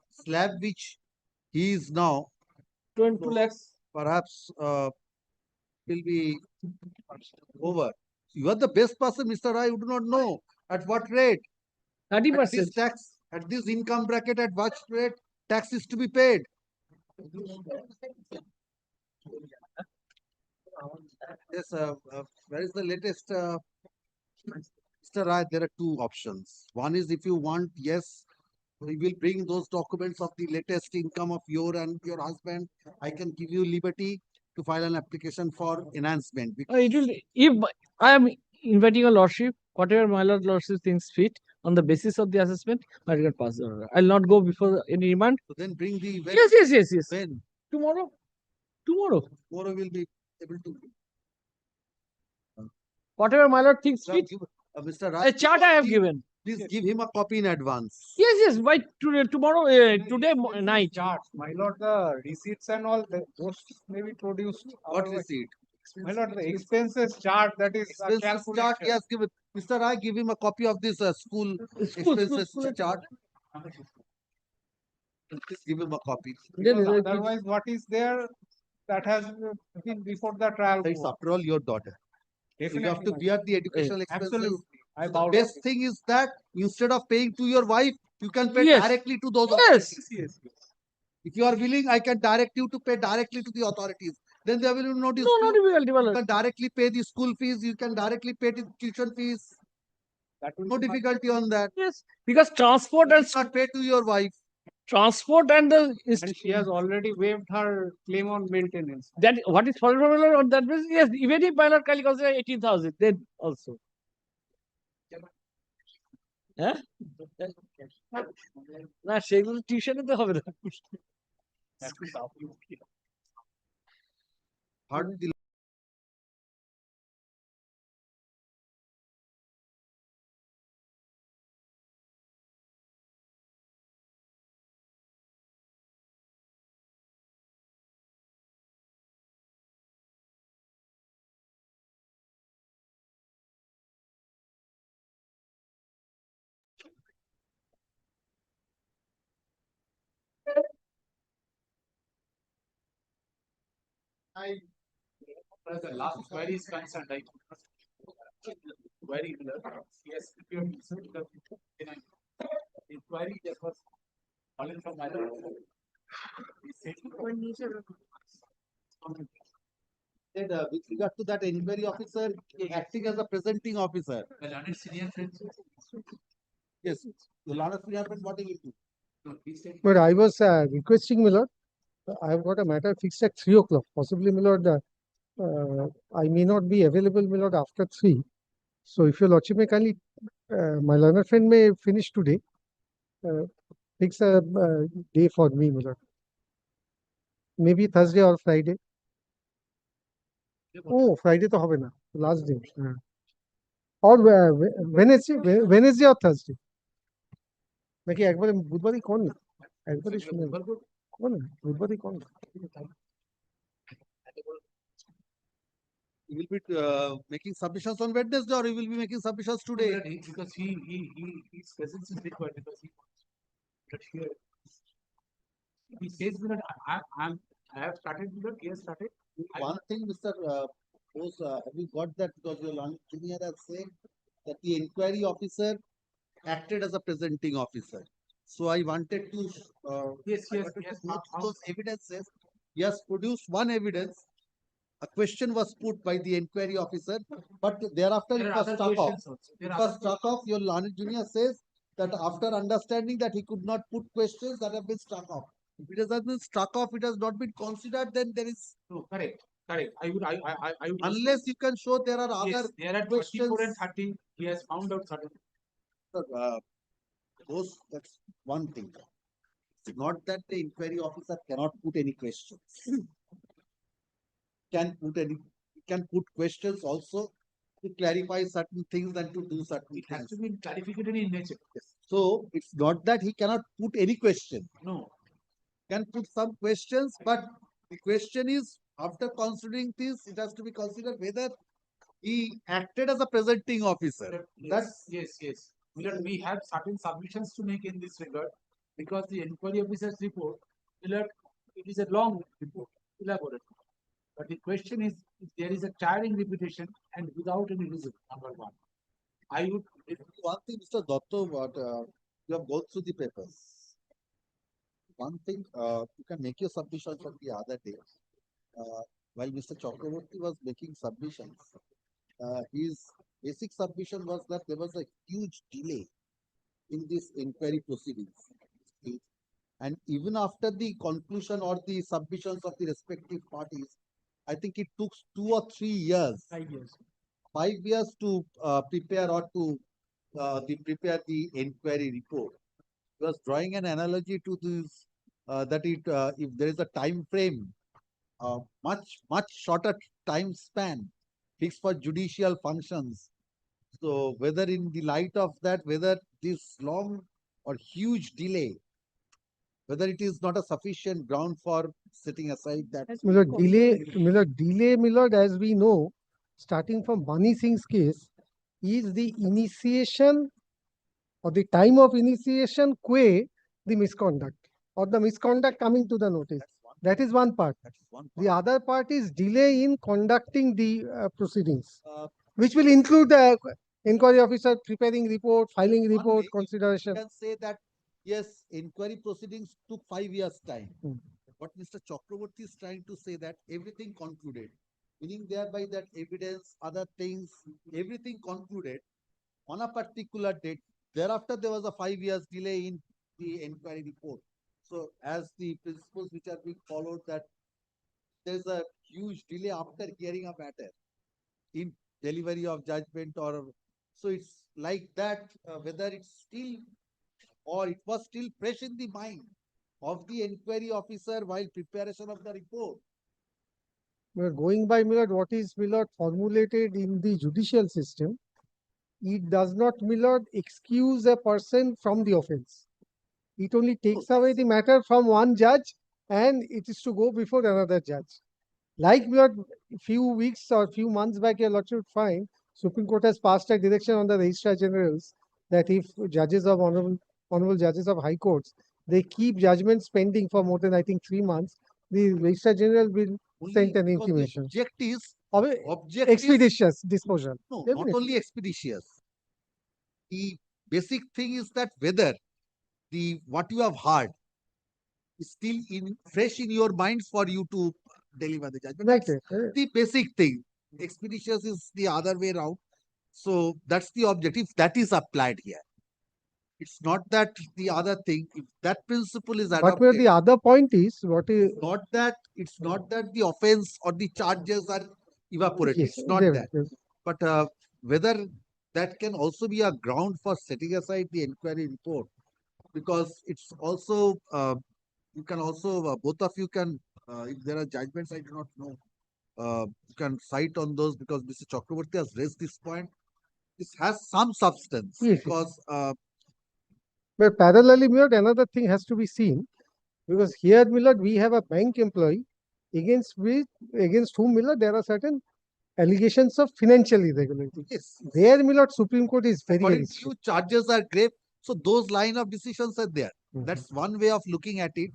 slab which he is now 22 lakhs perhaps will be over. You are the best person, Mr. Rai. You do not know at what rate. 30%. At this tax, at this income bracket, at what rate tax is to be paid. Yes, where is the latest? Mr. Rai, there are two options. One is if you want, yes, we will bring those documents of the latest income of your and your husband. I can give you liberty to file an application for enhancement. It will, if I am inviting a lordship, whatever my lordship thinks fit, on the basis of the assessment, I will pass the order. I'll not go before any remand. So then bring the. Yes. When? Tomorrow. Tomorrow will be able to. Whatever my lord thinks fit. Mr. Rai, A chart I have given. Please give him a copy in advance. Yes. By tomorrow, today night. Chart. My lord, the receipts and all, those may be produced. What receipt? My lord, the expenses chart, that is Expenses chart he has given. Mr. Rai, give him a copy of this school expenses chart. Please give him a copy. Otherwise, what is there that has been before the trial? It's after all your daughter. So you have to bear the educational expenses. Absolutely. The best thing is that instead of paying to your wife, you can pay Yes. directly to those Yes. authorities. If you are willing, I can direct you to pay directly to the authorities. Then there will be no dispute. No difficulty, my You lord. can directly pay the school fees. You can directly pay the tuition fees. No difficulty on that. Yes, because transport and not pay to your wife. Transport and the And she has already waived her claim on maintenance. that what is followed on that basis? Yes, even if my lord can consider 18,000, then also. হ্যাঁ না সেগুলো টিউশনে তো হবে না As the last query is concerned, I query yes, inquiry that was calling from my Said, with regard to that inquiry officer acting as a presenting officer. the learned senior friends. Yes, the learned senior friend, what he will do? No, please take. But I was requesting, my lord, I've got a matter fixed at 3 o'clock. Possibly, my lord, I may not be available, my lord, after 3. So if your lordship may kindly, my learned friend may finish today. Fix a day for me, my lord. Maybe Thursday or Friday. Oh, Friday to হবে না, last day. Or Wednesday or Thursday. নাকি একবারে বুধবারই কোন না একবারই শুনে কোন না বুধবারই কোন না He will be making submissions on Wednesday, or he will be making submissions today. Because his presence is required because but here he says that I have started because he has started. One thing, Mr. Bose, have you got that? Because your learned junior has said that the inquiry officer acted as a presenting officer. So I wanted to yes. go through those evidences. He has produced one evidence. A question was put by the inquiry officer, but thereafter it was struck off. It was struck off. Your learned junior says that after understanding that he could not put questions that have been struck off. If it has been struck off, it has not been considered, then there is no correct. I would unless you can show there are other there are questions. 34 and 30. He has found out certain. That's one thing. It's not that the inquiry officer cannot put any questions. Can put questions also to clarify certain things and to do certain It things. has to be clarified in nature. Yes. So it's not that he cannot put any question. No. Can put some questions, but the question is, after considering this, it has to be considered whether he acted as a presenting officer. Yes. We have certain submissions to make in this regard because the inquiry officer's report, it is a long report, elaborate. But the question is, if there is a tiring repetition and without any reason, number one. I would. One thing, Mr. Dotto, but you have gone through the papers. One thing, you can make your submission from the other day. While Mr. Chakraborty was making submissions, his basic submission was that there was a huge delay in this inquiry proceedings. And even after the conclusion or the submissions of the respective parties, I think it took 2 or 3 years. 5 years. 5 years to prepare or to prepare the inquiry report. He was drawing an analogy to this that if there is a time frame, much shorter time span fixed for judicial functions. So whether in the light of that, whether this long or huge delay, whether it is not a sufficient ground for setting aside that. Delay, as we know, starting from Bani Singh's case, is the initiation or the time of initiation the misconduct or the misconduct coming to the notice. That is one part. The other part is delay in conducting the proceedings, which will include the inquiry officer preparing report, filing report, consideration. You can say that, yes, inquiry proceedings took 5 years' time. But Mr. Chakraborty is trying to say that everything concluded, meaning thereby that evidence, other things, everything concluded on a particular date. Thereafter, there was a 5 years delay in the inquiry report. So, as the principles which are being followed, that there is a huge delay after hearing a matter in delivery of judgment, or so it's like that. Whether it's still or it was still fresh in the mind of the inquiry officer while preparation of the report. Going by what is formulated in the judicial system, it does not excuse a person from the offense. It only takes away the matter from one judge and it is to go before another judge. Like a few weeks or few months back, your lordship would find Supreme Court has passed a direction on the Registrar Generals that if judges of honorable judges of high courts, they keep judgments pending for more than, I think, 3 months, the Registrar General will only sent an because the intimation object is of expeditious disposal. No, not Definitely. only expeditious. The basic thing is that whether the what you have heard is still fresh in your minds for you to deliver the judgment. Right, That's right. the basic thing. Expeditious is the other way around. So that's the objective that is applied here. It's not that the other thing. If that principle is But where adopted, the other point is, what is it's not that the offense or the charges are evaporated. Yes, It's not they- that. they- But whether that can also be a ground for setting aside the inquiry report, because it's also you can also both of you can if there are judgments I do not know you can cite on those because Mr. Chakraborty has raised this point. This has some substance Yes, yes. because But parallelly, Milord, another thing has to be seen, because here, Milord, we have a bank employee against whom, Milord, there are certain allegations of financial irregularity. yes, There, Milord, Supreme Court is very, according very to you, strict. charges are grave. So those line of decisions are there. That's one way of looking at it.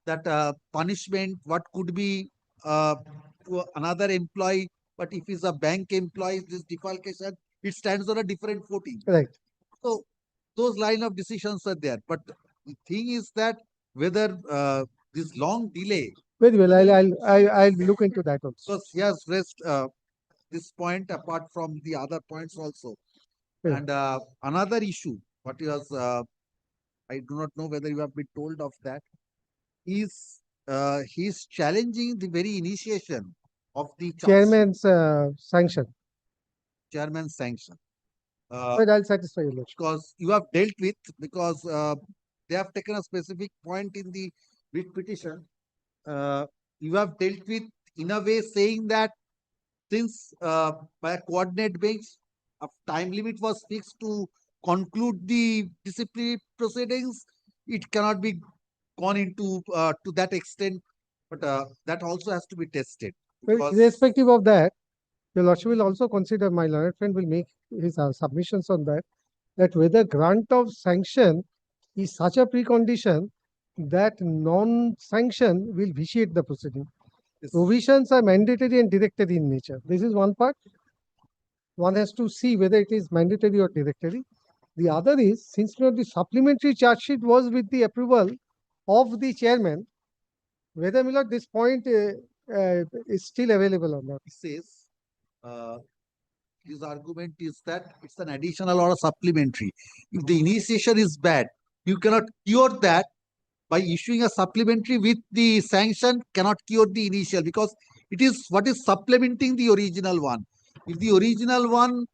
That punishment, what could be to another employee, but if he's a bank employee, this defalcation, it stands on a different footing. Right. So those line of decisions are there. But the thing is that whether this long delay, Very well, I'll look into that also. because he has raised this point apart from the other points also. Yeah. And another issue, what he was, I do not know whether you have been told of that, is he's challenging the very initiation of the Chairman's sanction. chairman's sanction. But I'll satisfy you later. Because you have dealt with, because they have taken a specific point in the writ petition. You have dealt with in a way saying that since by a coordinate bench, a time limit was fixed to conclude the disciplinary proceedings, it cannot be gone into to that extent, but that also has to be tested. Well, Because irrespective of that, your Lordship will also consider, my learned friend will make his submissions on that whether grant of sanction is such a precondition that non-sanction will vitiate the proceeding. Provisions are mandatory and directory in nature. This is one part. One has to see whether it is mandatory or directory. The other is, since the supplementary charge sheet was with the approval of the chairman, whether, Milord, this point is still available or not. he says his argument is that it's an additional or a supplementary. If the initiation is bad, you cannot cure that by issuing a supplementary with the sanction, cannot cure the initial, because it is what is supplementing the original one. If the original one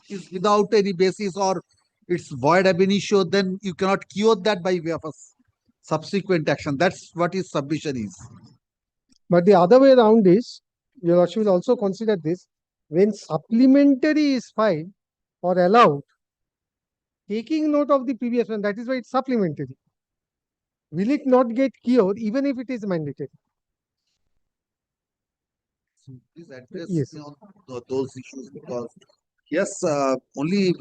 is without any basis or it's void ab initio, then you cannot cure that by way of a subsequent action. That's what his submission is. But the other way around is, your Lordship will also consider this, when supplementary is filed or allowed, taking note of the previous one, that is why it's supplementary. Will it not get cured even if it is mandatory? Please address Yes. me on those issues, because yes, only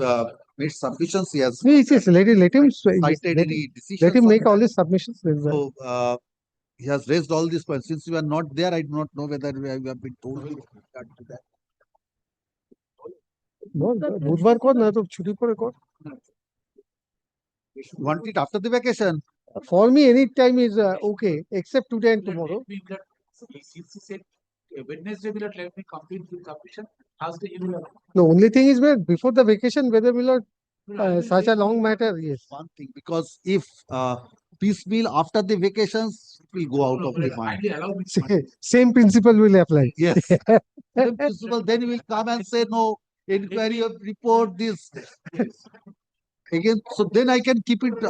made submissions. He has Yes, let him cited any decisions. let him on make all that. his submissions. Then So he has raised all these points. Since you are not there, I do not know whether we have been told with regard to that. बुधवार को ना तो छुट्टी पर को. Want it after the vacation? For me, any time is okay, except today and tomorrow. He said Wednesday will let me complete the submission. Thursday you will. The only thing is, before the vacation, whether will not such a long matter, yes. One thing, because if piecemeal after the vacations, it will go out of the mind. Same principle will apply. Yes. Same principle, then you will come and say, no, inquiry of report this. Again, so then I can keep it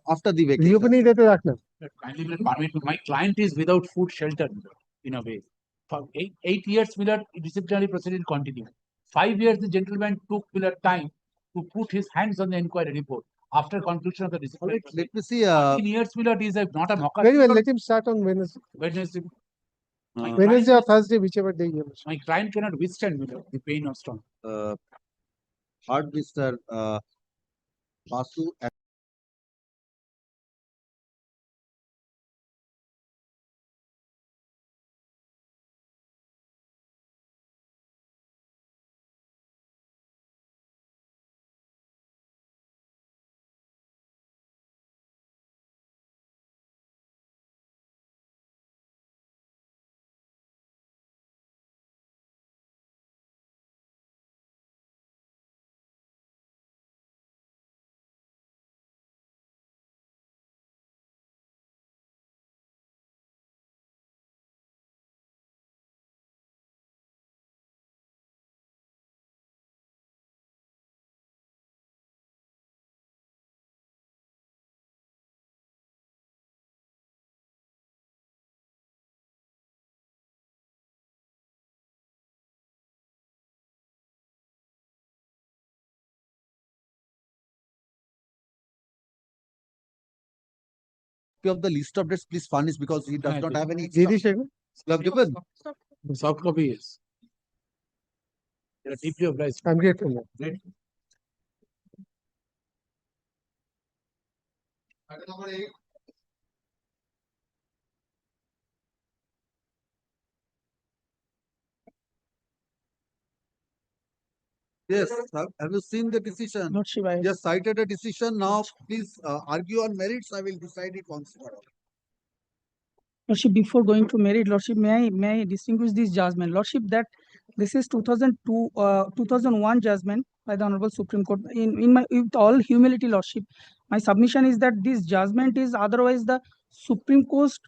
after the vacation. Reopening date rakna. Kindly will permit me. My client is without food shelter in a way. For 8 years, Millard disciplinary proceeding continue. 5 years, the gentleman took Millard time to put his hands on the inquiry report after conclusion of the disciplinary. Let me see. 15 years, Millard is not a mocker. Very well, let him start on Wednesday. Wednesday. Wednesday or Thursday, whichever day you wish. My client cannot withstand Millard, the pain of storm. Hard Mr. Basu of the list of dates, please furnish because he does not have any. Didi extra. Shekhar? You have given. Soft copy, yes. They are deeply obliged. I'm grateful. Ma'am. Great. Item number 8. Yes, have you seen the decision? Lordship, I Just cited a decision. Now, please argue on merits. I will decide it once for all. Lordship, before going to merit, Lordship, may I distinguish this judgment? Lordship, that this is 2002, 2001 judgment by the Honorable Supreme Court. With all humility, Lordship, my submission is that this judgment is otherwise the Supreme Court's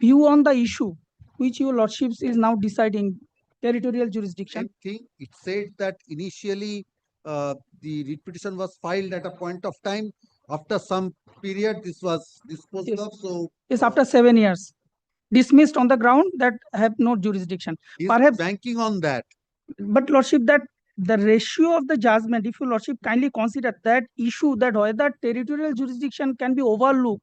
view on the issue, which your Lordships is now deciding territorial jurisdiction. Same thing. It said that initially the writ petition was filed at a point of time. After some period, this was disposed Yes. of. So Yes, after 7 years, dismissed on the ground that have no jurisdiction. he's Perhaps, banking on that. but Lordship, that the ratio of the judgment, if your Lordship kindly consider that issue, that whether territorial jurisdiction can be overlooked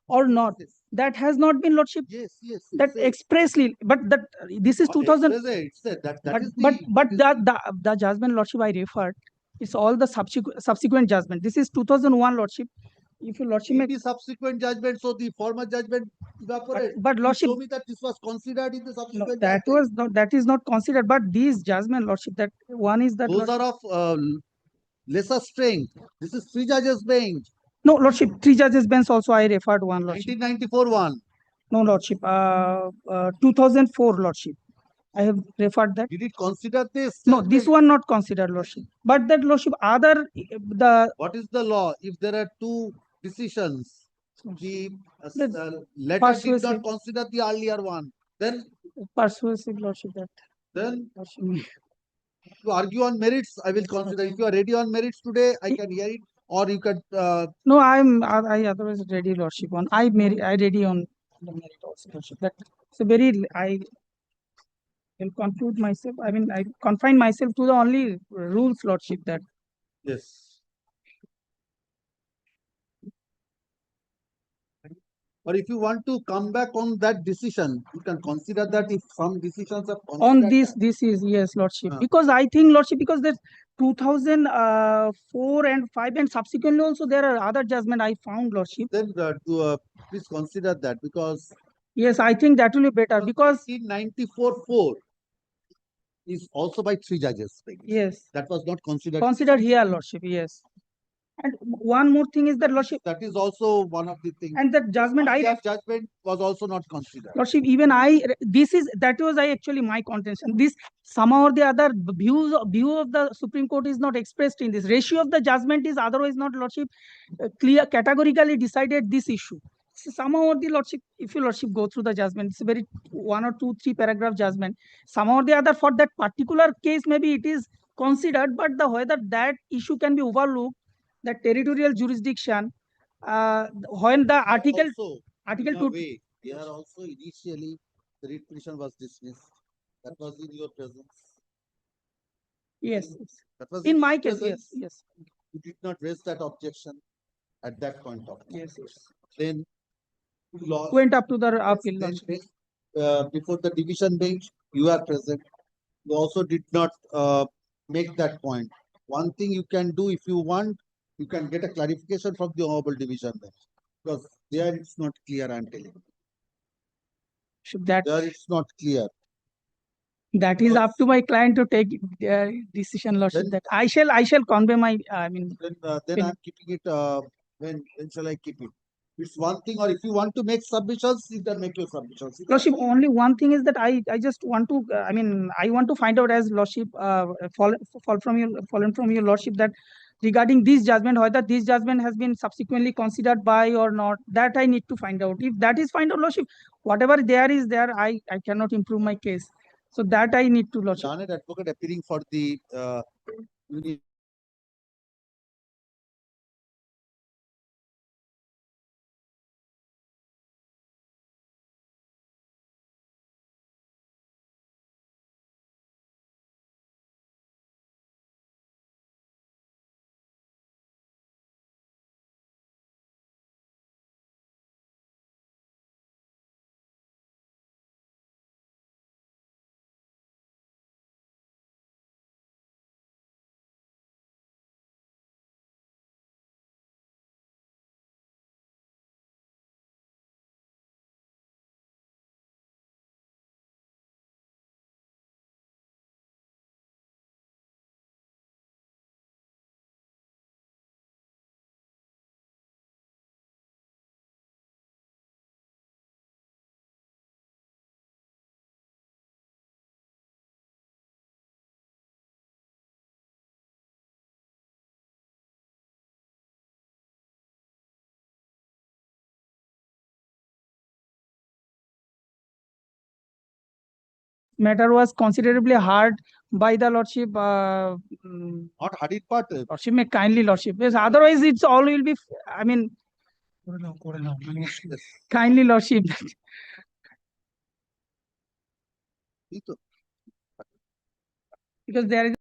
or not, that has not been, Lordship, Yes, yes. it that said- expressly, but that this is 2000. It said that But is the judgment, Lordship, I referred, it's all the subsequent judgment. This is 2001, Lordship. If your Lordship may, the subsequent judgment, so the former judgment evaporated. but You Lordship, show me that this was considered in the no, subsequent that judgment. was not, that is not considered. But these judgment, Lordship, that one is that Those are of lesser strength. This is 3 judges bench. no, Lordship, 3 judges bench also I referred one, Lordship. 1994 one. No, Lordship, 2004, Lordship. I have referred that. Did it consider this? No, this one not considered, Lordship. But that, Lordship, other the What is the law? If there are 2 decisions, the letter did persuasive. not consider the earlier one. Then Persuasive, Lordship, that. Then Lordship. to argue on merits, I will consider. If you are ready on merits today, I can hear it, or you can. No, I otherwise ready, Lordship. On I ready on the merit also, Lordship. That so very I will conclude myself. I mean, I confine myself to the only rules, Lordship. That Yes. Or if you want to come back on that decision, you can consider that if some decisions are on this is yes, Lordship. Because I think, Lordship, because there's 2004 and 5 and subsequently also there are other judgment I found, Lordship. Then please consider that because yes, I think that will be better because 1994-4 is also by 3 judges. Yes, that was not considered. Considered here, Lordship. Yes. And one more thing is that, Lordship, that is also one of the things. and the judgment Judgment was also not considered. Lordship, even that was actually my contention. This somehow or the other view of the Supreme Court is not expressed in this. Ratio of the judgment is otherwise not, Lordship, clear categorically decided this issue. So somehow or the Lordship, if you Lordship go through the judgment, it's a very 1 or 2, 3 paragraph judgment. Somehow or the other for that particular case, maybe it is considered, but whether that issue can be overlooked, the territorial jurisdiction, when the article In a 2. way, there also initially the writ petition was dismissed. That was in your presence. Yes. That was In my your case, presence. yes. You did not raise that objection at that point of time. Yes. Then you lost. Went up to the appeal. Then, Lordship. before the division bench, you are present. You also did not make that point. One thing you can do if you want, you can get a clarification from the Honorable Division bench. Because there it's not clear, I'm telling you. That There it's not clear. that is up to my client to take decision, Lordship. That I shall convey my Then I'm keeping it. When shall I keep it? It's one thing, or if you want to make submissions, you can make your submissions. Lordship, only one thing is that I just want to I want to find out as Lordship fallen from your Lordship that regarding this judgment, whether this judgment has been subsequently considered by or not, that I need to find out. If that is find out, Lordship, whatever there is there, I cannot improve my case. So that I need to, Lordship. Learned advocate appearing for the matter was considerably hard by the Lordship. Not hurried, but Lordship may kindly Lordship. Yes, otherwise it's all will be, I mean, kindly Lordship. Because there is